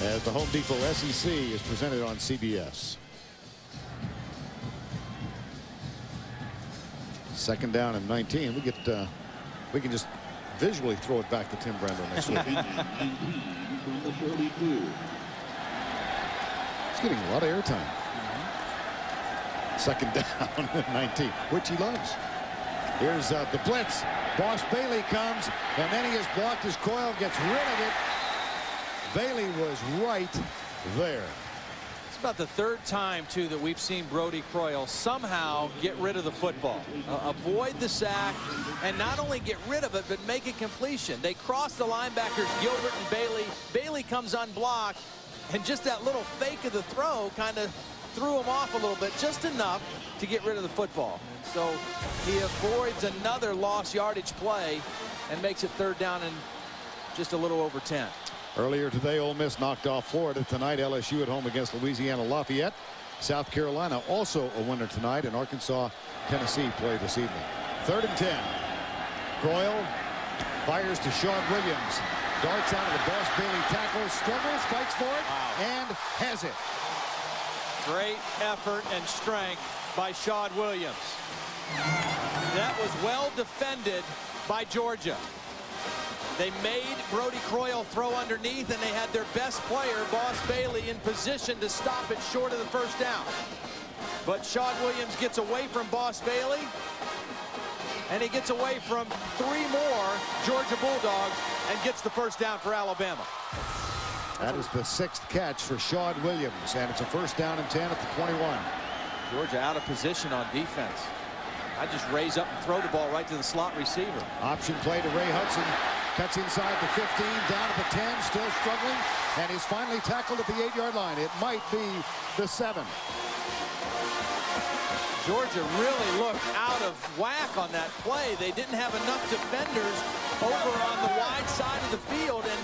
as the Home Depot SEC is presented on CBS. Second down and 19. We can just visually throw it back to Tim Brando next week. He's getting a lot of airtime. Second down and 19, which he loves. Here's the blitz. Boss Bailey comes, and then he is blocked as Coyle gets rid of it. Bailey was right there. It's about the third time, too, that we've seen Brody Croyle somehow get rid of the football. Avoid the sack, and not only get rid of it, but make a completion. They cross the linebackers, Gilbert and Bailey. Bailey comes unblocked, and just that little fake of the throw kind of threw him off a little bit, just enough to get rid of the football. So he avoids another lost yardage play and makes it third down and just a little over 10. Earlier today, Ole Miss knocked off Florida. Tonight, LSU at home against Louisiana Lafayette. South Carolina also a winner tonight, and Arkansas, Tennessee play this evening. 3rd and 10. Croyle fires to Shawn Williams. Darts out of the Boss Bailey tackle, struggles, fights for it, and has it. Great effort and strength by Shawn Williams. That was well defended by Georgia. They made Brody Croyle throw underneath, and they had their best player, Boss Bailey, in position to stop it short of the first down. But Shawn Williams gets away from Boss Bailey, and he gets away from 3 more Georgia Bulldogs and gets the first down for Alabama. That is the 6th catch for Shawn Williams, and it's a first down and 10 at the 21. Georgia out of position on defense. I just raise up and throw the ball right to the slot receiver. Option play to Ray Hudson. Cuts inside the 15, down at the 10, still struggling, and he's finally tackled at the 8-yard line. It might be the 7. Georgia really looked out of whack on that play. They didn't have enough defenders over on the wide side of the field, and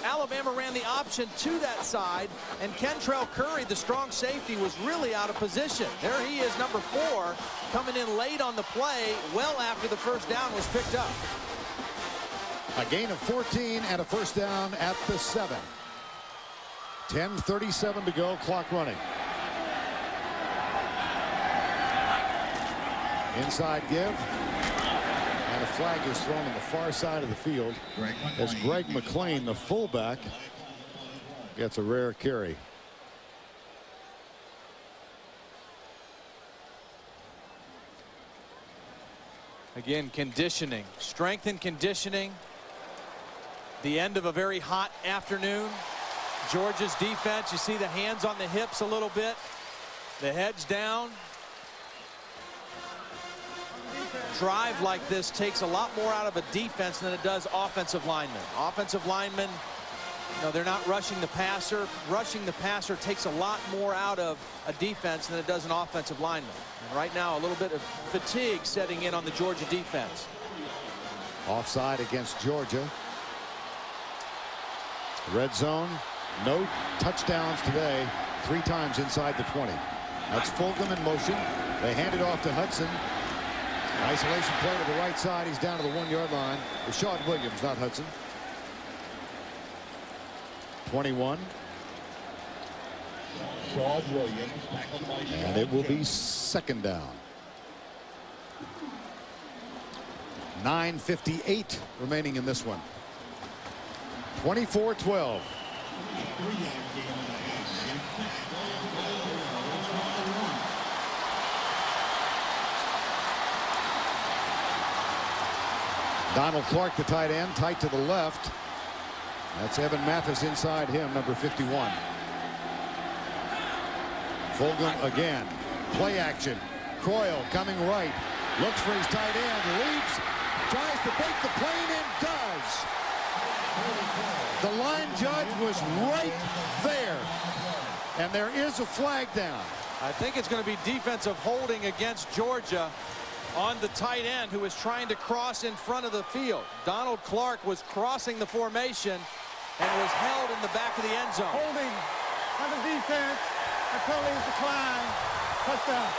Alabama ran the option to that side, and Kentrell Curry, the strong safety, was really out of position. There he is, number 4, coming in late on the play, well after the first down was picked up. A gain of 14 and a first down at the 7. 10:37 to go, clock running. Inside give. And a flag is thrown on the far side of the field as Greg McLean, the fullback, gets a rare carry. Again, conditioning, strength and conditioning. The end of a very hot afternoon. Georgia's defense, you see the hands on the hips a little bit, the heads down. Drive like this takes a lot more out of a defense than it does offensive linemen. Offensive linemen, you know, they're not rushing the passer. Rushing the passer takes a lot more out of a defense than it does an offensive lineman. And right now, a little bit of fatigue setting in on the Georgia defense. Offside against Georgia. Red zone, no touchdowns today, 3 times inside the 20. That's Fulgham in motion. They hand it off to Hudson. Isolation play to the right side. He's down to the 1-yard line. It's Shawn Williams, not Hudson. 21. Shawn Williams, and it will be second down. 9:58 remaining in this one. 24-12. Donald Clark, the tight end, tight to the left. That's Evan Mathis inside him, number 51. Fulgham again. Play action. Croyle coming right. Looks for his tight end. Leaps. Tries to break the plane and does. The line judge was right there. And there is a flag down. I think it's going to be defensive holding against Georgia on the tight end who was trying to cross in front of the field. Donald Clark was crossing the formation and was held in the back of the end zone. Holding on the defense. The penalties decline. Touchdown.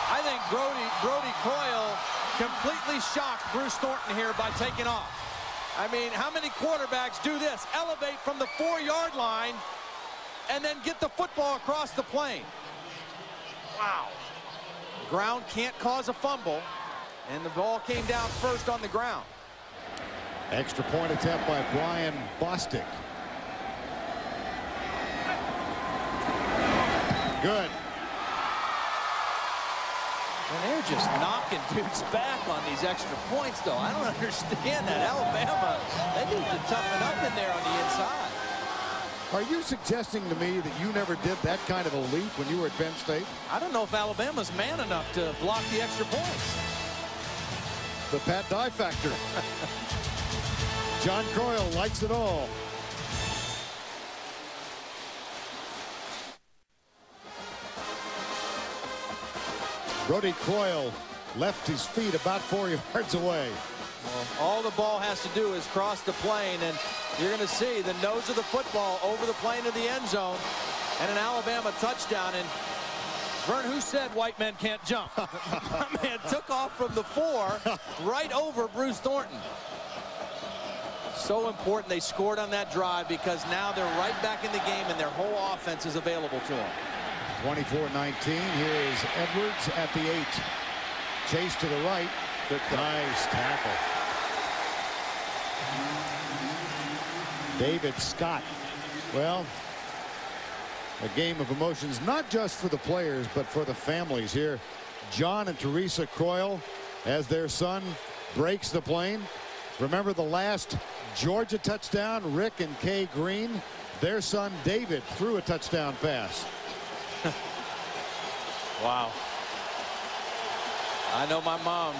I think Brody Coyle completely shocked Bruce Thornton here by taking off. I mean, how many quarterbacks do this? Elevate from the 4-yard line and then get the football across the plane. Wow. Ground can't cause a fumble, and the ball came down first on the ground. Extra point attempt by Brian Bostic. Good. And they're just knocking dudes back on these extra points, though. I don't understand that. Alabama, they need to toughen up in there on the inside. Are you suggesting to me that you never did that kind of a leap when you were at Penn State? I don't know if Alabama's man enough to block the extra points. The Pat Dye factor. John Coyle likes it all. Brody Coyle left his feet about 4 yards away. Well, all the ball has to do is cross the plane, and you're going to see the nose of the football over the plane of the end zone, and an Alabama touchdown. And Vern, who said white men can't jump? My man took off from the 4 right over Bruce Thornton. So important they scored on that drive, because now they're right back in the game and their whole offense is available to them. 24-19. Here is Edwards at the 8. Chase to the right. Good, nice tackle. David Scott. Well, a game of emotions, not just for the players, but for the families here. John and Teresa Coyle, as their son breaks the plane. Remember the last Georgia touchdown, Rick and Kay Green? Their son David threw a touchdown pass. Wow. I know my mom,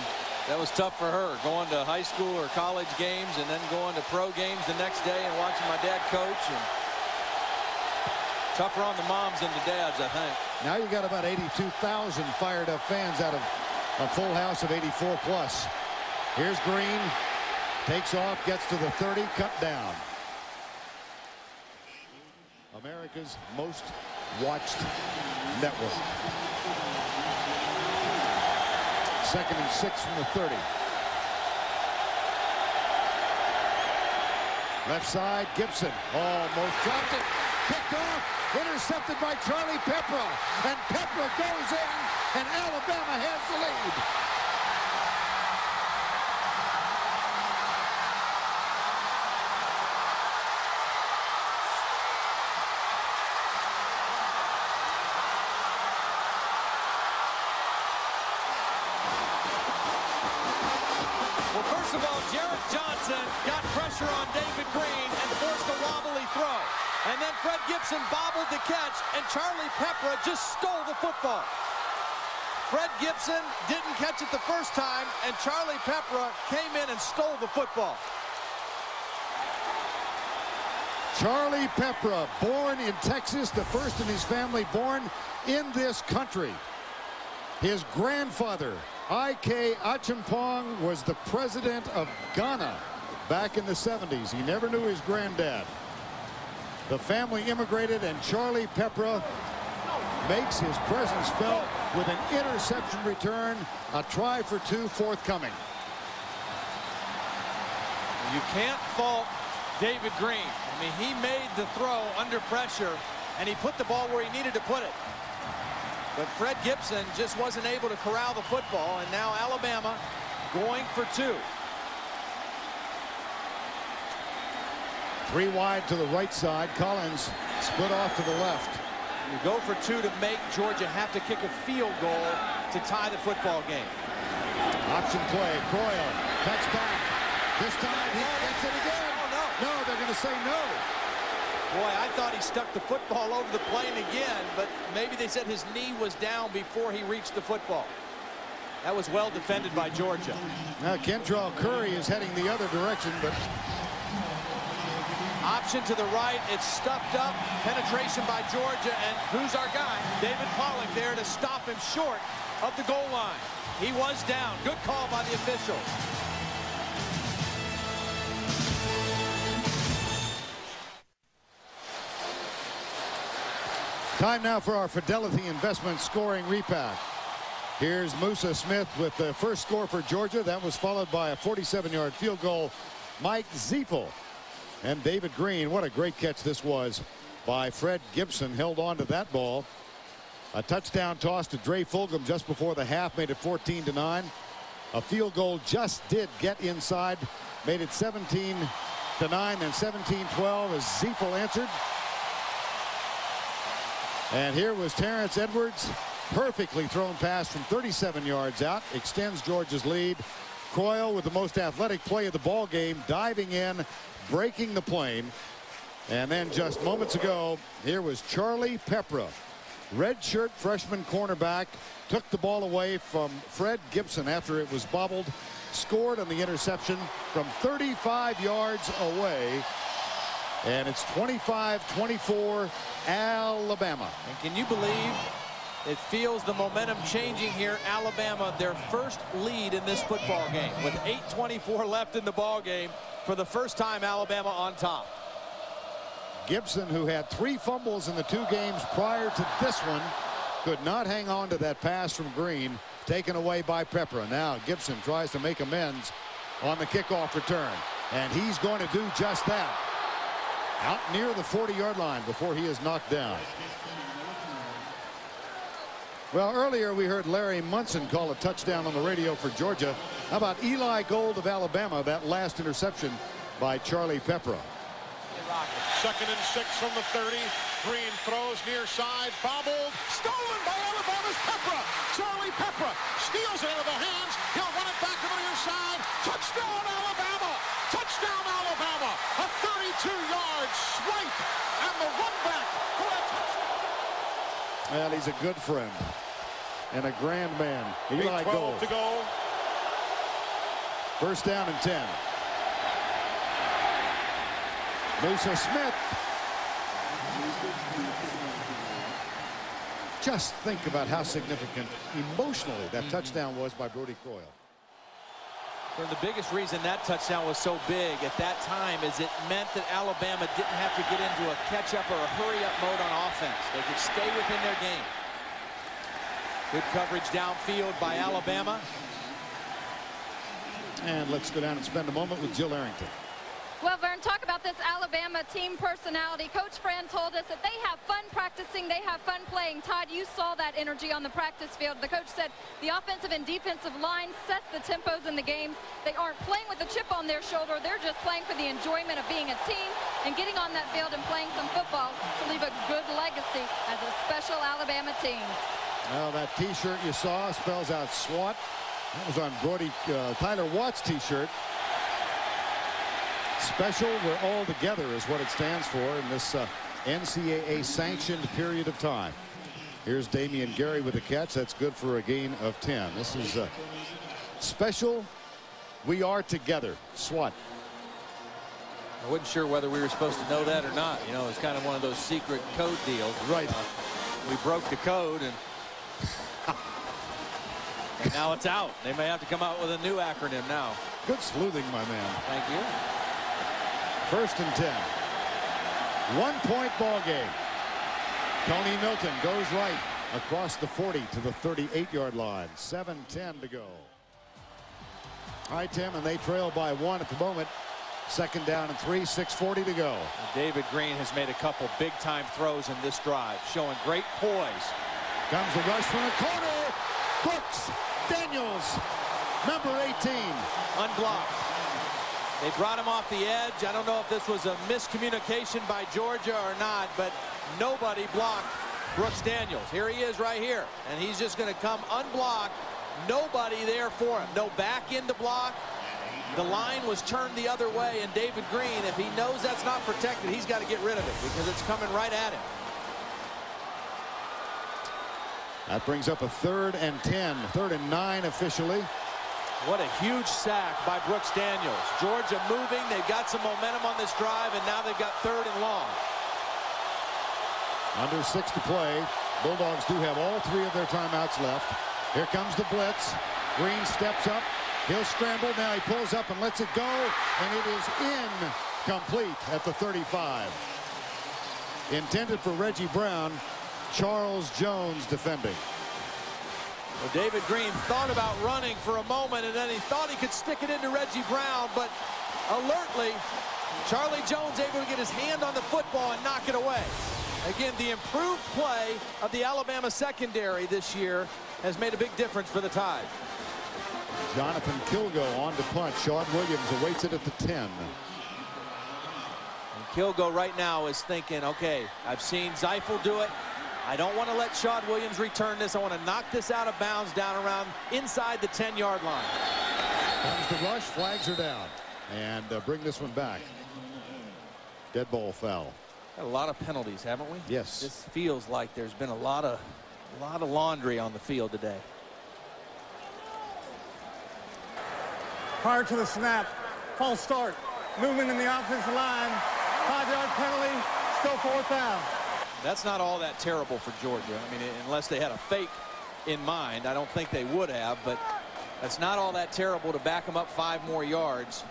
that was tough for her, going to high school or college games and then going to pro games the next day and watching my dad coach. And tougher on the moms than the dads, I think. Now you got about 82,000 fired up fans out of a full house of 84 plus. Here's Green, takes off, gets to the 30, cut down. America's most watched network. 2nd and 6 from the 30. Left side, Gibson almost dropped it. Picked off, intercepted by Charlie Peppra. And Peppra goes in, and Alabama has the lead. Got pressure on David Green and forced a wobbly throw. And then Fred Gibson bobbled the catch, and Charlie Peppra just stole the football. Fred Gibson didn't catch it the first time, and Charlie Peppra came in and stole the football. Charlie Peppra, born in Texas, the first in his family born in this country. His grandfather, Ike Achimpong, was the president of Ghana back in the 70s. He never knew his granddad. The family immigrated, and Charlie Peppra makes his presence felt with an interception return, a try for 2 forthcoming. You can't fault David Green. I mean, he made the throw under pressure, and he put the ball where he needed to put it. But Fred Gibson just wasn't able to corral the football, and now Alabama going for 2. 3 wide to the right side. Collins split off to the left. You go for 2 to make Georgia have to kick a field goal to tie the football game. Option play. Coyle cuts back. This time he gets it again. Oh, no. No, they're going to say no. Boy, I thought he stuck the football over the plane again, but maybe they said his knee was down before he reached the football. That was well defended by Georgia. Now Kentrell Curry is heading the other direction, but option to the right. It's stuffed up. Penetration by Georgia, and who's our guy? David Pollock there to stop him short of the goal line. He was down. Good call by the official. Time now for our Fidelity Investment scoring repack. Here's Musa Smith with the first score for Georgia. That was followed by a 47-yard field goal. Mike Ziefel and David Green. What a great catch this was by Fred Gibson. Held on to that ball. A touchdown toss to Dre Fulgham just before the half made it 14-9. A field goal just did get inside, made it 17-9, then 17-12 as Ziefel answered. And here was Terrence Edwards. Perfectly thrown pass from 37 yards out. Extends Georgia's lead. Croyle with the most athletic play of the ball game, diving in, breaking the plane. And then just moments ago, here was Charlie Pepra, redshirt freshman cornerback, took the ball away from Fred Gibson after it was bobbled, scored on the interception from 35 yards away. And it's 25-24 Alabama. And can you believe it feels the momentum changing here? Alabama, their first lead in this football game with 8:24 left in the ball game. For the first time, Alabama on top. Gibson, who had 3 fumbles in the 2 games prior to this one, could not hang on to that pass from Green, taken away by Pepra. Now Gibson tries to make amends on the kickoff return, and he's going to do just that. Out near the 40-yard line before he is knocked down. Well, earlier we heard Larry Munson call a touchdown on the radio for Georgia. How about Eli Gold of Alabama, that last interception by Charlie Pepra. 2nd and 6 from the 30. Green throws near side, bobbled, stolen by Alabama's Pepra. Charlie Pepra steals it out of the hands. He'll run it back to the near side. Touchdown Alabama! Touchdown Alabama! A 32-yard swipe and the run back for a touchdown. Well, he's a good friend and a grand man. Eli Gold. 8:12 to go. First down and 10. Musa Smith. Just think about how significant emotionally that touchdown was by Brody Croyle. And the biggest reason that touchdown was so big at that time is it meant that Alabama didn't have to get into a catch-up or a hurry-up mode on offense. They could stay within their game. Good coverage downfield by Alabama. And let's go down and spend a moment with Jill Arrington. Well, Vern, talk about this Alabama team personality. Coach Fran told us that they have fun practicing, they have fun playing. Todd, you saw that energy on the practice field. The coach said the offensive and defensive line sets the tempos in the games. They aren't playing with a chip on their shoulder. They're just playing for the enjoyment of being a team and getting on that field and playing some football to leave a good legacy as a special Alabama team. Well, that T-shirt you saw spells out SWAT. That was on Tyler Watt's T-shirt. Special, we're all together is what it stands for in this NCAA sanctioned period of time. Here's Damian Gary with a catch. That's good for a gain of 10. This is special. We are together. SWAT. I wasn't sure whether we were supposed to know that or not. You know, it's kind of one of those secret code deals. Right. We broke the code and now it's out. They may have to come out with a new acronym now. Good sleuthing, my man. Thank you. First and 10. 1-point ball game. Tony Milton goes right across the 40 to the 38-yard line. 7:10 to go. All right, Tim, and they trail by 1 at the moment. 2nd down and 3, 6:40 to go. David Green has made a couple big-time throws in this drive, showing great poise. Comes the rush from the corner. Brooks Daniels, number 18. Unblocked. They brought him off the edge. I don't know if this was a miscommunication by Georgia or not, but nobody blocked Brooks Daniels. Here he is right here, and he's just going to come unblocked. Nobody there for him. No back end to block. The line was turned the other way, and David Green, if he knows that's not protected, he's got to get rid of it because it's coming right at him. That brings up a 3rd and 10, 3rd and 9 officially. What a huge sack by Brooks Daniels. Georgia moving. They've got some momentum on this drive, and now they've got 3rd and long. Under 6 to play. Bulldogs do have all 3 of their timeouts left. Here comes the blitz. Green steps up. He'll scramble. Now he pulls up and lets it go, and it is incomplete at the 35. Intended for Reggie Brown. Charles Jones defending. Well, David Green thought about running for a moment, and then he thought he could stick it into Reggie Brown, but alertly, Charlie Jones able to get his hand on the football and knock it away. Again, the improved play of the Alabama secondary this year has made a big difference for the Tide. Jonathan Kilgo on to punt. Sean Williams awaits it at the 10. And Kilgo right now is thinking, okay, I've seen Zeifel do it. I don't want to let Sean Williams return this. I want to knock this out of bounds down around inside the 10-yard line. Comes the rush, flags are down, and bring this one back. Dead ball foul. Got a lot of penalties, haven't we? Yes. This feels like there's been a lot of laundry on the field today. Prior to the snap, false start. Movement in the offensive line. 5-yard penalty. Still 4th down. That's not all that terrible for Georgia. I mean, unless they had a fake in mind, I don't think they would have, but that's not all that terrible to back them up 5 more yards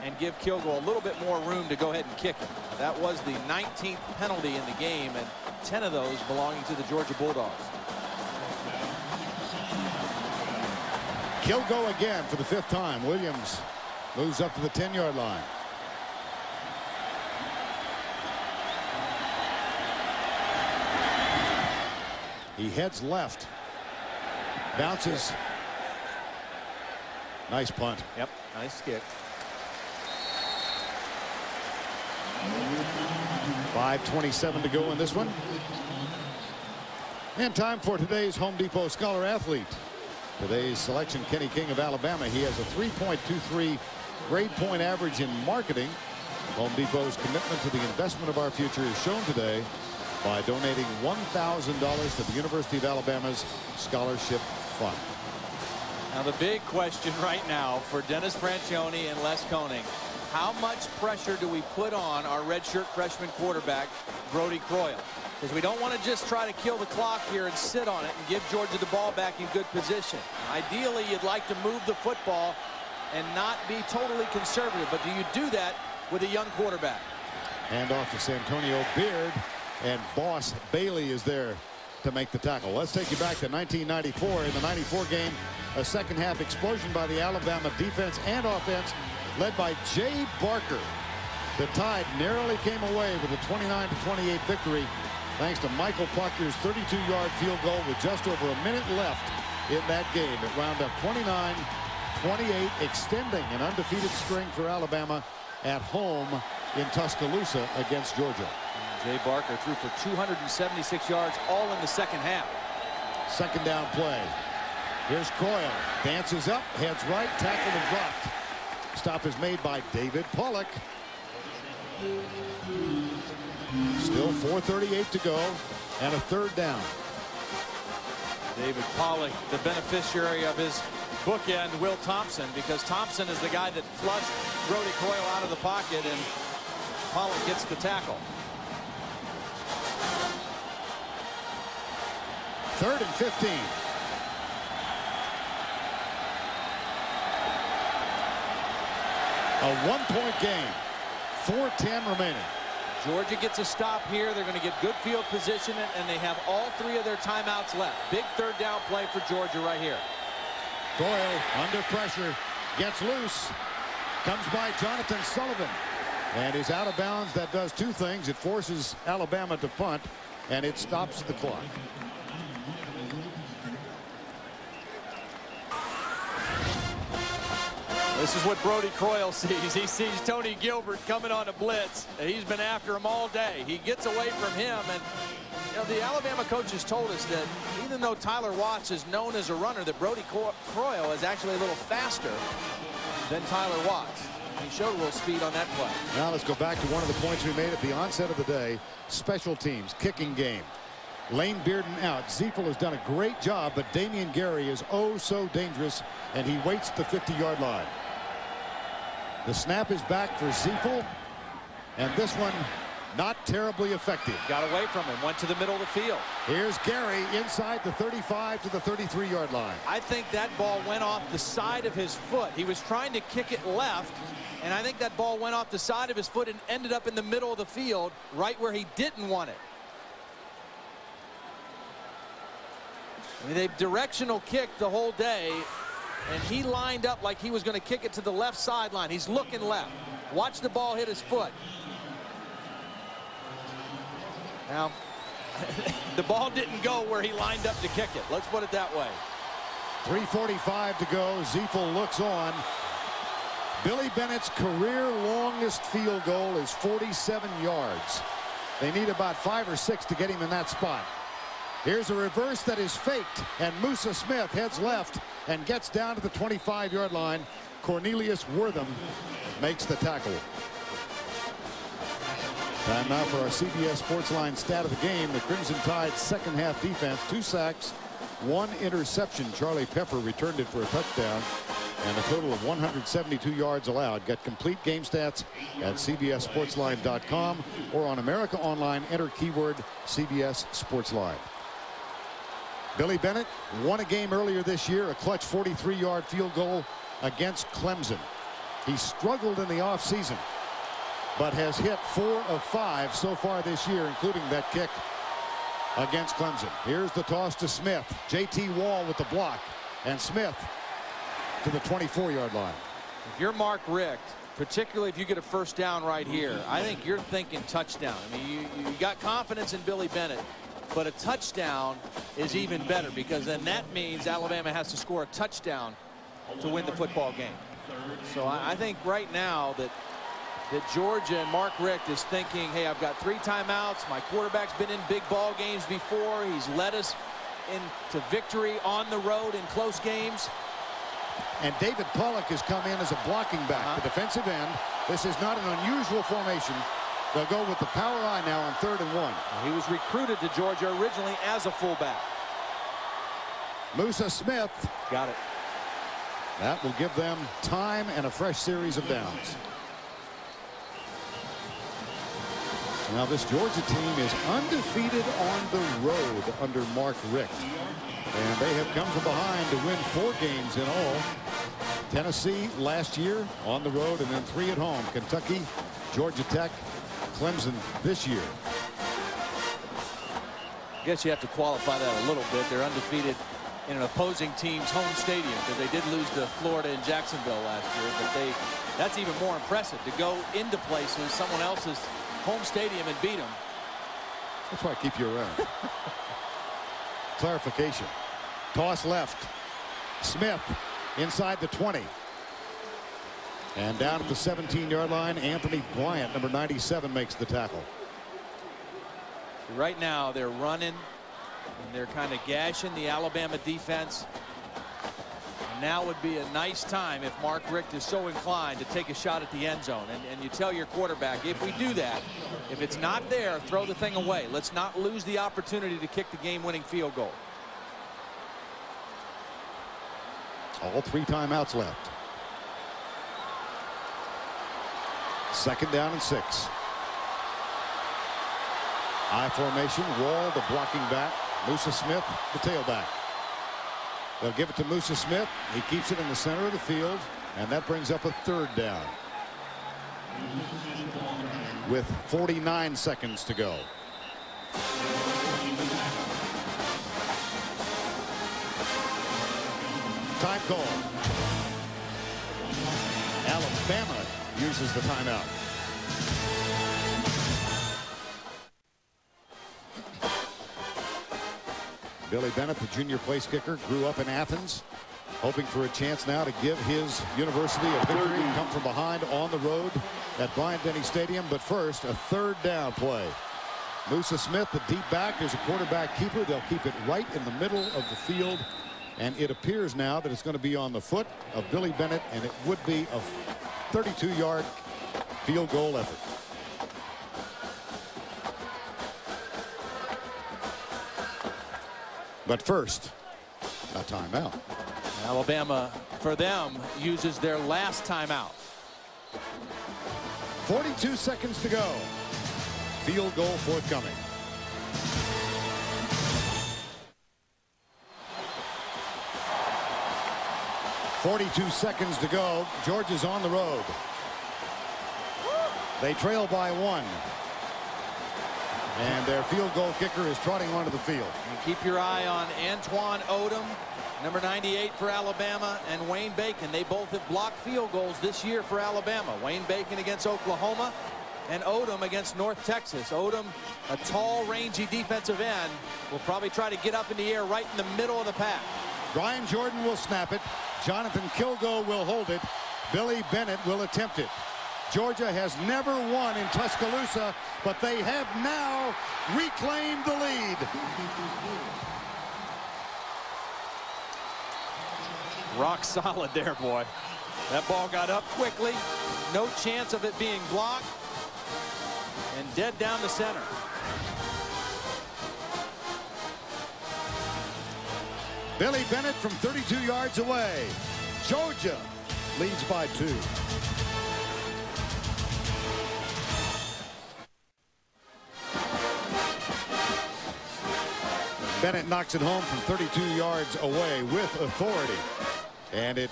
and give Kilgo a little bit more room to go ahead and kick it. That was the 19th penalty in the game, and 10 of those belonging to the Georgia Bulldogs. Kilgo again for the 5th time. Williams moves up to the 10-yard line. He heads left. Bounces. Nice punt. Yep, nice kick. 5:27 to go in this one. And time for today's Home Depot Scholar Athlete. Today's selection, Kenny King of Alabama. He has a 3.23 grade point average in marketing. Home Depot's commitment to the investment of our future is shown today by donating $1,000 to the University of Alabama's Scholarship Fund. Now the big question right now for Dennis Franchione and Les Koenig, how much pressure do we put on our redshirt freshman quarterback, Brody Croyle? Because we don't want to just try to kill the clock here and sit on it and give Georgia the ball back in good position. Ideally, you'd like to move the football and not be totally conservative, but do you do that with a young quarterback? Hand off to Santonio Beard, and Boss Bailey is there to make the tackle. Let's take you back to 1994. In the 94 game, a second-half explosion by the Alabama defense and offense, led by Jay Barker. The Tide narrowly came away with a 29-28 victory thanks to Michael Proctor's 32-yard field goal with just over a minute left in that game. It wound up 29-28, extending an undefeated string for Alabama at home in Tuscaloosa against Georgia. Jay Barker threw for 276 yards, all in the second half. Second down play. Here's Croyle. Dances up, heads right, tackled and dropped. Stop is made by David Pollock. Still 4:38 to go, and a 3rd down. David Pollock, the beneficiary of his bookend, Will Thompson, because Thompson is the guy that flushed Brody Croyle out of the pocket, and Pollock gets the tackle. 3rd and 15. A 1-point game. 4:10 remaining. Georgia gets a stop here. They're going to get good field position, and they have all 3 of their timeouts left. Big 3rd down play for Georgia right here. Doyle under pressure, gets loose, comes by Jonathan Sullivan, and is out of bounds. That does 2 things. It forces Alabama to punt, and it stops the clock. This is what Brody Croyle sees. He sees Tony Gilbert coming on a blitz, and he's been after him all day. He gets away from him, and you know, the Alabama coaches told us that even though Tyler Watts is known as a runner, that Brody Croyle is actually a little faster than Tyler Watts. He showed a little speed on that play. Now let's go back to one of the points we made at the onset of the day. Special teams, kicking game. Lane Bearden out. Zeifel has done a great job, but Damian Gary is oh so dangerous, and he waits at the 50-yard line. The snap is back for Zeifel, and this one not terribly effective. Got away from him, went to the middle of the field. Here's Gary inside the 35 to the 33-yard line. I think that ball went off the side of his foot. He was trying to kick it left, and I think that ball went off the side of his foot and ended up in the middle of the field, right where he didn't want it. I mean, they've directional kicked the whole day, and he lined up like he was going to kick it to the left sideline. He's looking left. Watch the ball hit his foot. Now, the ball didn't go where he lined up to kick it. Let's put it that way. 3:45 to go. Ziefel looks on. Billy Bennett's career longest field goal is 47 yards. They need about 5 or 6 to get him in that spot. Here's a reverse that is faked, and Musa Smith heads left and gets down to the 25-yard line. Cornelius Wortham makes the tackle. Time now for our CBS Sportsline stat of the game. The Crimson Tide's second half defense, 2 sacks, 1 interception. Charlie Pepper returned it for a touchdown, and a total of 172 yards allowed. Get complete game stats at CBSSportsline.com or on America Online. Enter keyword CBS Sportsline. Billy Bennett won a game earlier this year, a clutch 43-yard field goal against Clemson. He struggled in the offseason, but has hit 4 of 5 so far this year, including that kick against Clemson. Here's the toss to Smith. J.T. Wall with the block, and Smith to the 24-yard line. If you're Mark Richt, particularly if you get a first down right here, I think you're thinking touchdown. I mean, you got confidence in Billy Bennett, but a touchdown is even better, because then that means Alabama has to score a touchdown to win the football game. So I think right now that Georgia and Mark Richt is thinking, hey, I've got 3 timeouts. My quarterback's been in big ball games before. He's led us into victory on the road in close games. And David Pollock has come in as a blocking back, the defensive end. This is not an unusual formation. They'll go with the power eye now on 3rd and 1. He was recruited to Georgia originally as a fullback. Musa Smith. Got it. That will give them time and a fresh series of downs. Now this Georgia team is undefeated on the road under Mark Richt. And they have come from behind to win 4 games in all. Tennessee last year on the road, and then 3 at home. Kentucky, Georgia Tech, Clemson this year. I guess you have to qualify that a little bit. They're undefeated in an opposing team's home stadium, because they did lose to Florida and Jacksonville last year. But that's even more impressive, to go into places, someone else's home stadium, and beat them. That's why I keep you around. Clarification. Toss left. Smith inside the 20. And down at the 17-yard line, Anthony Bryant, number 97, makes the tackle. Right now they're running, and they're kind of gashing the Alabama defense. Now would be a nice time, if Mark Richt is so inclined, to take a shot at the end zone. And you tell your quarterback, if we do that, if it's not there, throw the thing away. Let's not lose the opportunity to kick the game-winning field goal. All 3 timeouts left. 2nd down and 6. I formation. Wall, the blocking back. Musa Smith, the tailback. They'll give it to Musa Smith. He keeps it in the center of the field, and that brings up a 3rd down with 49 seconds to go. Time call. Alabama uses the timeout. Billy Bennett, the junior place kicker, grew up in Athens, hoping for a chance now to give his university a victory. Come from behind on the road at Bryant-Denny Stadium. But first, a 3rd down play. Musa Smith, the deep back, is a quarterback keeper. They'll keep it right in the middle of the field. And it appears now that it's going to be on the foot of Billy Bennett, and it would be a 32-yard field goal effort. But first, a timeout. Alabama, for them, uses their last timeout. 42 seconds to go. Field goal forthcoming. .42 seconds to go. Georgia's on the road. They trail by 1. And their field goal kicker is trotting onto the field. And keep your eye on Antoine Odom, number 98 for Alabama, and Wayne Bacon. They both have blocked field goals this year for Alabama. Wayne Bacon against Oklahoma and Odom against North Texas. Odom, a tall, rangy defensive end, will probably try to get up in the air right in the middle of the pack. Brian Jordan will snap it. Jonathan Kilgo will hold it. Billy Bennett will attempt it. Georgia has never won in Tuscaloosa, but they have now reclaimed the lead. Rock solid there, boy. That ball got up quickly. No chance of it being blocked. And dead down the center. Billy Bennett from 32 yards away. Georgia leads by 2. Bennett knocks it home from 32 yards away with authority. And it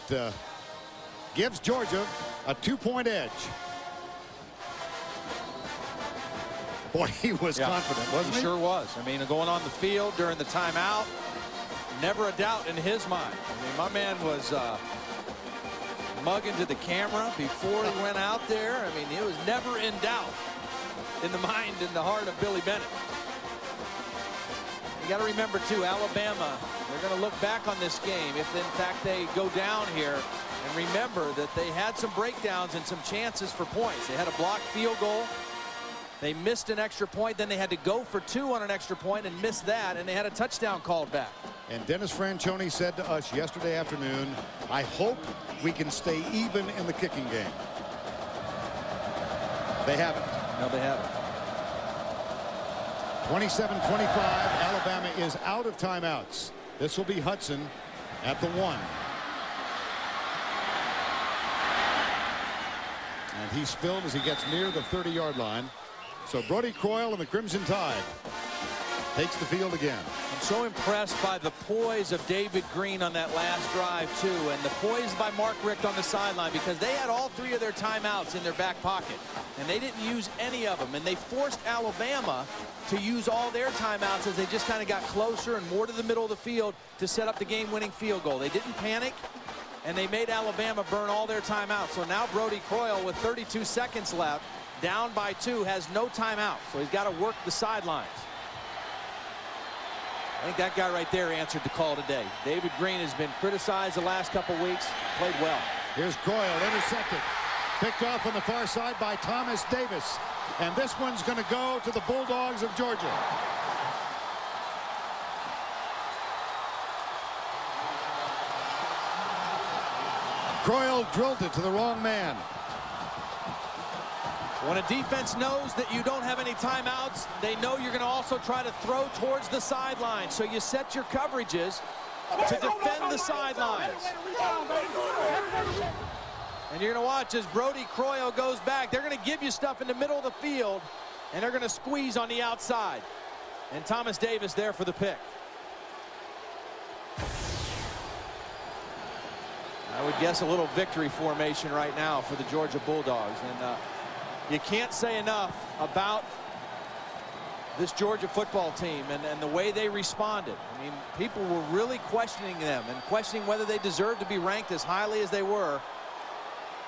gives Georgia a 2-point edge. Boy, he was confident, wasn't he? He sure was. I mean, going on the field during the timeout, never a doubt in his mind. I mean, my man was mugging to the camera before he went out there. I mean, it was never in doubt in the mind and the heart of Billy Bennett. You got to remember, too, Alabama, they're going to look back on this game if, in fact, they go down here, and remember that they had some breakdowns and some chances for points. They had a blocked field goal. They missed an extra point. Then they had to go for 2 on an extra point and missed that, and they had a touchdown called back. And Dennis Franchione said to us yesterday afternoon, I hope we can stay even in the kicking game. They haven't. No, they haven't. 27-25, Alabama is out of timeouts. This will be Hudson at the 1. And he spilled as he gets near the 30-yard line. So Brody Croyle and the Crimson Tide takes the field again. I'm so impressed by the poise of David Green on that last drive, too, and the poise by Mark Richt on the sideline, because they had all 3 of their timeouts in their back pocket, and they didn't use any of them, and they forced Alabama to use all their timeouts as they just kind of got closer and more to the middle of the field to set up the game-winning field goal. They didn't panic, and they made Alabama burn all their timeouts. So now Brody Croyle, with 32 seconds left, down by 2, has no timeout, so he's got to work the sidelines. I think that guy right there answered the call today. David Green has been criticized the last couple weeks, played well. Here's Croyle, intercepted. Picked off on the far side by Thomas Davis. And this one's going to go to the Bulldogs of Georgia. Croyle drilled it to the wrong man. When a defense knows that you don't have any timeouts, they know you're going to also try to throw towards the sideline. So you set your coverages to defend the sidelines. And you're going to watch as Brody Croyle goes back. They're going to give you stuff in the middle of the field, and they're going to squeeze on the outside. And Thomas Davis there for the pick. I would guess a little victory formation right now for the Georgia Bulldogs. And you can't say enough about this Georgia football team and the way they responded. I mean, people were really questioning them and questioning whether they deserved to be ranked as highly as they were.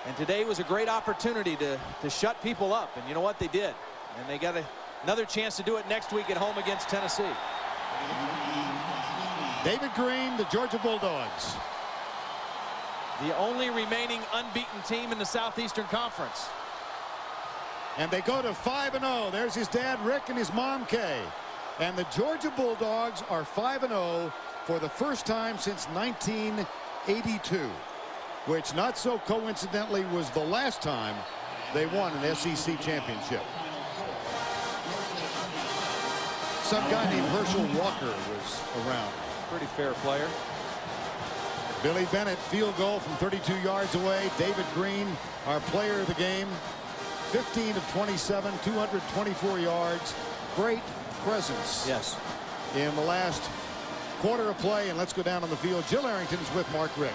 And today was a great opportunity to shut people up. And you know what? They did. And they got another chance to do it next week at home against Tennessee. David Green, the Georgia Bulldogs. The only remaining unbeaten team in the Southeastern Conference. And they go to 5-0. There's his dad, Rick, and his mom, Kay. And the Georgia Bulldogs are 5-0 for the first time since 1982, which, not so coincidentally, was the last time they won an SEC championship. Some guy named Herschel Walker was around. Pretty fair player. Billy Bennett, field goal from 32 yards away. David Green, our player of the game. 15 of 27, 224 yards. Great presence. Yes. In the last quarter of play. And let's go down on the field. Jill Arrington's with Mark Richt.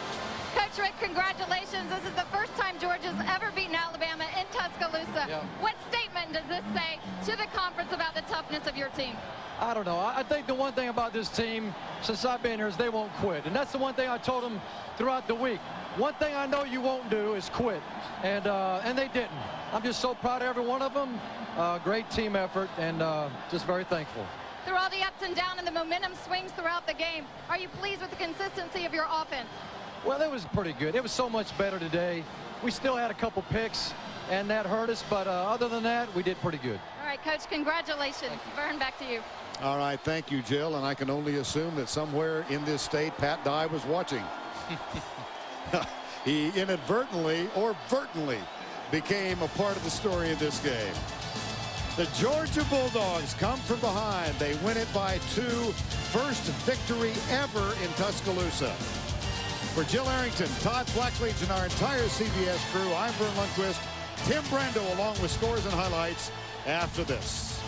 Coach Rick, congratulations. This is the first time Georgia's ever beaten Alabama in Tuscaloosa. Yeah. What statement statement does this say to the conference about the toughness of your team? I don't know. I think the one thing about this team since I've been here is they won't quit. And that's the one thing I told them throughout the week. One thing I know you won't do is quit. And they didn't. I'm just so proud of every one of them. Great team effort, and just very thankful. Through all the ups and downs and the momentum swings throughout the game, are you pleased with the consistency of your offense? Well, it was pretty good. It was so much better today. We still had a couple picks, and that hurt us. But other than that, we did pretty good. All right, Coach, congratulations. Vern, back to you. All right, thank you, Jill. And I can only assume that somewhere in this state, Pat Dye was watching. He inadvertently or vertently became a part of the story of this game. The Georgia Bulldogs come from behind. They win it by 2. First victory ever in Tuscaloosa. For Jill Arrington, Todd Blackledge, and our entire CBS crew, I'm Vern Lundquist. Tim Brando along with scores and highlights after this.